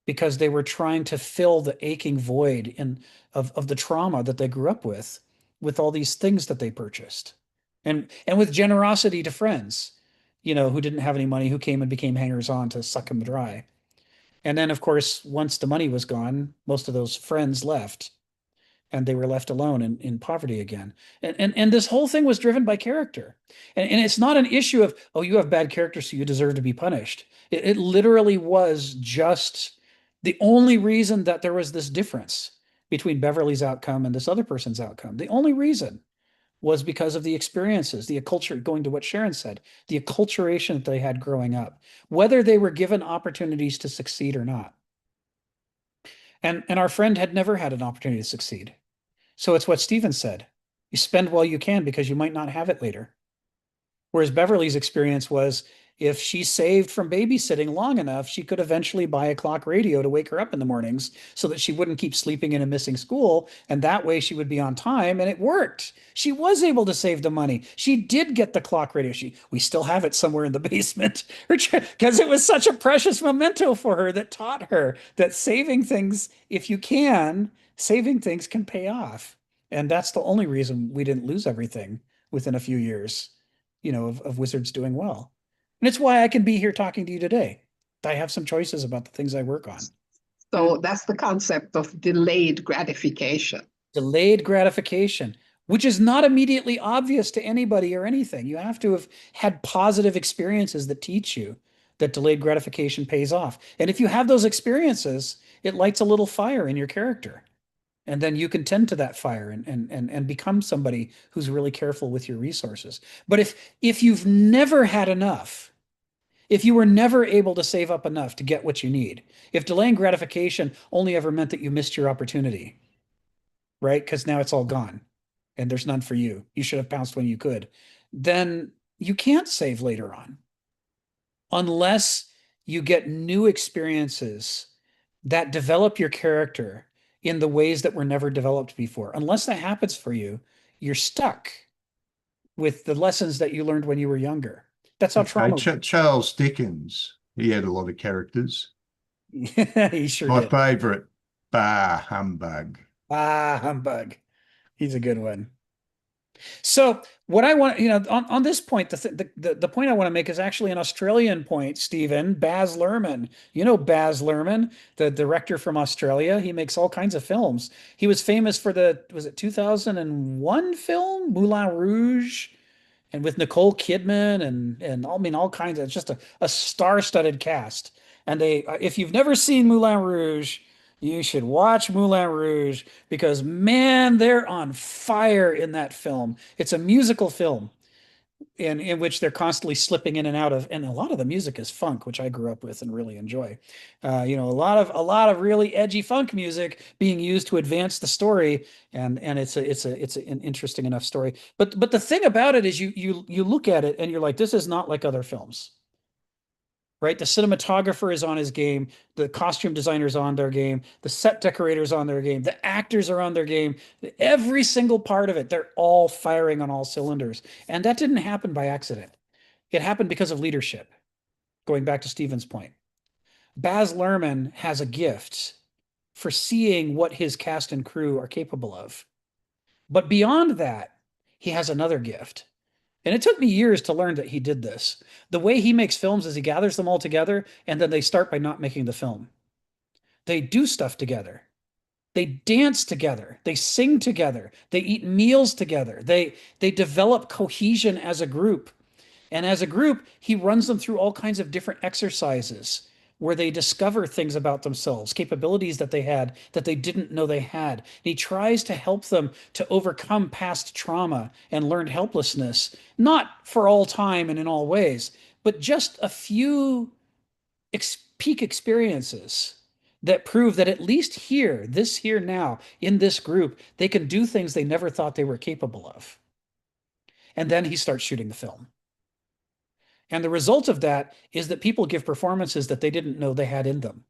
B: because they were trying to fill the aching void of the trauma that they grew up with all these things that they purchased. And with generosity to friends, who didn't have any money, who came and became hangers on to suck them dry. And then, of course, once the money was gone, most of those friends left and they were left alone in poverty again. And this whole thing was driven by character. And it's not an issue of, oh, you have bad character, so you deserve to be punished. It literally was just the only reason that there was this difference between Beverly's outcome and this other person's outcome. The only reason was because of the experiences, the acculture, going to what Sharon said, the acculturation that they had growing up, whether they were given opportunities to succeed or not. And our friend had never had an opportunity to succeed. So it's what Stephen said. You spend while you can because you might not have it later. Whereas Beverly's experience was, if she saved from babysitting long enough, she could eventually buy a clock radio to wake her up in the mornings so that she wouldn't keep sleeping in and missing school. And that way she would be on time. And it worked. She was able to save the money. She did get the clock radio. We still have it somewhere in the basement because it was such a precious memento for her that taught her that saving things, if you can, saving things can pay off. And that's the only reason we didn't lose everything within a few years, of Wizards doing well. And it's why I can be here talking to you today. I have some choices about the things I work on.
D: So that's the concept of delayed gratification.
B: Delayed gratification, which is not immediately obvious to anybody or anything. You have to have had positive experiences that teach you that delayed gratification pays off. And if you have those experiences, it lights a little fire in your character. And then you can tend to that fire and become somebody who's really careful with your resources. But if you've never had enough, if you were never able to save up enough to get what you need, if delaying gratification only ever meant that you missed your opportunity, right? Because now it's all gone and there's none for you. You should have pounced when you could. Then you can't save later on unless you get new experiences that develop your character in the ways that were never developed before. Unless that happens for you, you're stuck with the lessons that you learned when you were younger. That's how trauma.
C: Charles Dickens, he had a lot of characters.
B: He sure
C: My
B: did.
C: favorite, Bah Humbug.
B: Ah, humbug. He's a good one. So what I want, on this point, the point I want to make is actually an Australian point, Stephen. Baz Luhrmann. You know Baz Luhrmann, the director from Australia. He makes all kinds of films. He was famous for was it 2001 film, Moulin Rouge? And with Nicole Kidman and all kinds of, it's just a star-studded cast. And if you've never seen Moulin Rouge, you should watch Moulin Rouge because man, they're on fire in that film. It's a musical film in which they're constantly slipping in and out of, and a lot of the music is funk, which I grew up with and really enjoy. A lot of really edgy funk music being used to advance the story, and it's an interesting enough story. But the thing about it is you look at it and you're like, this is not like other films. Right? The cinematographer is on his game. The costume designer's on their game. The set decorators on their game. The actors are on their game. Every single part of it, they're all firing on all cylinders. And that didn't happen by accident. It happened because of leadership. Going back to Stephen's point. Baz Luhrmann has a gift for seeing what his cast and crew are capable of. But beyond that, he has another gift. And it took me years to learn that he did this. The way he makes films is he gathers them all together, and then they start by not making the film. They do stuff together. They dance together. They sing together. They eat meals together. They develop cohesion as a group. And as a group, he runs them through all kinds of different exercises where they discover things about themselves, capabilities that they had that they didn't know they had. And he tries to help them to overcome past trauma and learned helplessness, not for all time and in all ways, but just a few peak experiences that prove that at least here, now, in this group, they can do things they never thought they were capable of. And then he starts shooting the film. And the result of that is that people give performances that they didn't know they had in them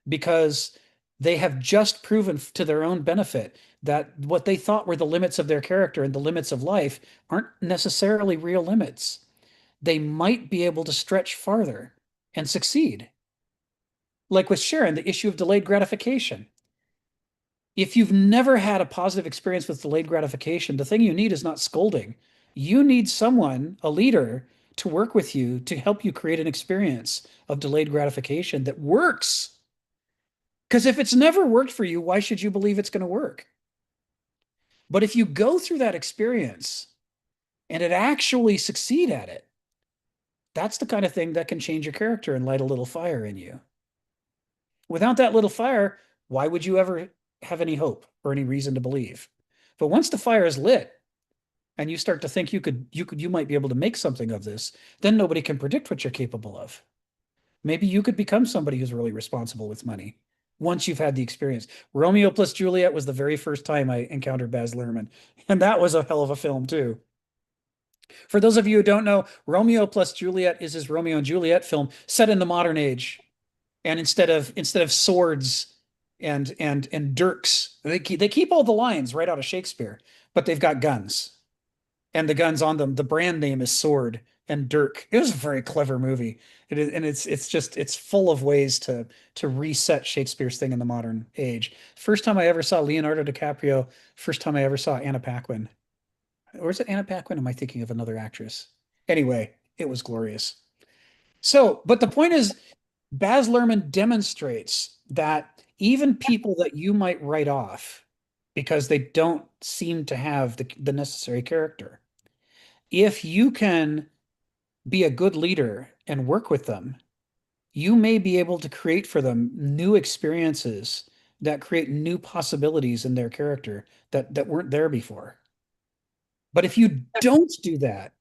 B: because they have just proven to their own benefit that what they thought were the limits of their character and the limits of life aren't necessarily real limits. they might be able to stretch farther and succeed. Like with Sharon, the issue of delayed gratification. If you've never had a positive experience with delayed gratification, the thing you need is not scolding. You need someone, a leader, to work with you to help you create an experience of delayed gratification that works. Because if it's never worked for you, why should you believe it's going to work? But if you go through that experience and it actually succeed at it, that's the kind of thing that can change your character and light a little fire in you. Without that little fire, why would you ever have any hope or any reason to believe? But once the fire is lit and you start to think you might be able to make something of this, then nobody can predict what you're capable of. Maybe you could become somebody who's really responsible with money once you've had the experience. Romeo plus Juliet was the very first time I encountered Baz Luhrmann, and that was a hell of a film too. For those of you who don't know, Romeo plus Juliet is his Romeo and Juliet film set in the modern age. And instead of swords and dirks, they keep all the lines right out of Shakespeare, but they've got guns. And the guns on them, the brand name is sword and dirk. It was a very clever movie. It is, and it's full of ways to reset Shakespeare's thing in the modern age. First time I ever saw Leonardo DiCaprio, first time I ever saw Anna Paquin. Or is it Anna Paquin? Am I thinking of another actress? Anyway, it was glorious. So, but the point is, Baz Luhrmann demonstrates that even people that you might write off because they don't seem to have the necessary character, if you can be a good leader and work with them, you may be able to create for them new experiences that create new possibilities in their character that weren't there before. But if you don't do that,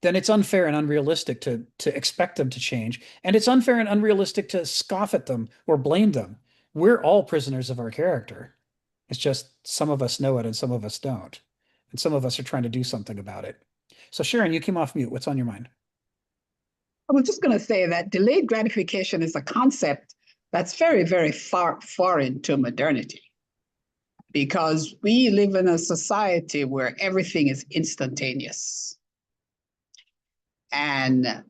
B: then it's unfair and unrealistic to expect them to change. And it's unfair and unrealistic to scoff at them or blame them. We're all prisoners of our character. It's just some of us know it and some of us don't. And some of us are trying to do something about it. So Sharon, you came off mute. What's on your mind?
D: I was just going to say that delayed gratification is a concept that's very, very foreign to modernity, because we live in a society where everything is instantaneous. And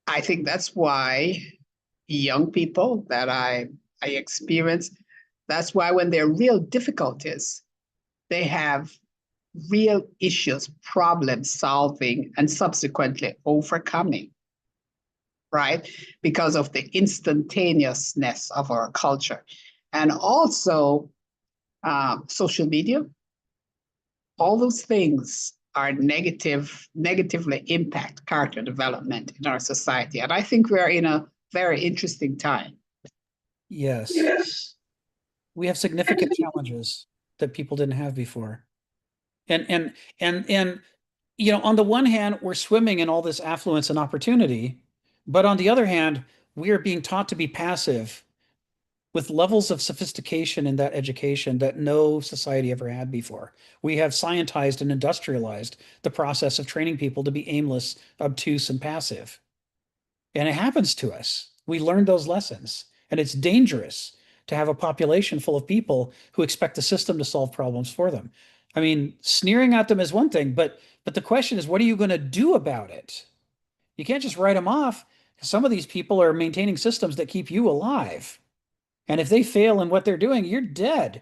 D: I think that's why young people that I experience, that's why when there are real difficulties, they have real issues, problem solving, and subsequently overcoming, right? Because of the instantaneousness of our culture. And also social media, all those things are negatively impact character development in our society. And I think we're in a very interesting time.
B: Yes. Yes. We have significant challenges that people didn't have before. And you know, on the one hand, we're swimming in all this affluence and opportunity, but on the other hand, we are being taught to be passive with levels of sophistication in that education that no society ever had before. We have scientized and industrialized the process of training people to be aimless, obtuse, and passive. And it happens to us. We learn those lessons. And it's dangerous to have a population full of people who expect the system to solve problems for them. I mean, sneering at them is one thing, but the question is, what are you going to do about it? You can't just write them off. Some of these people are maintaining systems that keep you alive. And if they fail in what they're doing, you're dead.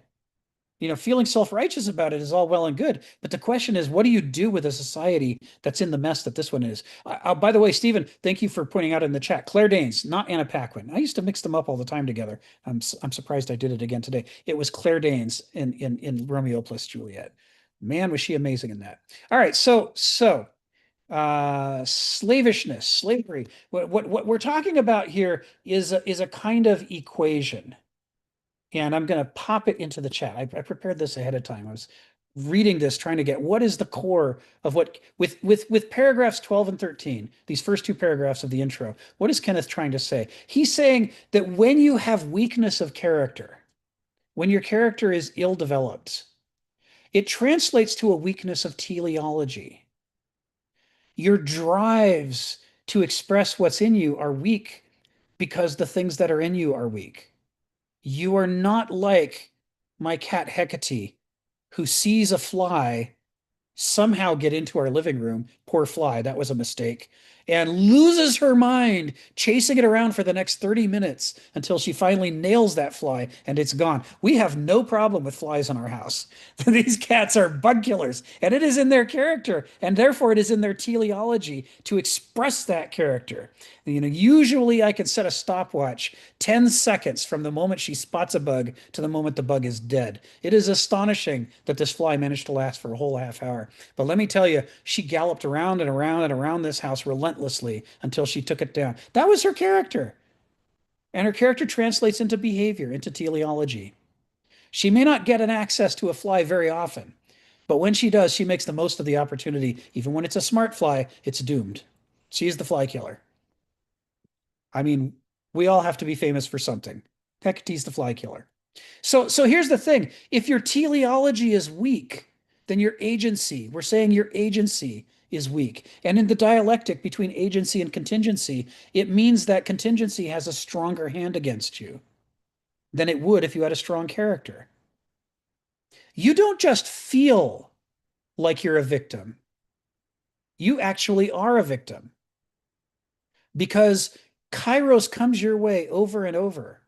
B: You know, feeling self-righteous about it is all well and good. But the question is, what do you do with a society that's in the mess that this one is? By the way, Stephen, thank you for pointing out in the chat, Claire Danes, not Anna Paquin. I used to mix them up all the time together. I'm surprised I did it again today. It was Claire Danes in Romeo plus Juliet. Man, was she amazing in that. All right, so slavishness, slavery. What we're talking about here is a kind of equation. And I'm going to pop it into the chat. I prepared this ahead of time. I was reading this, trying to get what is the core of what, with paragraphs 12 and 13, these first two paragraphs of the intro, what is Kenneth trying to say? He's saying that when you have weakness of character, when your character is ill-developed, it translates to a weakness of teleology. Your drives to express what's in you are weak because the things that are in you are weak. You are not like my cat Hecate, who sees a fly somehow get into our living room, poor fly, that was a mistake, and loses her mind chasing it around for the next 30 minutes until she finally nails that fly and it's gone. We have no problem with flies in our house. These cats are bug killers, and it is in their character, and therefore it is in their teleology to express that character. Usually I can set a stopwatch 10 seconds from the moment she spots a bug to the moment the bug is dead. It is astonishing that this fly managed to last for a whole half hour. But let me tell you, she galloped around and around and around this house relentlessly until she took it down. That was her character. And her character translates into behavior, into teleology. She may not get an access to a fly very often, but when she does, she makes the most of the opportunity. Even when it's a smart fly, it's doomed. She is the fly killer. I mean, we all have to be famous for something. Hecate's the fly killer. So here's the thing. If your teleology is weak, then your agency, we're saying your agency is weak. And in the dialectic between agency and contingency, it means that contingency has a stronger hand against you than it would if you had a strong character. You don't just feel like you're a victim. You actually are a victim. Because Kairos comes your way over and over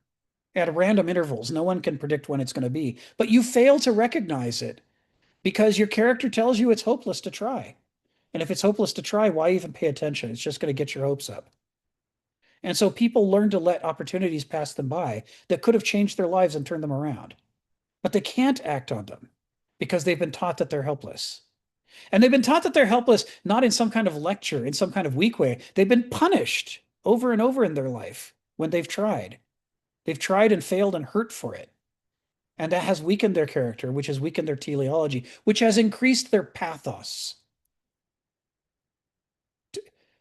B: at random intervals. No one can predict when it's going to be, but you fail to recognize it because your character tells you it's hopeless to try. And if it's hopeless to try, why even pay attention? It's just going to get your hopes up. And so people learn to let opportunities pass them by that could have changed their lives and turned them around. But they can't act on them because they've been taught that they're helpless. And they've been taught that they're helpless, not in some kind of lecture, in some kind of weak way. They've been punished over and over in their life when they've tried. They've tried and failed and hurt for it. And that has weakened their character, which has weakened their teleology, which has increased their pathos.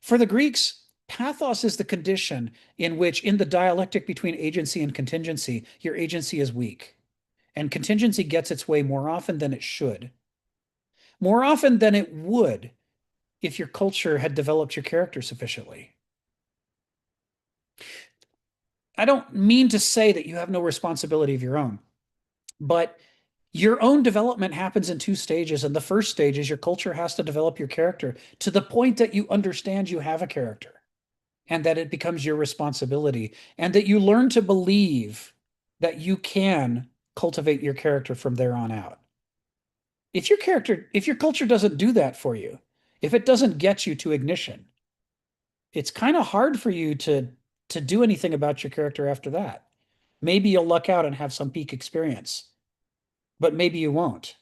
B: For the Greeks, pathos is the condition in which, in the dialectic between agency and contingency, your agency is weak. And contingency gets its way more often than it should. More often than it would if your culture had developed your character sufficiently. I don't mean to say that you have no responsibility of your own, but your own development happens in two stages. And the first stage is your culture has to develop your character to the point that you understand you have a character and that it becomes your responsibility and that you learn to believe that you can cultivate your character from there on out. If your culture doesn't do that for you, if it doesn't get you to ignition, it's kind of hard for you to do anything about your character after that. Maybe you'll luck out and have some peak experience, but maybe you won't.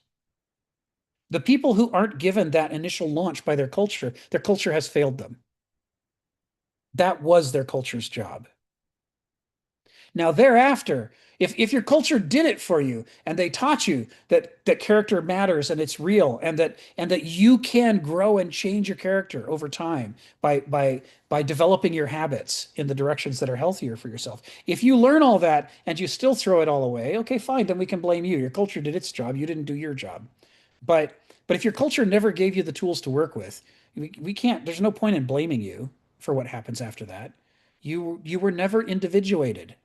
B: The people who aren't given that initial launch by their culture has failed them. That was their culture's job. Now, thereafter, if your culture did it for you and they taught you that character matters and it's real and that you can grow and change your character over time by developing your habits in the directions that are healthier for yourself. If you learn all that and you still throw it all away, okay, fine, then we can blame you. Your culture did its job, you didn't do your job. But if your culture never gave you the tools to work with, we can't, there's no point in blaming you for what happens after that. You were never individuated.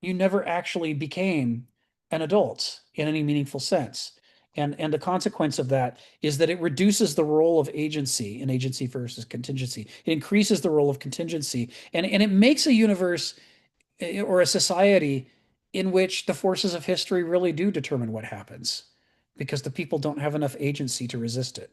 B: You never actually became an adult in any meaningful sense. And the consequence of that is that it reduces the role of agency in agency versus contingency. It increases the role of contingency. And it makes a universe or a society in which the forces of history really do determine what happens because the people don't have enough agency to resist it.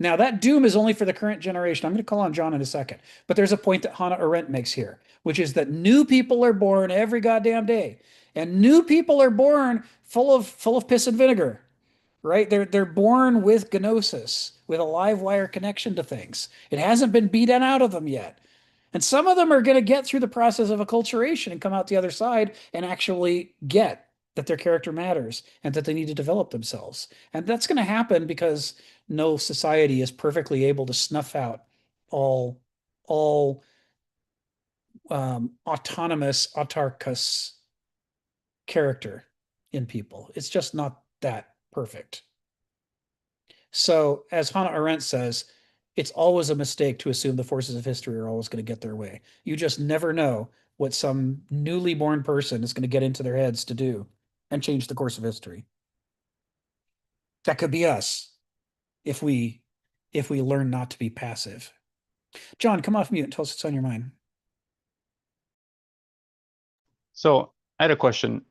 B: Now, that doom is only for the current generation. I'm going to call on John in a second. But there's a point that Hannah Arendt makes here, which is that new people are born every goddamn day. And new people are born full of piss and vinegar, right? They're born with gnosis, with a live wire connection to things. It hasn't been beaten out of them yet. And some of them are going to get through the process of acculturation and come out the other side and actually get that their character matters and that they need to develop themselves. And that's going to happen because no society is perfectly able to snuff out all autonomous, autarkous character in people. It's just not that perfect. So, as Hannah Arendt says, it's always a mistake to assume the forces of history are always going to get their way. You just never know what some newly born person is going to get into their heads to do and change the course of history. That could be us if we learn not to be passive. John, come off mute and tell us what's on your mind.
G: So I had a question.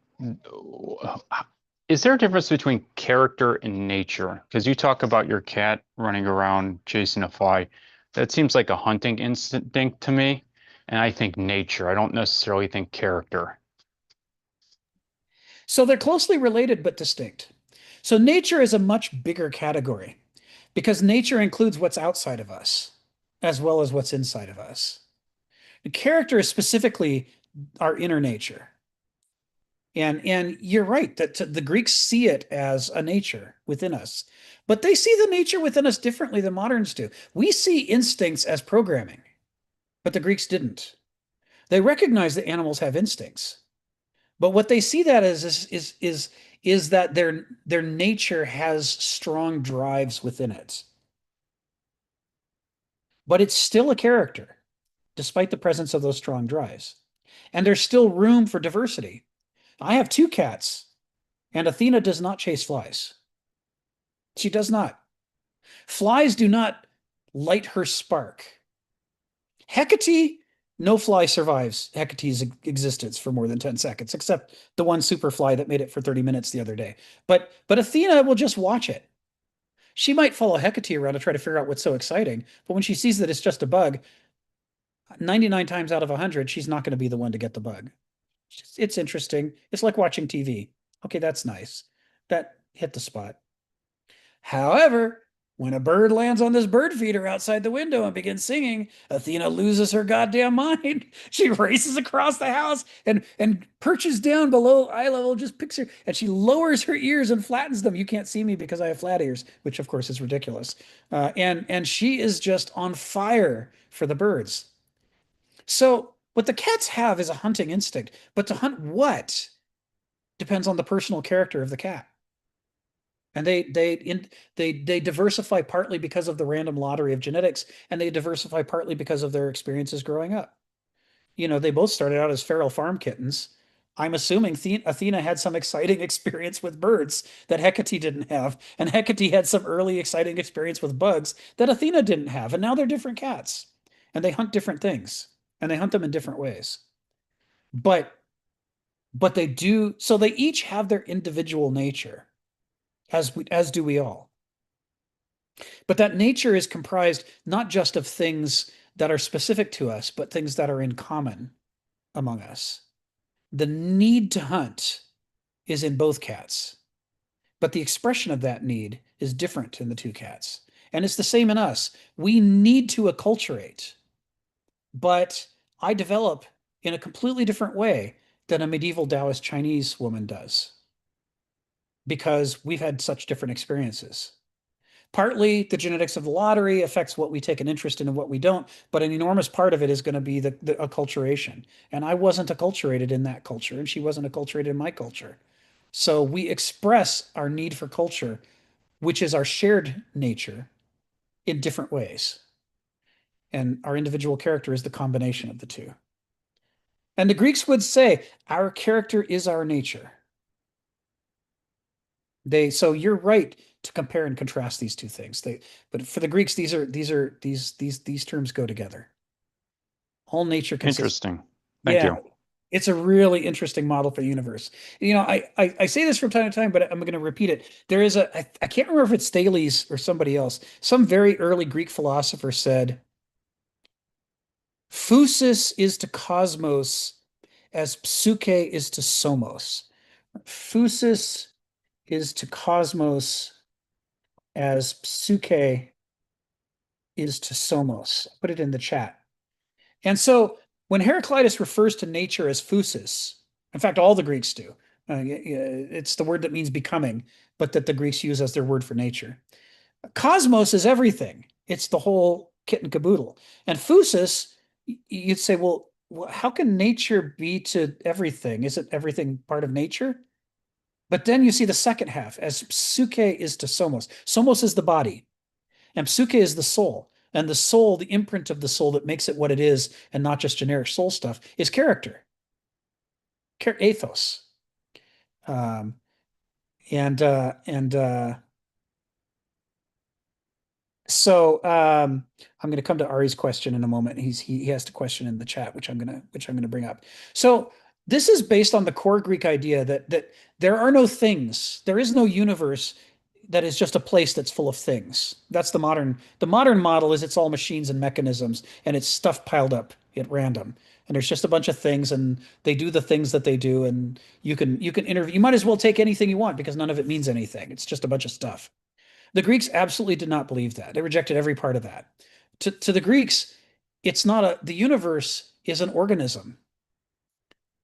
G: Is there a difference between character and nature? Because you talk about your cat running around chasing a fly. That seems like a hunting instinct to me. And I think nature. I don't necessarily think character.
B: So they're closely related but distinct. So nature is a much bigger category because nature includes what's outside of us as well as what's inside of us. The character is specifically our inner nature. And you're right that the Greeks see it as a nature within us, but they see the nature within us differently than moderns do. We see instincts as programming, but the Greeks didn't. They recognize that animals have instincts, but what they see that as is that their nature has strong drives within it. But it's still a character, despite the presence of those strong drives. And there's still room for diversity. I have 2 cats, and Athena does not chase flies. She does not. Flies do not light her spark. Hecate, no fly survives Hecate's existence for more than 10 seconds, except the one super fly that made it for 30 minutes the other day. But Athena will just watch it. She might follow Hecate around to try to figure out what's so exciting, but when she sees that it's just a bug, 99 times out of 100, she's not going to be the one to get the bug. It's interesting. It's like watching TV. Okay, that's nice. That hit the spot. However, when a bird lands on this bird feeder outside the window and begins singing, Athena loses her goddamn mind. She races across the house and perches down below eye level, just picks her, and she lowers her ears and flattens them. You can't see me because I have flat ears, which of course is ridiculous. And she is just on fire for the birds. So what the cats have is a hunting instinct, but to hunt what depends on the personal character of the cat. And they diversify partly because of the random lottery of genetics, and they diversify partly because of their experiences growing up. You know, they both started out as feral farm kittens. I'm assuming Athena had some exciting experience with birds that Hecate didn't have, and Hecate had some early exciting experience with bugs that Athena didn't have, and now they're different cats, and they hunt different things, and they hunt them in different ways. But they do, so they each have their individual nature, as do we all. But that nature is comprised not just of things that are specific to us, but things that are in common among us. The need to hunt is in both cats, but the expression of that need is different in the 2 cats. And it's the same in us. We need to acculturate, but I develop in a completely different way than a medieval Taoist Chinese woman does, because we've had such different experiences. Partly the genetics of the lottery affects what we take an interest in and what we don't, but an enormous part of it is going to be the acculturation. And I wasn't acculturated in that culture, and she wasn't acculturated in my culture. So we express our need for culture, which is our shared nature, in different ways. And our individual character is the combination of the 2. And the Greeks would say, our character is our nature. So you're right to compare and contrast these 2 things. But for the Greeks, these terms go together. All nature consists.
G: Interesting. Thank you.
B: It's a really interesting model for the universe. You know, I say this from time to time, but I'm going to repeat it. There is I can't remember if it's Thales or somebody else. Some very early Greek philosopher said, Phusis is to cosmos as Psyche is to somos. Phusis is to cosmos as Psyche is to somos. Put it in the chat. And so when Heraclitus refers to nature as phusis, in fact, all the Greeks do. It's the word that means becoming, but that the Greeks use as their word for nature. Cosmos is everything. It's the whole kit and caboodle. And phusis, you'd say, well, how can nature be to everything? Isn't everything part of nature? But then you see the second half as Psyche is to somos. Somos is the body, and Psyche is the soul. And the soul, the imprint of the soul that makes it what it is, and not just generic soul stuff, is character, ethos. So I'm going to come to Ari's question in a moment. He has a question in the chat, which I'm gonna bring up. So this is based on the core Greek idea that there are no things, there is no universe that is just a place that's full of things. That's the modern model is it's all machines and mechanisms and it's stuff piled up at random. And there's just a bunch of things and they do the things that they do and you can interview, you might as well take anything you want because none of it means anything. It's just a bunch of stuff. The Greeks absolutely did not believe that. They rejected every part of that. To the Greeks, it's not the universe is an organism.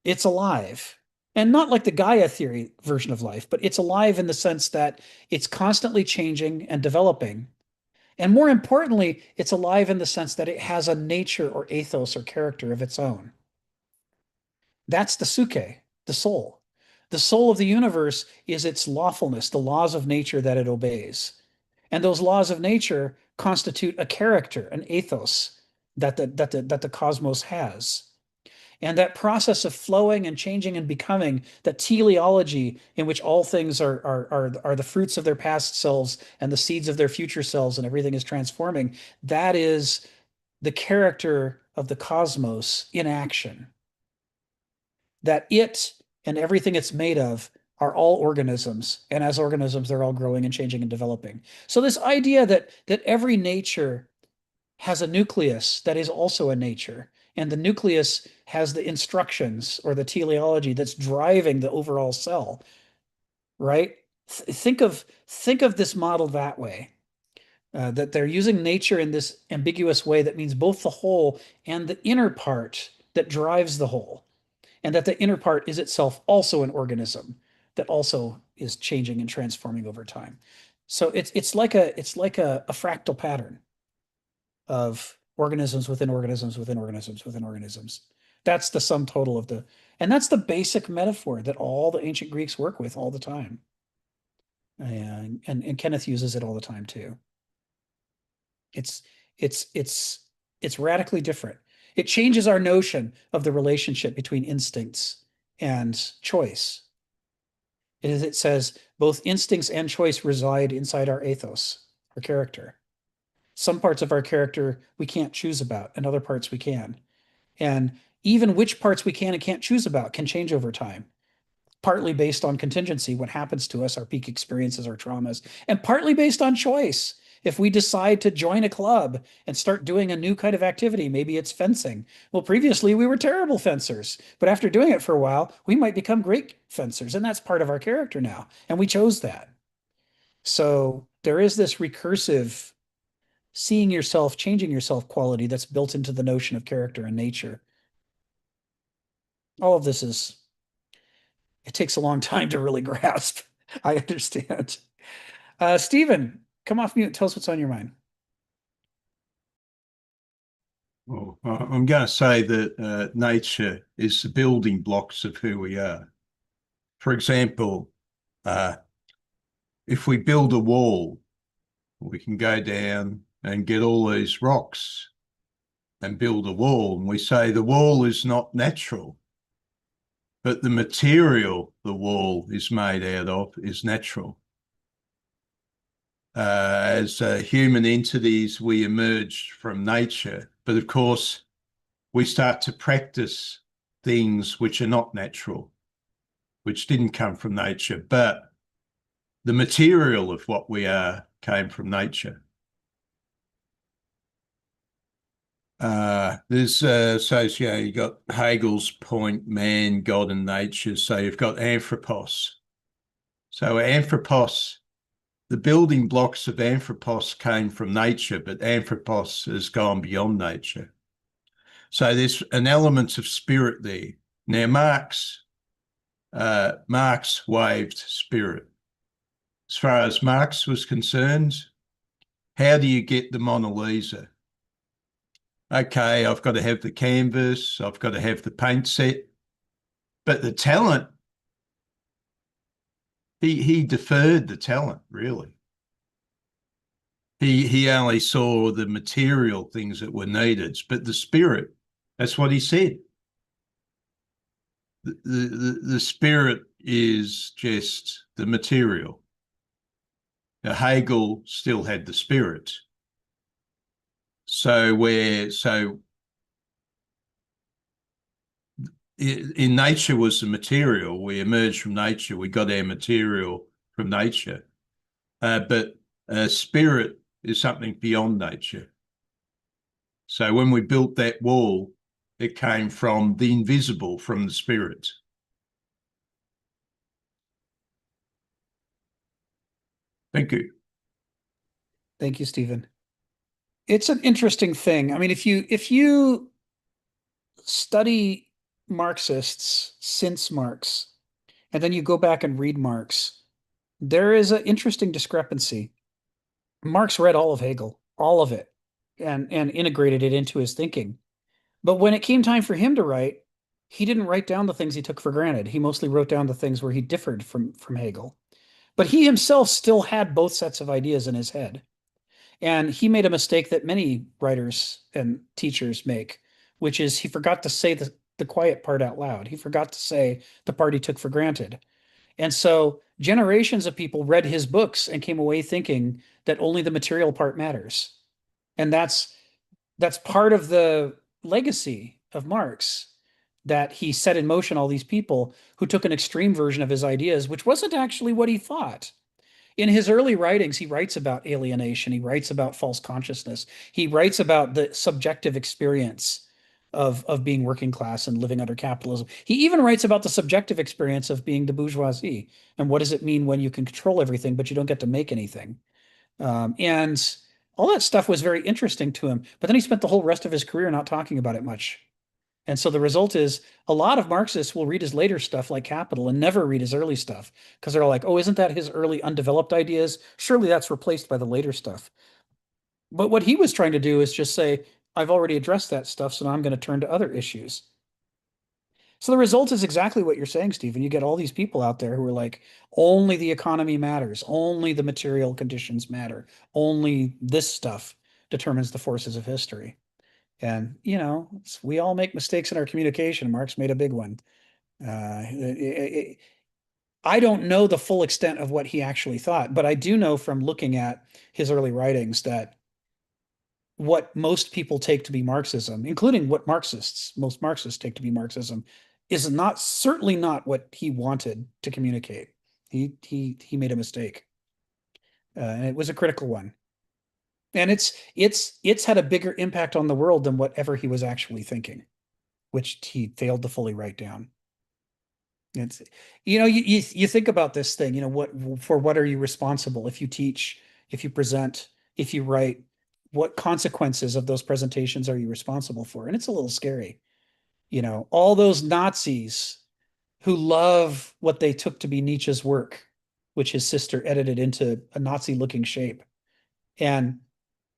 B: It's alive. And not like the Gaia theory version of life, but it's alive in the sense that it's constantly changing and developing. And more importantly, it's alive in the sense that it has a nature or ethos or character of its own. That's the psyche, the soul. The soul of the universe is its lawfulness, the laws of nature that it obeys. And those laws of nature constitute a character, an ethos that the cosmos has. And that process of flowing and changing and becoming, that teleology in which all things are the fruits of their past selves and the seeds of their future selves and everything is transforming, that is the character of the cosmos in action. That it and everything it's made of are all organisms, and as organisms, they're all growing and changing and developing. So this idea that every nature has a nucleus that is also a nature, and the nucleus has the instructions or the teleology that's driving the overall cell, right? Think of this model that way. That they're using nature in this ambiguous way that means both the whole and the inner part that drives the whole, and that the inner part is itself also an organism that also is changing and transforming over time. So it's like a fractal pattern of organisms within organisms within organisms within organisms. That's the sum total of and that's the basic metaphor that all the ancient Greeks work with all the time. And Kenneth uses it all the time too. It's radically different. It changes our notion of the relationship between instincts and choice. It says both instincts and choice reside inside our ethos, our character. Some parts of our character we can't choose about, and other parts we can. And even which parts we can and can't choose about can change over time, partly based on contingency, what happens to us, our peak experiences, our traumas, and partly based on choice. If we decide to join a club and start doing a new kind of activity, maybe it's fencing. Well, previously we were terrible fencers, but after doing it for a while, we might become great fencers, and that's part of our character now, and we chose that. So there is this recursive seeing yourself, changing yourself quality that's built into the notion of character and nature. All of this it takes a long time to really grasp. I understand. Stephen, come off mute. Tell us what's on your mind.
C: Well, I'm going to say that nature is the building blocks of who we are. For example, if we build a wall, we can go down and get all these rocks and build a wall. And we say the wall is not natural, but the material the wall is made out of is natural. As human entities, we emerged from nature, but of course, we start to practice things which are not natural, which didn't come from nature, but the material of what we are came from nature. There's so you got Hegel's point, man, God, and nature. So you've got anthropos. So anthropos, the building blocks of anthropos came from nature, but anthropos has gone beyond nature. So there's an element of spirit there. Now Marx waived spirit. As far as Marx was concerned, how do you get the Mona Lisa? Okay, I've got to have the canvas, I've got to have the paint set, but the talent, he deferred the talent, really. He only saw the material things that were needed, but the spirit, that's what he said. The spirit is just the material. Now, Hegel still had the spirit, So in nature was the material. We emerged from nature. We got our material from nature. But spirit is something beyond nature. So when we built that wall, it came from the invisible, from the spirit. Thank you.
B: Thank you, Stephen. It's an interesting thing. I mean, if you study Marxists since Marx, and then you go back and read Marx, there is an interesting discrepancy. Marx read all of Hegel, all of it, and integrated it into his thinking. But when it came time for him to write, he didn't write down the things he took for granted. He mostly wrote down the things where he differed from Hegel. But he himself still had both sets of ideas in his head. And he made a mistake that many writers and teachers make, which is he forgot to say the quiet part out loud. He forgot to say the part he took for granted. And so generations of people read his books and came away thinking that only the material part matters. And that's part of the legacy of Marx, that he set in motion all these people who took an extreme version of his ideas, which wasn't actually what he thought. In his early writings, he writes about alienation. He writes about false consciousness. He writes about the subjective experience of being working class and living under capitalism. He even writes about the subjective experience of being the bourgeoisie and what does it mean when you can control everything, but you don't get to make anything. And all that stuff was very interesting to him. But then he spent the whole rest of his career not talking about it much. And so the result is a lot of Marxists will read his later stuff like Capital and never read his early stuff because they're like, oh, isn't that his early undeveloped ideas? Surely that's replaced by the later stuff. But what he was trying to do is just say, I've already addressed that stuff, so now I'm going to turn to other issues. So the result is exactly what you're saying, Stephen. You get all these people out there who are like, only the economy matters, only the material conditions matter, only this stuff determines the forces of history. And, we all make mistakes in our communication. Marx made a big one. I don't know the full extent of what he actually thought, but I do know from looking at his early writings that what most people take to be Marxism, including what most Marxists take to be Marxism, is certainly not what he wanted to communicate. He made a mistake. And it was a critical one. And it's had a bigger impact on the world than whatever he was actually thinking, which he failed to fully write down. It's you think about this thing, what are you responsible if you teach, if you present, if you write, what consequences of those presentations are you responsible for? And it's a little scary. All those Nazis who love what they took to be Nietzsche's work, which his sister edited into a Nazi-looking shape. And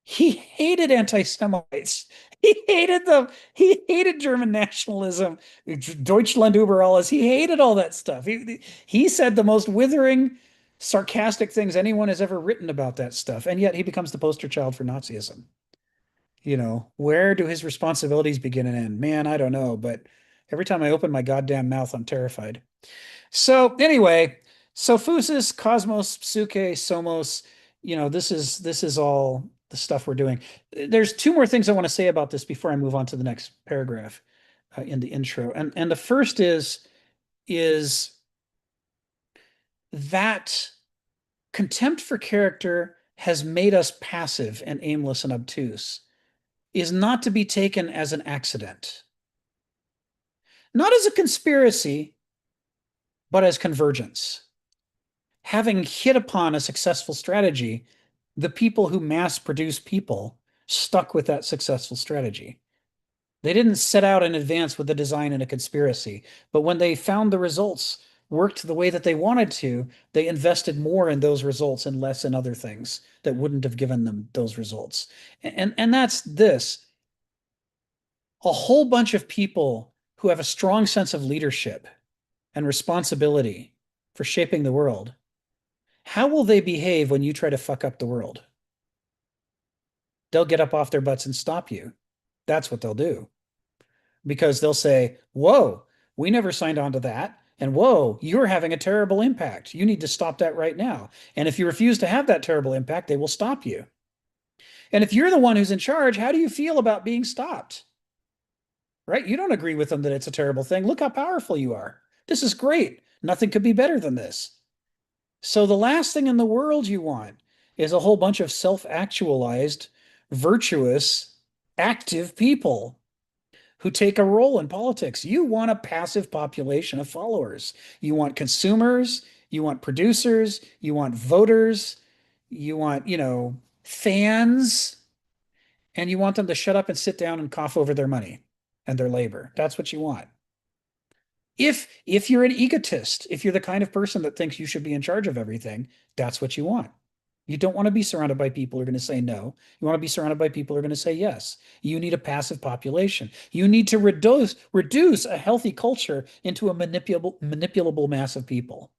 B: he hated anti-Semites. He hated them. He hated German nationalism, Deutschland über alles. He hated all that stuff. He said the most withering, sarcastic things anyone has ever written about that stuff. And yet he becomes the poster child for Nazism. Where do his responsibilities begin and end? Man, I don't know. But every time I open my goddamn mouth, I'm terrified. So anyway, Sophusis, Cosmos, Psuche, Somos, this is all the stuff we're doing. There's two more things I want to say about this before I move on to the next paragraph in the intro. And the first is that contempt for character has made us passive and aimless and obtuse is not to be taken as an accident. Not as a conspiracy, but as convergence. Having hit upon a successful strategy, the people who mass produce people stuck with that successful strategy. They didn't set out in advance with a design and a conspiracy, but when they found the results worked the way that they wanted to, they invested more in those results and less in other things that wouldn't have given them those results. And that's this. A whole bunch of people who have a strong sense of leadership and responsibility for shaping the world. How will they behave when you try to fuck up the world? They'll get up off their butts and stop you. That's what they'll do. Because they'll say, whoa, we never signed on to that. And whoa, you're having a terrible impact. You need to stop that right now. And if you refuse to have that terrible impact, they will stop you. And if you're the one who's in charge, how do you feel about being stopped? Right? You don't agree with them that it's a terrible thing. Look how powerful you are. This is great. Nothing could be better than this. So the last thing in the world you want is a whole bunch of self-actualized, virtuous, active people who take a role in politics. You want a passive population of followers. You want consumers, you want producers, you want voters, you want, fans, and you want them to shut up and sit down and cough over their money and their labor. That's what you want. If you're an egotist, if you're the kind of person that thinks you should be in charge of everything, that's what you want. You don't want to be surrounded by people who are going to say no. You want to be surrounded by people who are going to say yes. You need a passive population. You need to reduce a healthy culture into a manipulable mass of people.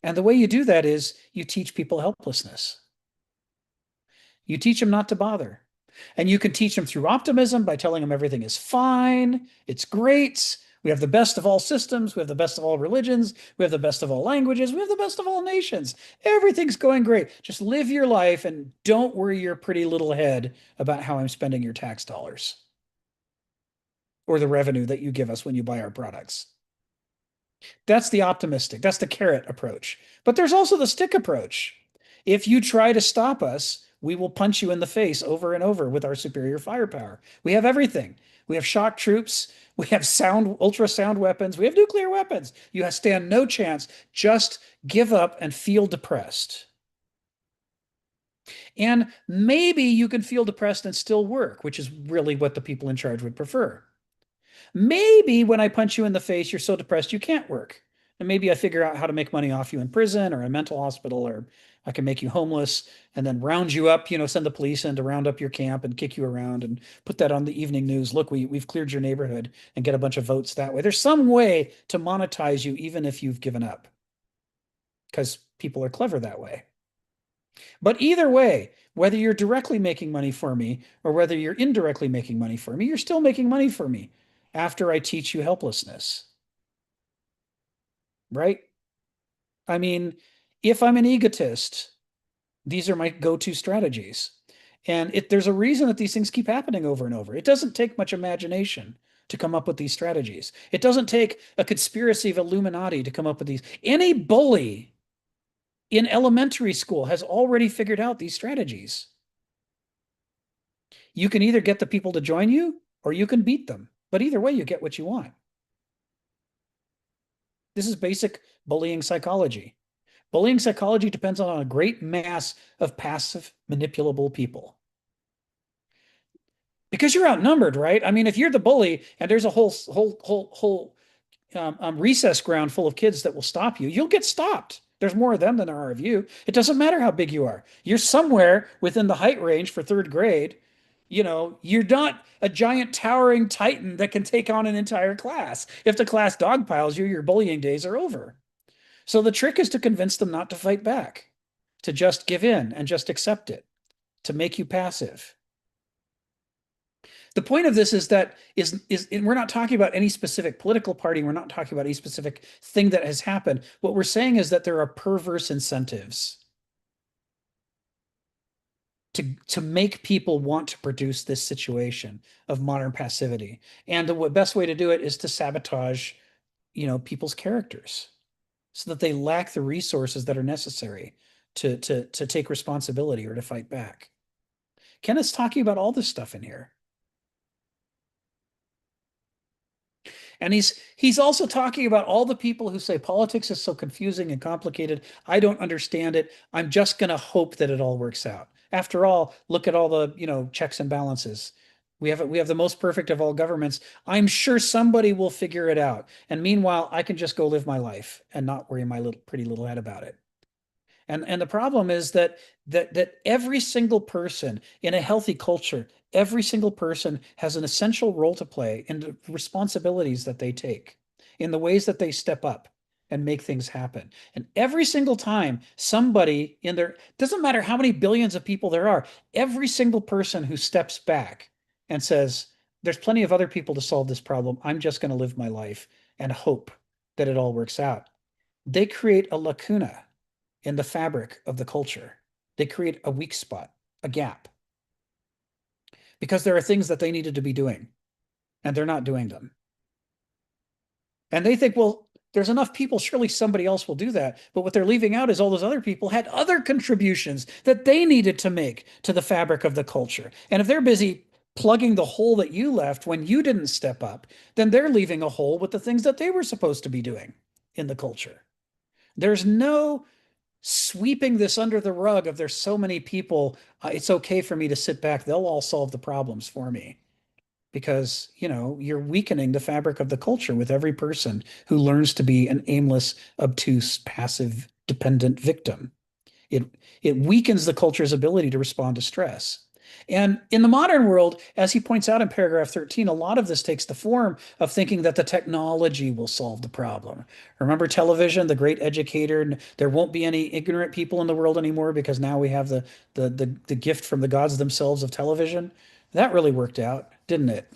B: And the way you do that is you teach people helplessness. You teach them not to bother. And you can teach them through optimism by telling them everything is fine, it's great, we have the best of all systems, we have the best of all religions, we have the best of all languages, we have the best of all nations. Everything's going great. Just live your life and don't worry your pretty little head about how I'm spending your tax dollars or the revenue that you give us when you buy our products. That's the optimistic, that's the carrot approach. But there's also the stick approach. If you try to stop us, we will punch you in the face over and over with our superior firepower. We have everything. We have shock troops. We have ultrasound weapons. We have nuclear weapons. You stand no chance. Just give up and feel depressed. And maybe you can feel depressed and still work, which is really what the people in charge would prefer. Maybe when I punch you in the face, you're so depressed you can't work. And maybe I figure out how to make money off you in prison or a mental hospital, or I can make you homeless and then round you up, send the police in to round up your camp and kick you around and put that on the evening news. Look, we've cleared your neighborhood, and get a bunch of votes that way. There's some way to monetize you even if you've given up, because people are clever that way. But either way, whether you're directly making money for me or whether you're indirectly making money for me, you're still making money for me after I teach you helplessness. Right? I mean, if I'm an egotist, these are my go-to strategies. And there's a reason that these things keep happening over and over. It doesn't take much imagination to come up with these strategies. It doesn't take a conspiracy of Illuminati to come up with these. Any bully in elementary school has already figured out these strategies. You can either get the people to join you or you can beat them. But either way, you get what you want. This is basic bullying psychology. Bullying psychology depends on a great mass of passive, manipulable people. Because you're outnumbered, right? I mean, if you're the bully and there's a whole recess ground full of kids that will stop you, you'll get stopped. There's more of them than there are of you. It doesn't matter how big you are. You're somewhere within the height range for third grade. You're not a giant towering titan that can take on an entire class. If the class dogpiles you, your bullying days are over. So the trick is to convince them not to fight back, to just give in and just accept it, to make you passive. The point of this is that we're not talking about any specific political party. We're not talking about any specific thing that has happened. What we're saying is that there are perverse incentives to make people want to produce this situation of modern passivity. And the best way to do it is to sabotage, people's characters so that they lack the resources that are necessary to take responsibility or to fight back. Kenneth's talking about all this stuff in here. And he's also talking about all the people who say politics is so confusing and complicated. I don't understand it. I'm just going to hope that it all works out. After all, look at all the, checks and balances. We have the most perfect of all governments. I'm sure somebody will figure it out. And meanwhile, I can just go live my life and not worry my pretty little head about it. And the problem is that every single person in a healthy culture, every single person has an essential role to play in the responsibilities that they take, in the ways that they step up and make things happen. And every single time somebody doesn't matter how many billions of people there are, every single person who steps back and says, there's plenty of other people to solve this problem, I'm just going to live my life and hope that it all works out, they create a lacuna in the fabric of the culture. They create a weak spot, a gap, because there are things that they needed to be doing and they're not doing them. And they think, well, there's enough people, surely somebody else will do that. But what they're leaving out is all those other people had other contributions that they needed to make to the fabric of the culture. And if they're busy plugging the hole that you left when you didn't step up, then they're leaving a hole with the things that they were supposed to be doing in the culture. There's no sweeping this under the rug of there's so many people, it's okay for me to sit back. They'll all solve the problems for me. Because, you're weakening the fabric of the culture with every person who learns to be an aimless, obtuse, passive, dependent victim. It weakens the culture's ability to respond to stress. And in the modern world, as he points out in paragraph 13, a lot of this takes the form of thinking that the technology will solve the problem. Remember television, the great educator, there won't be any ignorant people in the world anymore because now we have the gift from the gods themselves of television. That really worked out, didn't it?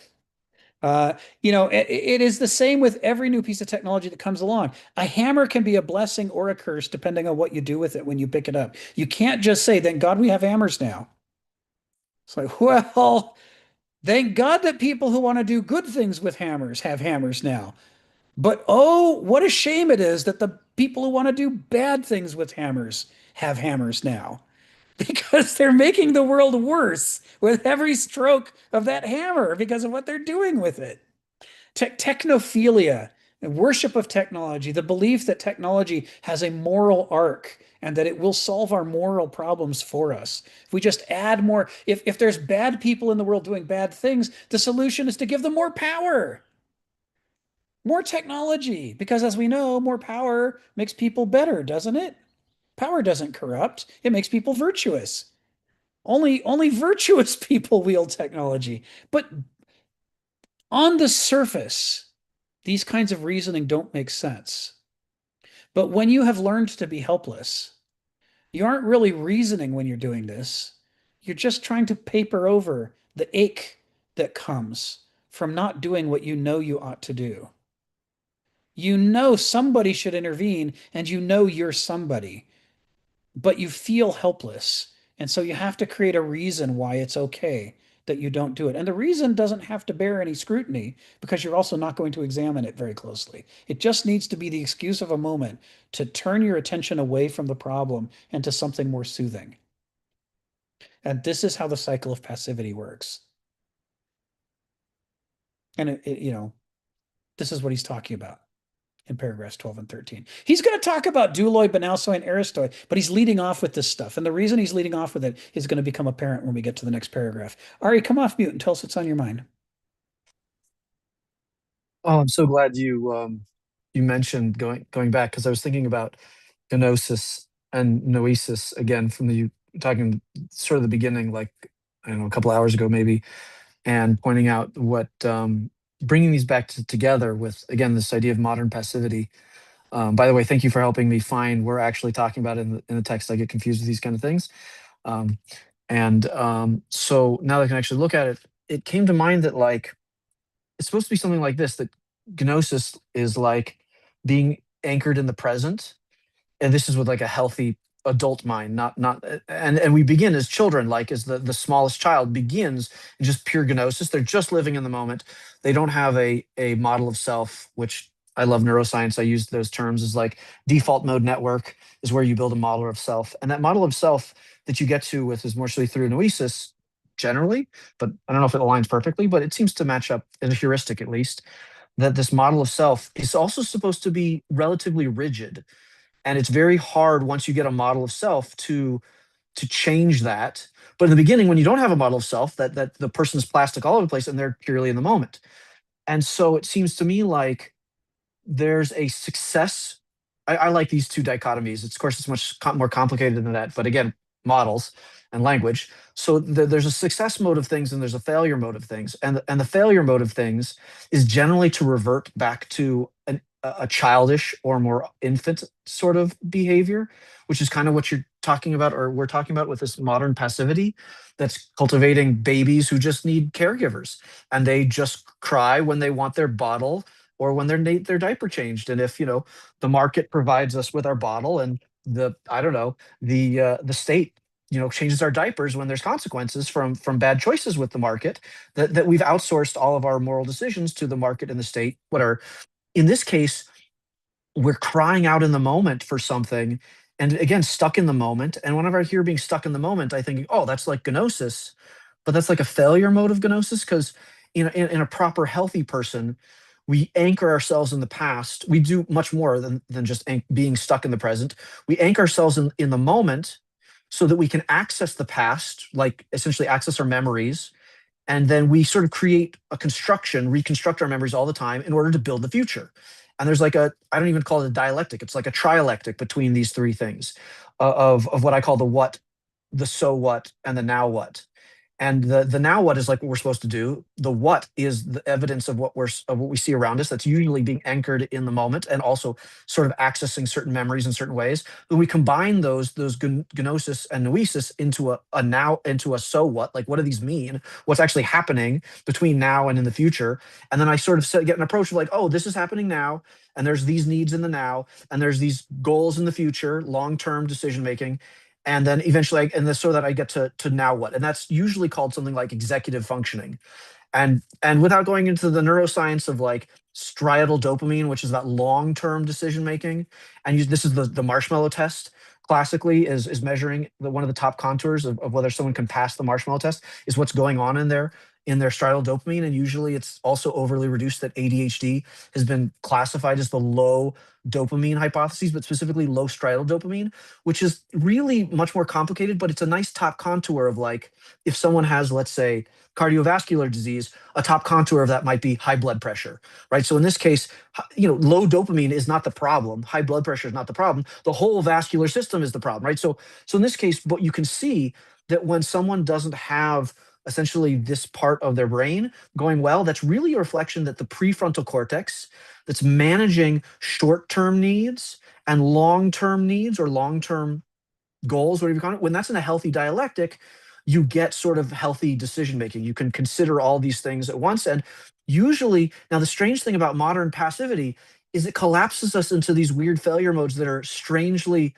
B: It is the same with every new piece of technology that comes along. A hammer can be a blessing or a curse depending on what you do with it when you pick it up. You can't just say, thank God we have hammers now. It's like, well, thank God that people who want to do good things with hammers have hammers now. But oh, what a shame it is that the people who want to do bad things with hammers have hammers now. Because they're making the world worse with every stroke of that hammer because of what they're doing with it. Technophilia, worship of technology, the belief that technology has a moral arc and that it will solve our moral problems for us. If we just add more, if there's bad people in the world doing bad things, the solution is to give them more power, more technology, because as we know, more power makes people better, doesn't it? Power doesn't corrupt, it makes people virtuous. Only virtuous people wield technology. But on the surface, these kinds of reasoning don't make sense. But when you have learned to be helpless, you aren't really reasoning when you're doing this. You're just trying to paper over the ache that comes from not doing what you know you ought to do. You know somebody should intervene, and you know you're somebody, but you feel helpless. And so you have to create a reason why it's okay that you don't do it. And the reason doesn't have to bear any scrutiny because you're also not going to examine it very closely. It just needs to be the excuse of a moment to turn your attention away from the problem and to something more soothing. And this is how the cycle of passivity works. And this is what he's talking about in paragraphs 12 and 13. He's going to talk about douloi, banalsoi, and aristoi, but he's leading off with this stuff. And the reason he's leading off with it is going to become apparent when we get to the next paragraph. Ari, come off mute and tell us what's on your mind.
J: Oh, I'm so glad you mentioned going back, because I was thinking about gnosis and noesis again from the talking sort of the beginning, like I don't know, a couple hours ago maybe, and pointing out what bringing these back together with again this idea of modern passivity. By the way, thank you for helping me find where we're actually talking about in the text. I get confused with these kind of things, so now that I can actually look at it, it came to mind that like it's supposed to be something like this: that gnosis is like being anchored in the present, and this is with like a healthy adult mind, not and we begin as children, like as the smallest child begins in just pure gnosis. They're just living in the moment. They don't have a model of self, which I love neuroscience. I use those terms as like default mode network is where you build a model of self, and that model of self that you get to with is mostly through noesis generally, but I don't know if it aligns perfectly, but it seems to match up in a heuristic at least, that this model of self is also supposed to be relatively rigid. And it's very hard once you get a model of self to change that. But in the beginning, when you don't have a model of self, that the person's plastic all over the place and they're purely in the moment. And so it seems to me like there's a success. I like these two dichotomies. It's, of course, it's much more complicated than that. But again, models and language. So there's a success mode of things and there's a failure mode of things. And the failure mode of things is generally to revert back to a childish or more infant sort of behavior, which is kind of what you're talking about, or we're talking about with this modern passivity that's cultivating babies who just need caregivers. And they just cry when they want their bottle or when their diaper changed. And if, the market provides us with our bottle and the state changes our diapers when there's consequences from bad choices with the market, that we've outsourced all of our moral decisions to the market and the state, whatever. In this case, we're crying out in the moment for something, and again, stuck in the moment. And whenever I hear being stuck in the moment, I think, oh, that's like gnosis, but that's like a failure mode of gnosis, because in a proper healthy person, we anchor ourselves in the past. We do much more than just being stuck in the present. We anchor ourselves in the moment so that we can access the past, like essentially access our memories. And then we sort of create a construction, reconstruct our memories all the time in order to build the future. And there's like I don't even call it a dialectic. It's like a trialectic between these three things, of what I call the what, the so what, and the now what. And the now what is like what we're supposed to do. The what is the evidence of what we see around us. That's usually being anchored in the moment and also sort of accessing certain memories in certain ways. Then we combine those gnosis and noesis into a now, into a so what. Like, what do these mean? What's actually happening between now and in the future? And then I sort of get an approach of like, oh, this is happening now, and there's these needs in the now, and there's these goals in the future, long-term decision making. And then eventually, so that I get to now what, and that's usually called something like executive functioning. And without going into the neuroscience of like striatal dopamine, which is that long-term decision making, and this is the marshmallow test. Classically, is measuring one of the top contours of whether someone can pass the marshmallow test is what's going on in their striatal dopamine, and usually it's also overly reduced. That ADHD has been classified as the low dopamine hypothesis, but specifically low striatal dopamine, which is really much more complicated, but it's a nice top contour of like, if someone has, let's say, cardiovascular disease, a top contour of that might be high blood pressure, right? So in this case, low dopamine is not the problem. High blood pressure is not the problem. The whole vascular system is the problem, right? So in this case, but you can see that when someone doesn't have essentially this part of their brain going well, that's really a reflection that the prefrontal cortex that's managing short-term needs and long-term needs or long-term goals, whatever you call it, when that's in a healthy dialectic, you get sort of healthy decision making. You can consider all these things at once. And usually, now the strange thing about modern passivity is it collapses us into these weird failure modes that are strangely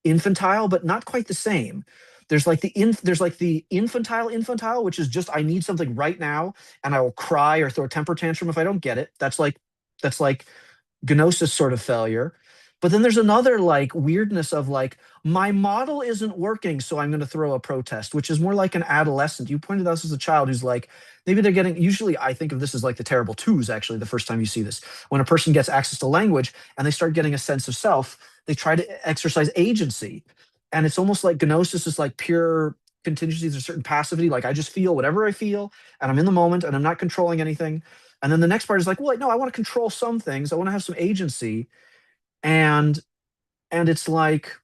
J: infantile, but not quite the same. There's like the infantile, which is just I need something right now, and I will cry or throw a temper tantrum if I don't get it. That's like gnosis sort of failure. But then there's another like weirdness of like, my model isn't working, so I'm going to throw a protest, which is more like an adolescent. You pointed out this as a child who's like, maybe they're getting, usually I think of this as like the terrible twos, actually, the first time you see this. When a person gets access to language and they start getting a sense of self, they try to exercise agency. And it's almost like gnosis is like pure contingencies or certain passivity. Like I just feel whatever I feel and I'm in the moment and I'm not controlling anything. And then the next part is like, well, no, I want to control some things. I want to have some agency. And it's like,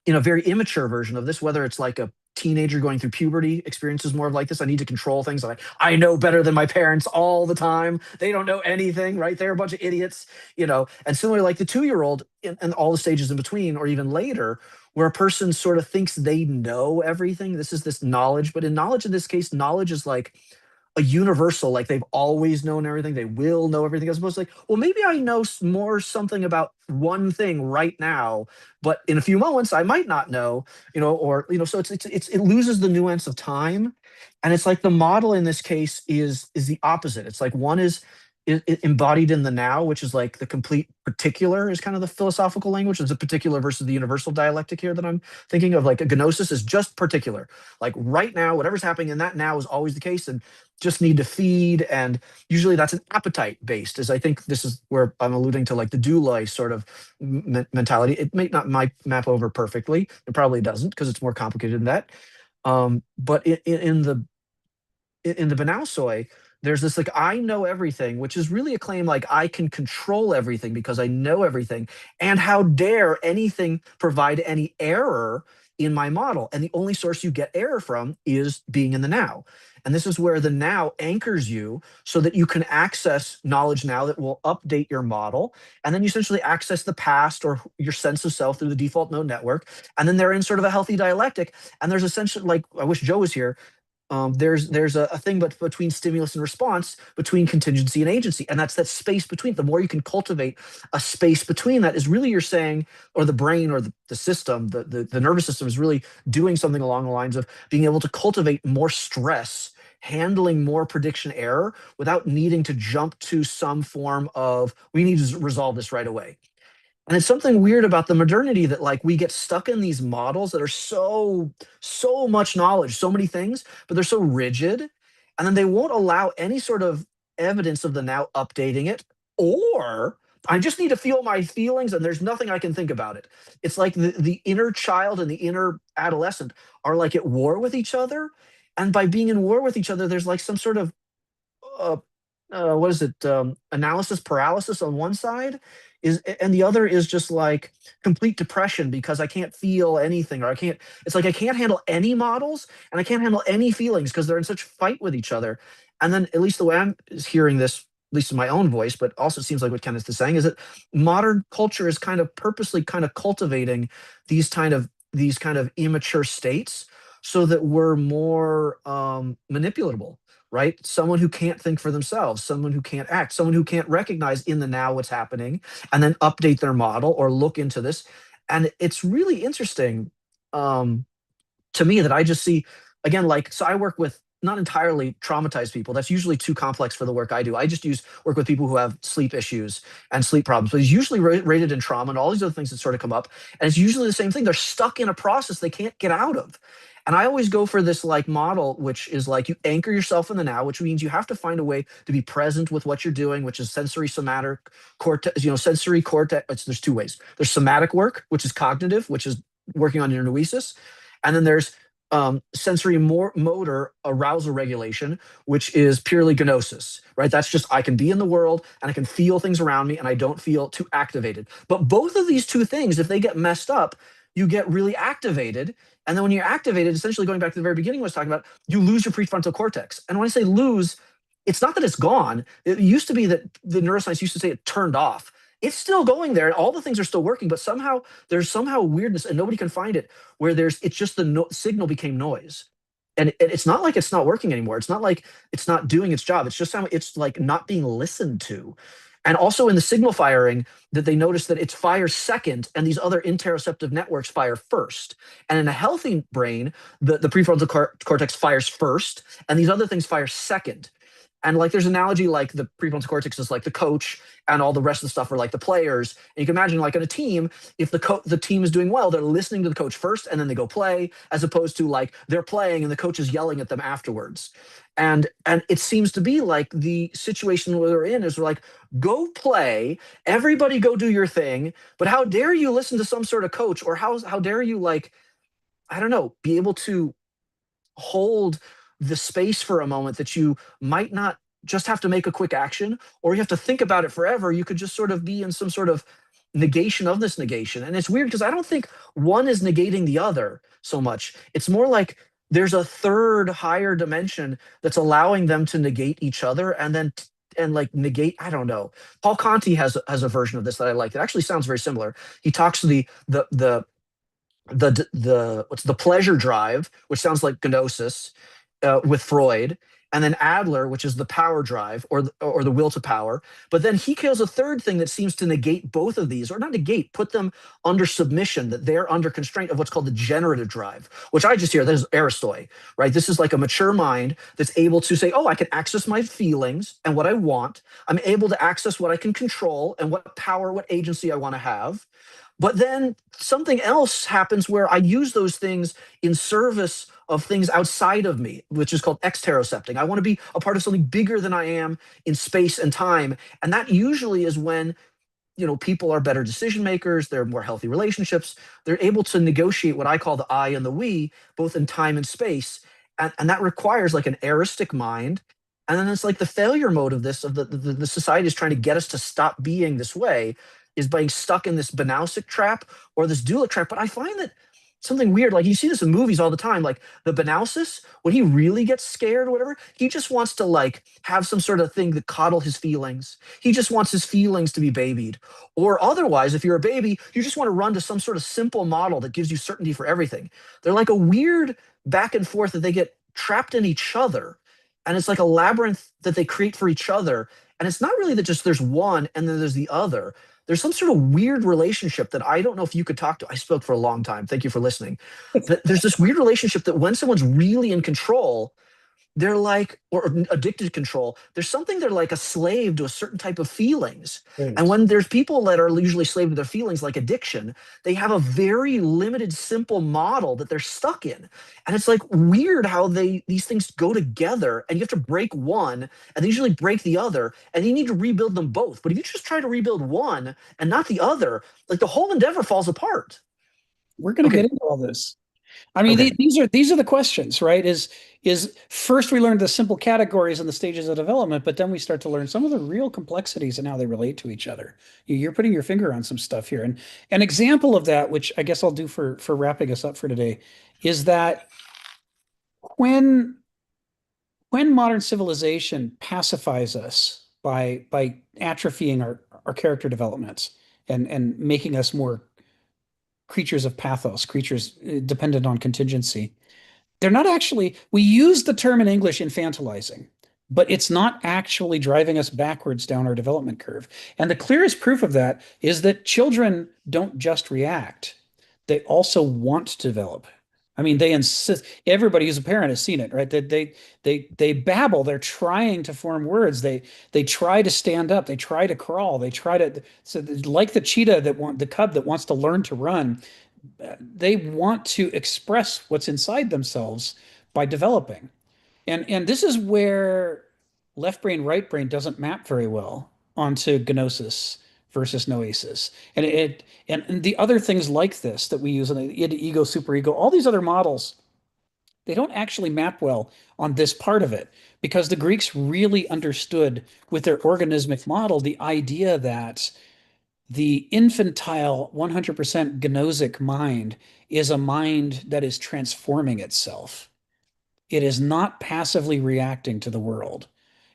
J: a very immature version of this, whether it's like a teenager going through puberty experiences more of like this. I need to control things. I know better than my parents all the time. They don't know anything, right? They're a bunch of idiots, and similarly, like the 2-year-old and all the stages in between, or even later, where a person sort of thinks they know everything. This is this knowledge, but in knowledge, in this case, knowledge is like a universal, like they've always known everything, they will know everything, as opposed to like, well, maybe I know more something about one thing right now, but in a few moments I might not know, so it loses the nuance of time. And it's like the model in this case is the opposite. It's like one is embodied in the now, which is like the complete particular is kind of the philosophical language. There's a particular versus the universal dialectic here that I'm thinking of. Like a gnosis is just particular, like right now, whatever's happening in that now is always the case, and just need to feed. And usually that's an appetite based, as I think this is where I'm alluding to like the douloi sort of mentality. It may not might map over perfectly. It probably doesn't, because it's more complicated than that. But in the Banausoi, there's this like, I know everything, which is really a claim like I can control everything because I know everything. And how dare anything provide any error in my model? And the only source you get error from is being in the now. And this is where the now anchors you so that you can access knowledge now that will update your model. And then you essentially access the past or your sense of self through the default mode network. And then they're in sort of a healthy dialectic. And there's essentially, like, I wish Joe was here, there's a thing between stimulus and response, between contingency and agency, and that's that space between. The more you can cultivate a space between that, is really, you're saying, or the brain or the system, the nervous system is really doing something along the lines of being able to cultivate more stress, handling more prediction error without needing to jump to some form of, we need to resolve this right away. And it's something weird about the modernity that, like, we get stuck in these models that are so much knowledge, so many things, but they're so rigid, and then they won't allow any sort of evidence of the now updating it, or I just need to feel my feelings and there's nothing I can think about it. It's like the inner child and the inner adolescent are like at war with each other, and by being in war with each other, there's like some sort of uh, what is it, analysis paralysis on one side, is, and the other is just like complete depression because I can't feel anything, or I can't, it's like I can't handle any models and I can't handle any feelings because they're in such fight with each other. And then, at least the way I'm hearing this, at least in my own voice, but also seems like what Kenneth is saying, is that modern culture is kind of purposely kind of cultivating these kind of immature states so that we're more manipulatable, right? Someone who can't think for themselves, someone who can't act, someone who can't recognize in the now what's happening and then update their model or look into this. And it's really interesting, um, to me, that I just see, again, like, so I work with not entirely traumatized people. That's usually too complex for the work I do. I just work with people who have sleep issues and sleep problems, but it's usually rated in trauma and all these other things that sort of come up. And it's usually the same thing. They're stuck in a process they can't get out of. And I always go for this like model, which is like, you anchor yourself in the now, which means you have to find a way to be present with what you're doing, which is sensory somatic cortex, sensory cortex. There's two ways. There's somatic work, which is cognitive, which is working on your noesis. And then there's sensory motor arousal regulation, which is purely gnosis, right? That's just, I can be in the world and I can feel things around me and I don't feel too activated. But both of these two things, if they get messed up, you get really activated. And then when you're activated, essentially going back to the very beginning I was talking about, you lose your prefrontal cortex. And when I say lose, it's not that it's gone. It used to be that the neuroscience used to say it turned off. It's still going there. All the things are still working, but somehow there's weirdness and nobody can find it, where it's just the signal became noise. And it's not like it's not working anymore. It's not like it's not doing its job. It's just how it's like not being listened to. And also in the signal firing, that they notice that it fires second and these other interoceptive networks fire first. And in a healthy brain, the prefrontal cortex fires first and these other things fire second. And like, there's an analogy, like the prefrontal cortex is like the coach and all the rest of the stuff are like the players. And you can imagine, like, in a team, if the team is doing well, they're listening to the coach first and then they go play, as opposed to like they're playing and the coach is yelling at them afterwards. And it seems to be like the situation where they're in is, we're like, go play, everybody go do your thing, but how dare you listen to some sort of coach, or how dare you, like, I don't know, be able to hold the space for a moment that you might not just have to make a quick action, or you have to think about it forever. You could just sort of be in some sort of negation of this negation. And it's weird because I don't think one is negating the other so much. It's more like there's a third higher dimension that's allowing them to negate each other and then and like negate, I don't know. Paul Conti has a version of this that I like. It actually sounds very similar. He talks to what's the pleasure drive, which sounds like gnosis, with Freud, and then Adler, which is the power drive, or the will to power. But then he kills a third thing that seems to negate both of these, or not negate, put them under submission, that they're under constraint of what's called the generative drive, which I just hear, that is Aristoi, right? This is like a mature mind that's able to say, oh, I can access my feelings and what I want. I'm able to access what I can control and what power, what agency I want to have. But then something else happens where I use those things in service of things outside of me, which is called exterocepting. I want to be a part of something bigger than I am in space and time. And that usually is when, people are better decision makers, they're more healthy relationships, they're able to negotiate what I call the I and the we, both in time and space. And that requires like an eristic mind. And then it's like the failure mode of this, of the society is trying to get us to stop being this way, is being stuck in this Banausic trap or this Dulic trap. But I find that something weird, like you see this in movies all the time, like the Banausis, when he really gets scared or whatever, he just wants to like have some sort of thing that coddle his feelings. He just wants his feelings to be babied. Or otherwise, if you're a baby, you just want to run to some sort of simple model that gives you certainty for everything. They're like a weird back and forth that they get trapped in each other. And it's like a labyrinth that they create for each other. And it's not really that just there's one and then there's the other. There's some sort of weird relationship that I don't know if you could talk to. I spoke for a long time. Thank you for listening. But there's this weird relationship that when someone's really in control, they're like, or addicted to control, there's something they're like a slave to a certain type of feelings.
B: Right.
J: And when there's people that are usually slave to their feelings, like addiction, they have a very limited, simple model that they're stuck in. And it's like weird how these things go together, and you have to break one and they usually break the other, and you need to rebuild them both. But if you just try to rebuild one and not the other, like the whole endeavor falls apart.
B: We're going to get into all this. I mean,
J: Okay.
B: these are the questions, right? Is first we learned the simple categories and the stages of development, but then we start to learn some of the real complexities and how they relate to each other. You're putting your finger on some stuff here, and an example of that, which I guess I'll do for wrapping us up for today, is that when modern civilization pacifies us by atrophying our character developments and making us more creatures of pathos, creatures dependent on contingency. They're not actually, we use the term in English infantilizing, but it's not actually driving us backwards down our development curve. And the clearest proof of that is that children don't just react, they also want to develop. I mean, they insist. Everybody who's a parent has seen it, right? They babble. They're trying to form words. They try to stand up. They try to crawl. They try to, so like the cheetah the cub that wants to learn to run. They want to express what's inside themselves by developing. And this is where left brain, right brain doesn't map very well onto gnosis versus noesis. And the other things like this that we use in the ego, superego, all these other models, they don't actually map well on this part of it because the Greeks really understood with their organismic model the idea that the infantile 100% gnosic mind is a mind that is transforming itself. It is not passively reacting to the world.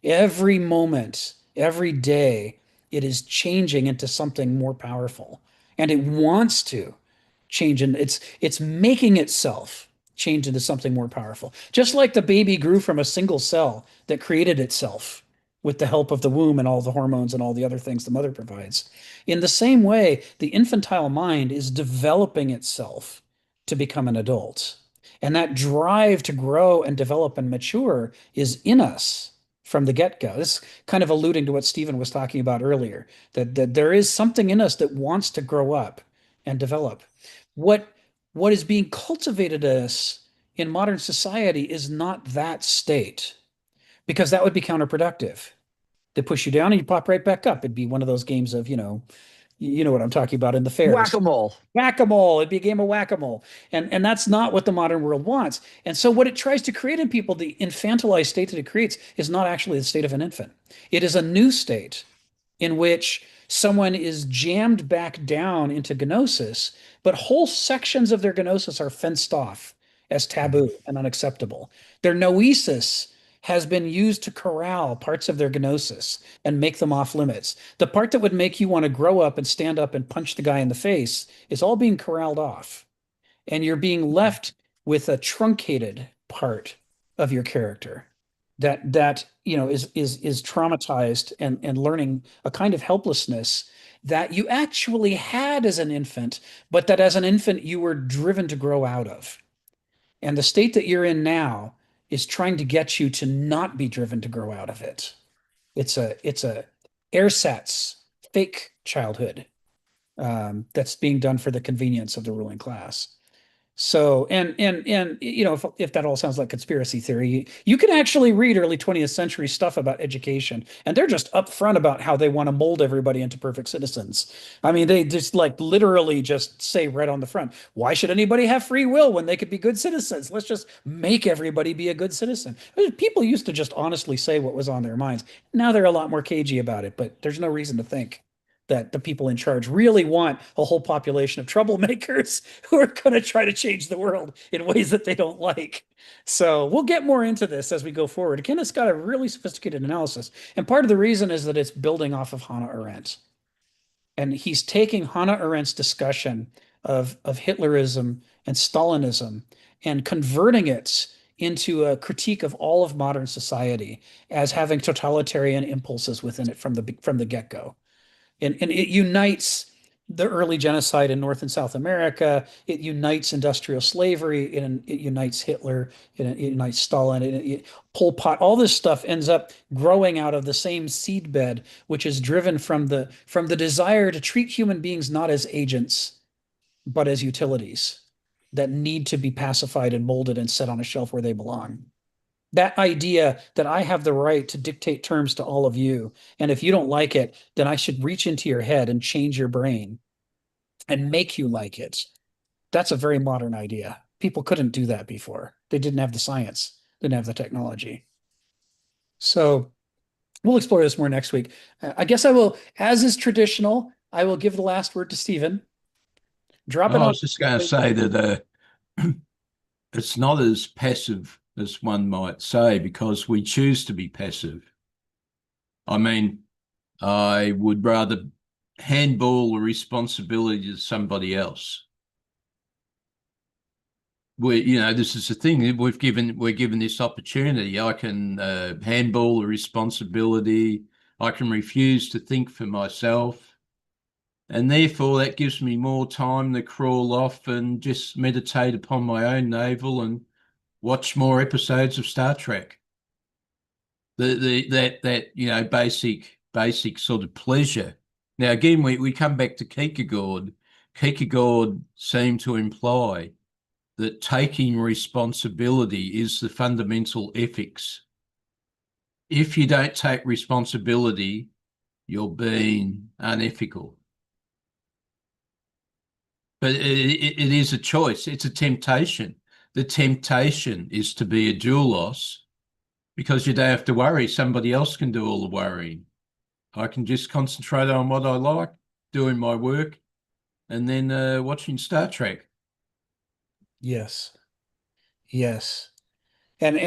B: Every moment, every day, it is changing into something more powerful. And it wants to change, and it's making itself change into something more powerful. Just like the baby grew from a single cell that created itself with the help of the womb and all the hormones and all the other things the mother provides. In the same way, the infantile mind is developing itself to become an adult. And that drive to grow and develop and mature is in us from the get-go. This is kind of alluding to what Stephen was talking about earlier, that there is something in us that wants to grow up and develop. What is being cultivated us in modern society is not that state, because that would be counterproductive. They push you down and you pop right back up. It'd be one of those games of, you know what I'm talking about in the fairs.
J: Whack-a-mole.
B: Whack-a-mole. It'd be a game of whack-a-mole. And that's not what the modern world wants. And so what it tries to create in people, the infantilized state that it creates, is not actually the state of an infant. It is a new state in which someone is jammed back down into gnosis, but whole sections of their gnosis are fenced off as taboo and unacceptable. Their noesis has been used to corral parts of their gnosis and make them off limits. The part that would make you want to grow up and stand up and punch the guy in the face is all being corralled off. And you're being left with a truncated part of your character that is traumatized and learning a kind of helplessness that you actually had as an infant, but that as an infant you were driven to grow out of. And the state that you're in now is trying to get you to not be driven to grow out of it. It's a ersatz fake childhood that's being done for the convenience of the ruling class. So, and if that all sounds like conspiracy theory, you can actually read early 20th century stuff about education, and they're just upfront about how they want to mold everybody into perfect citizens. I mean, they just like literally just say right on the front, why should anybody have free will when they could be good citizens? Let's just make everybody be a good citizen. People used to just honestly say what was on their minds. Now they're a lot more cagey about it, but there's no reason to think that the people in charge really want a whole population of troublemakers who are going to try to change the world in ways that they don't like. So we'll get more into this as we go forward. Kenneth's got a really sophisticated analysis. And part of the reason is that it's building off of Hannah Arendt. And he's taking Hannah Arendt's discussion of Hitlerism and Stalinism and converting it into a critique of all of modern society as having totalitarian impulses within it from the get-go. And it unites the early genocide in North and South America. It unites industrial slavery. It unites Hitler. It unites Stalin. Pol Pot. All this stuff ends up growing out of the same seedbed, which is driven from the desire to treat human beings not as agents, but as utilities that need to be pacified and molded and set on a shelf where they belong. That idea that I have the right to dictate terms to all of you, and if you don't like it, then I should reach into your head and change your brain and make you like it. That's a very modern idea. People couldn't do that before. They didn't have the science, didn't have the technology. So we'll explore this more next week. I guess I will, as is traditional, I will give the last word to Stephen. Drop it on.
C: I was just going to say that it's not as passive as one might say, because we choose to be passive. I mean, I would rather handball the responsibility to somebody else. This is the thing, we're given this opportunity. I can handball the responsibility. I can refuse to think for myself. And therefore, that gives me more time to crawl off and just meditate upon my own navel and watch more episodes of Star Trek. That basic sort of pleasure. Now, again, we come back to Kierkegaard. Kierkegaard seemed to imply that taking responsibility is the fundamental ethics. If you don't take responsibility, you're being unethical. But it is a choice. It's a temptation. The temptation is to be a doulos, because you don't have to worry. Somebody else can do all the worrying. I can just concentrate on what I like, doing my work, and then watching Star Trek.
B: Yes. Yes. And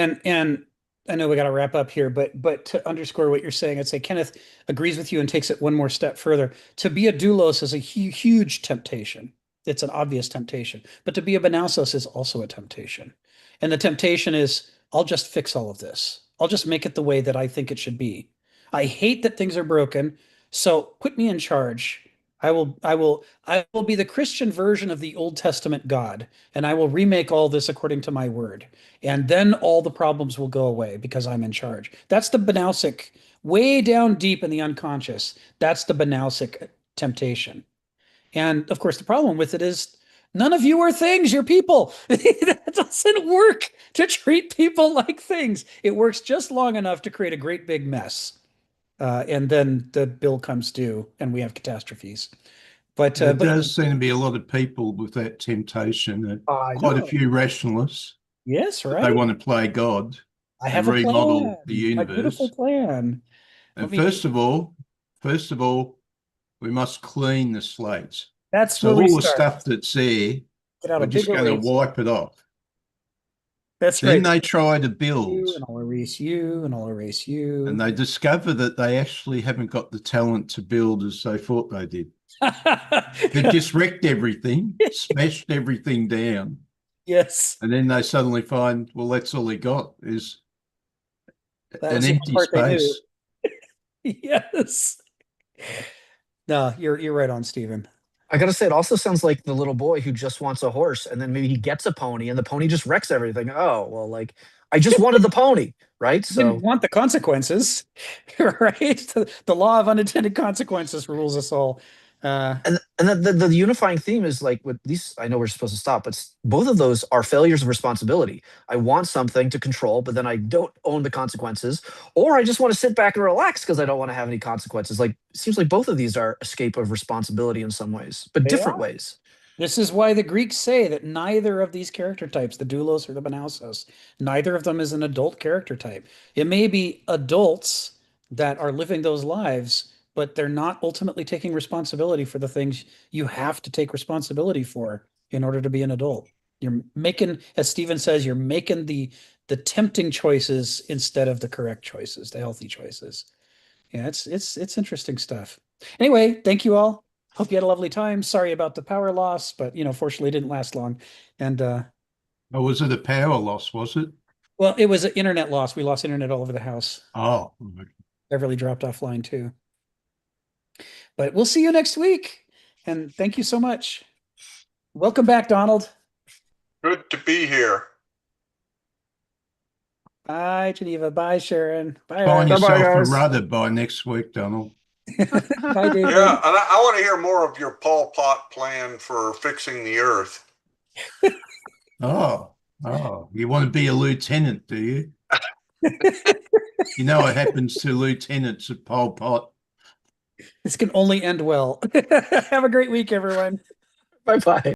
B: I know we got to wrap up here, but to underscore what you're saying, I'd say Kenneth agrees with you and takes it one more step further. To be a doulos is a huge temptation. It's an obvious temptation. But to be a banausos is also a temptation. And the temptation is, I'll just fix all of this. I'll just make it the way that I think it should be. I hate that things are broken, so put me in charge. I will be the Christian version of the Old Testament God, and I will remake all this according to my word. And then all the problems will go away because I'm in charge. That's the banausic, way down deep in the unconscious. That's the banausic temptation. And of course, the problem with it is none of you are things, you're people. That doesn't work to treat people like things. It works just long enough to create a great big mess. And then the bill comes due and we have catastrophes. But
C: there does seem to be a lot of people with that temptation. Quite a few rationalists.
B: Yes, right.
C: They want to play God.
B: I have a
C: remodel the
B: A
C: universe.
B: beautiful plan.
C: And first of all, we must clean the slates.
B: That's
C: so
B: where we
C: all the
B: start.
C: stuff that's there, we're just going to wipe it off.
B: That's
C: then
B: right.
C: They try to build.
B: And I'll erase you, and I'll erase you.
C: And they discover that they actually haven't got the talent to build as they thought they did. They've just wrecked everything, smashed everything down.
B: Yes.
C: And then they suddenly find, well, that's all they got is
B: an empty space. Yes. No, you're right on, Stephen.
J: I gotta say, it also sounds like the little boy who just wants a horse, and then maybe he gets a pony, and the pony just wrecks everything. Oh, well, like, I just wanted the pony, right?
B: So didn't want the consequences, right? The law of unintended consequences rules us all.
J: And the unifying theme is like, with these, I know we're supposed to stop, but both of those are failures of responsibility. I want something to control, but then I don't own the consequences, or I just want to sit back and relax because I don't want to have any consequences. Like, it seems like both of these are escape of responsibility in some ways, but different ways.
B: This is why the Greeks say that neither of these character types, the doulos or the banausos, neither of them is an adult character type. It may be adults that are living those lives, but they're not ultimately taking responsibility for the things you have to take responsibility for in order to be an adult. You're making, as Stephen says, you're making the tempting choices instead of the correct choices, the healthy choices. Yeah, it's interesting stuff. Anyway, thank you all. Hope you had a lovely time. Sorry about the power loss, but fortunately it didn't last long. And
C: was it a power loss, was it?
B: Well, it was an internet loss. We lost internet all over the house.
C: Oh,
B: Beverly dropped offline too. But we'll see you next week. And thank you so much. Welcome back, Donald.
A: Good to be here.
B: Bye, Geneva. Bye, Sharon. Bye,
C: find
B: Art.
C: yourself a
E: guys.
C: rudder by next week, Donald.
B: Bye, David.
A: Yeah, and I want to hear more of your Pol Pot plan for fixing the earth.
C: Oh, you want to be a lieutenant, do you? You know what happens to lieutenants at Pol Pot?
B: This can only end well. Have a great week, everyone.
E: Bye bye.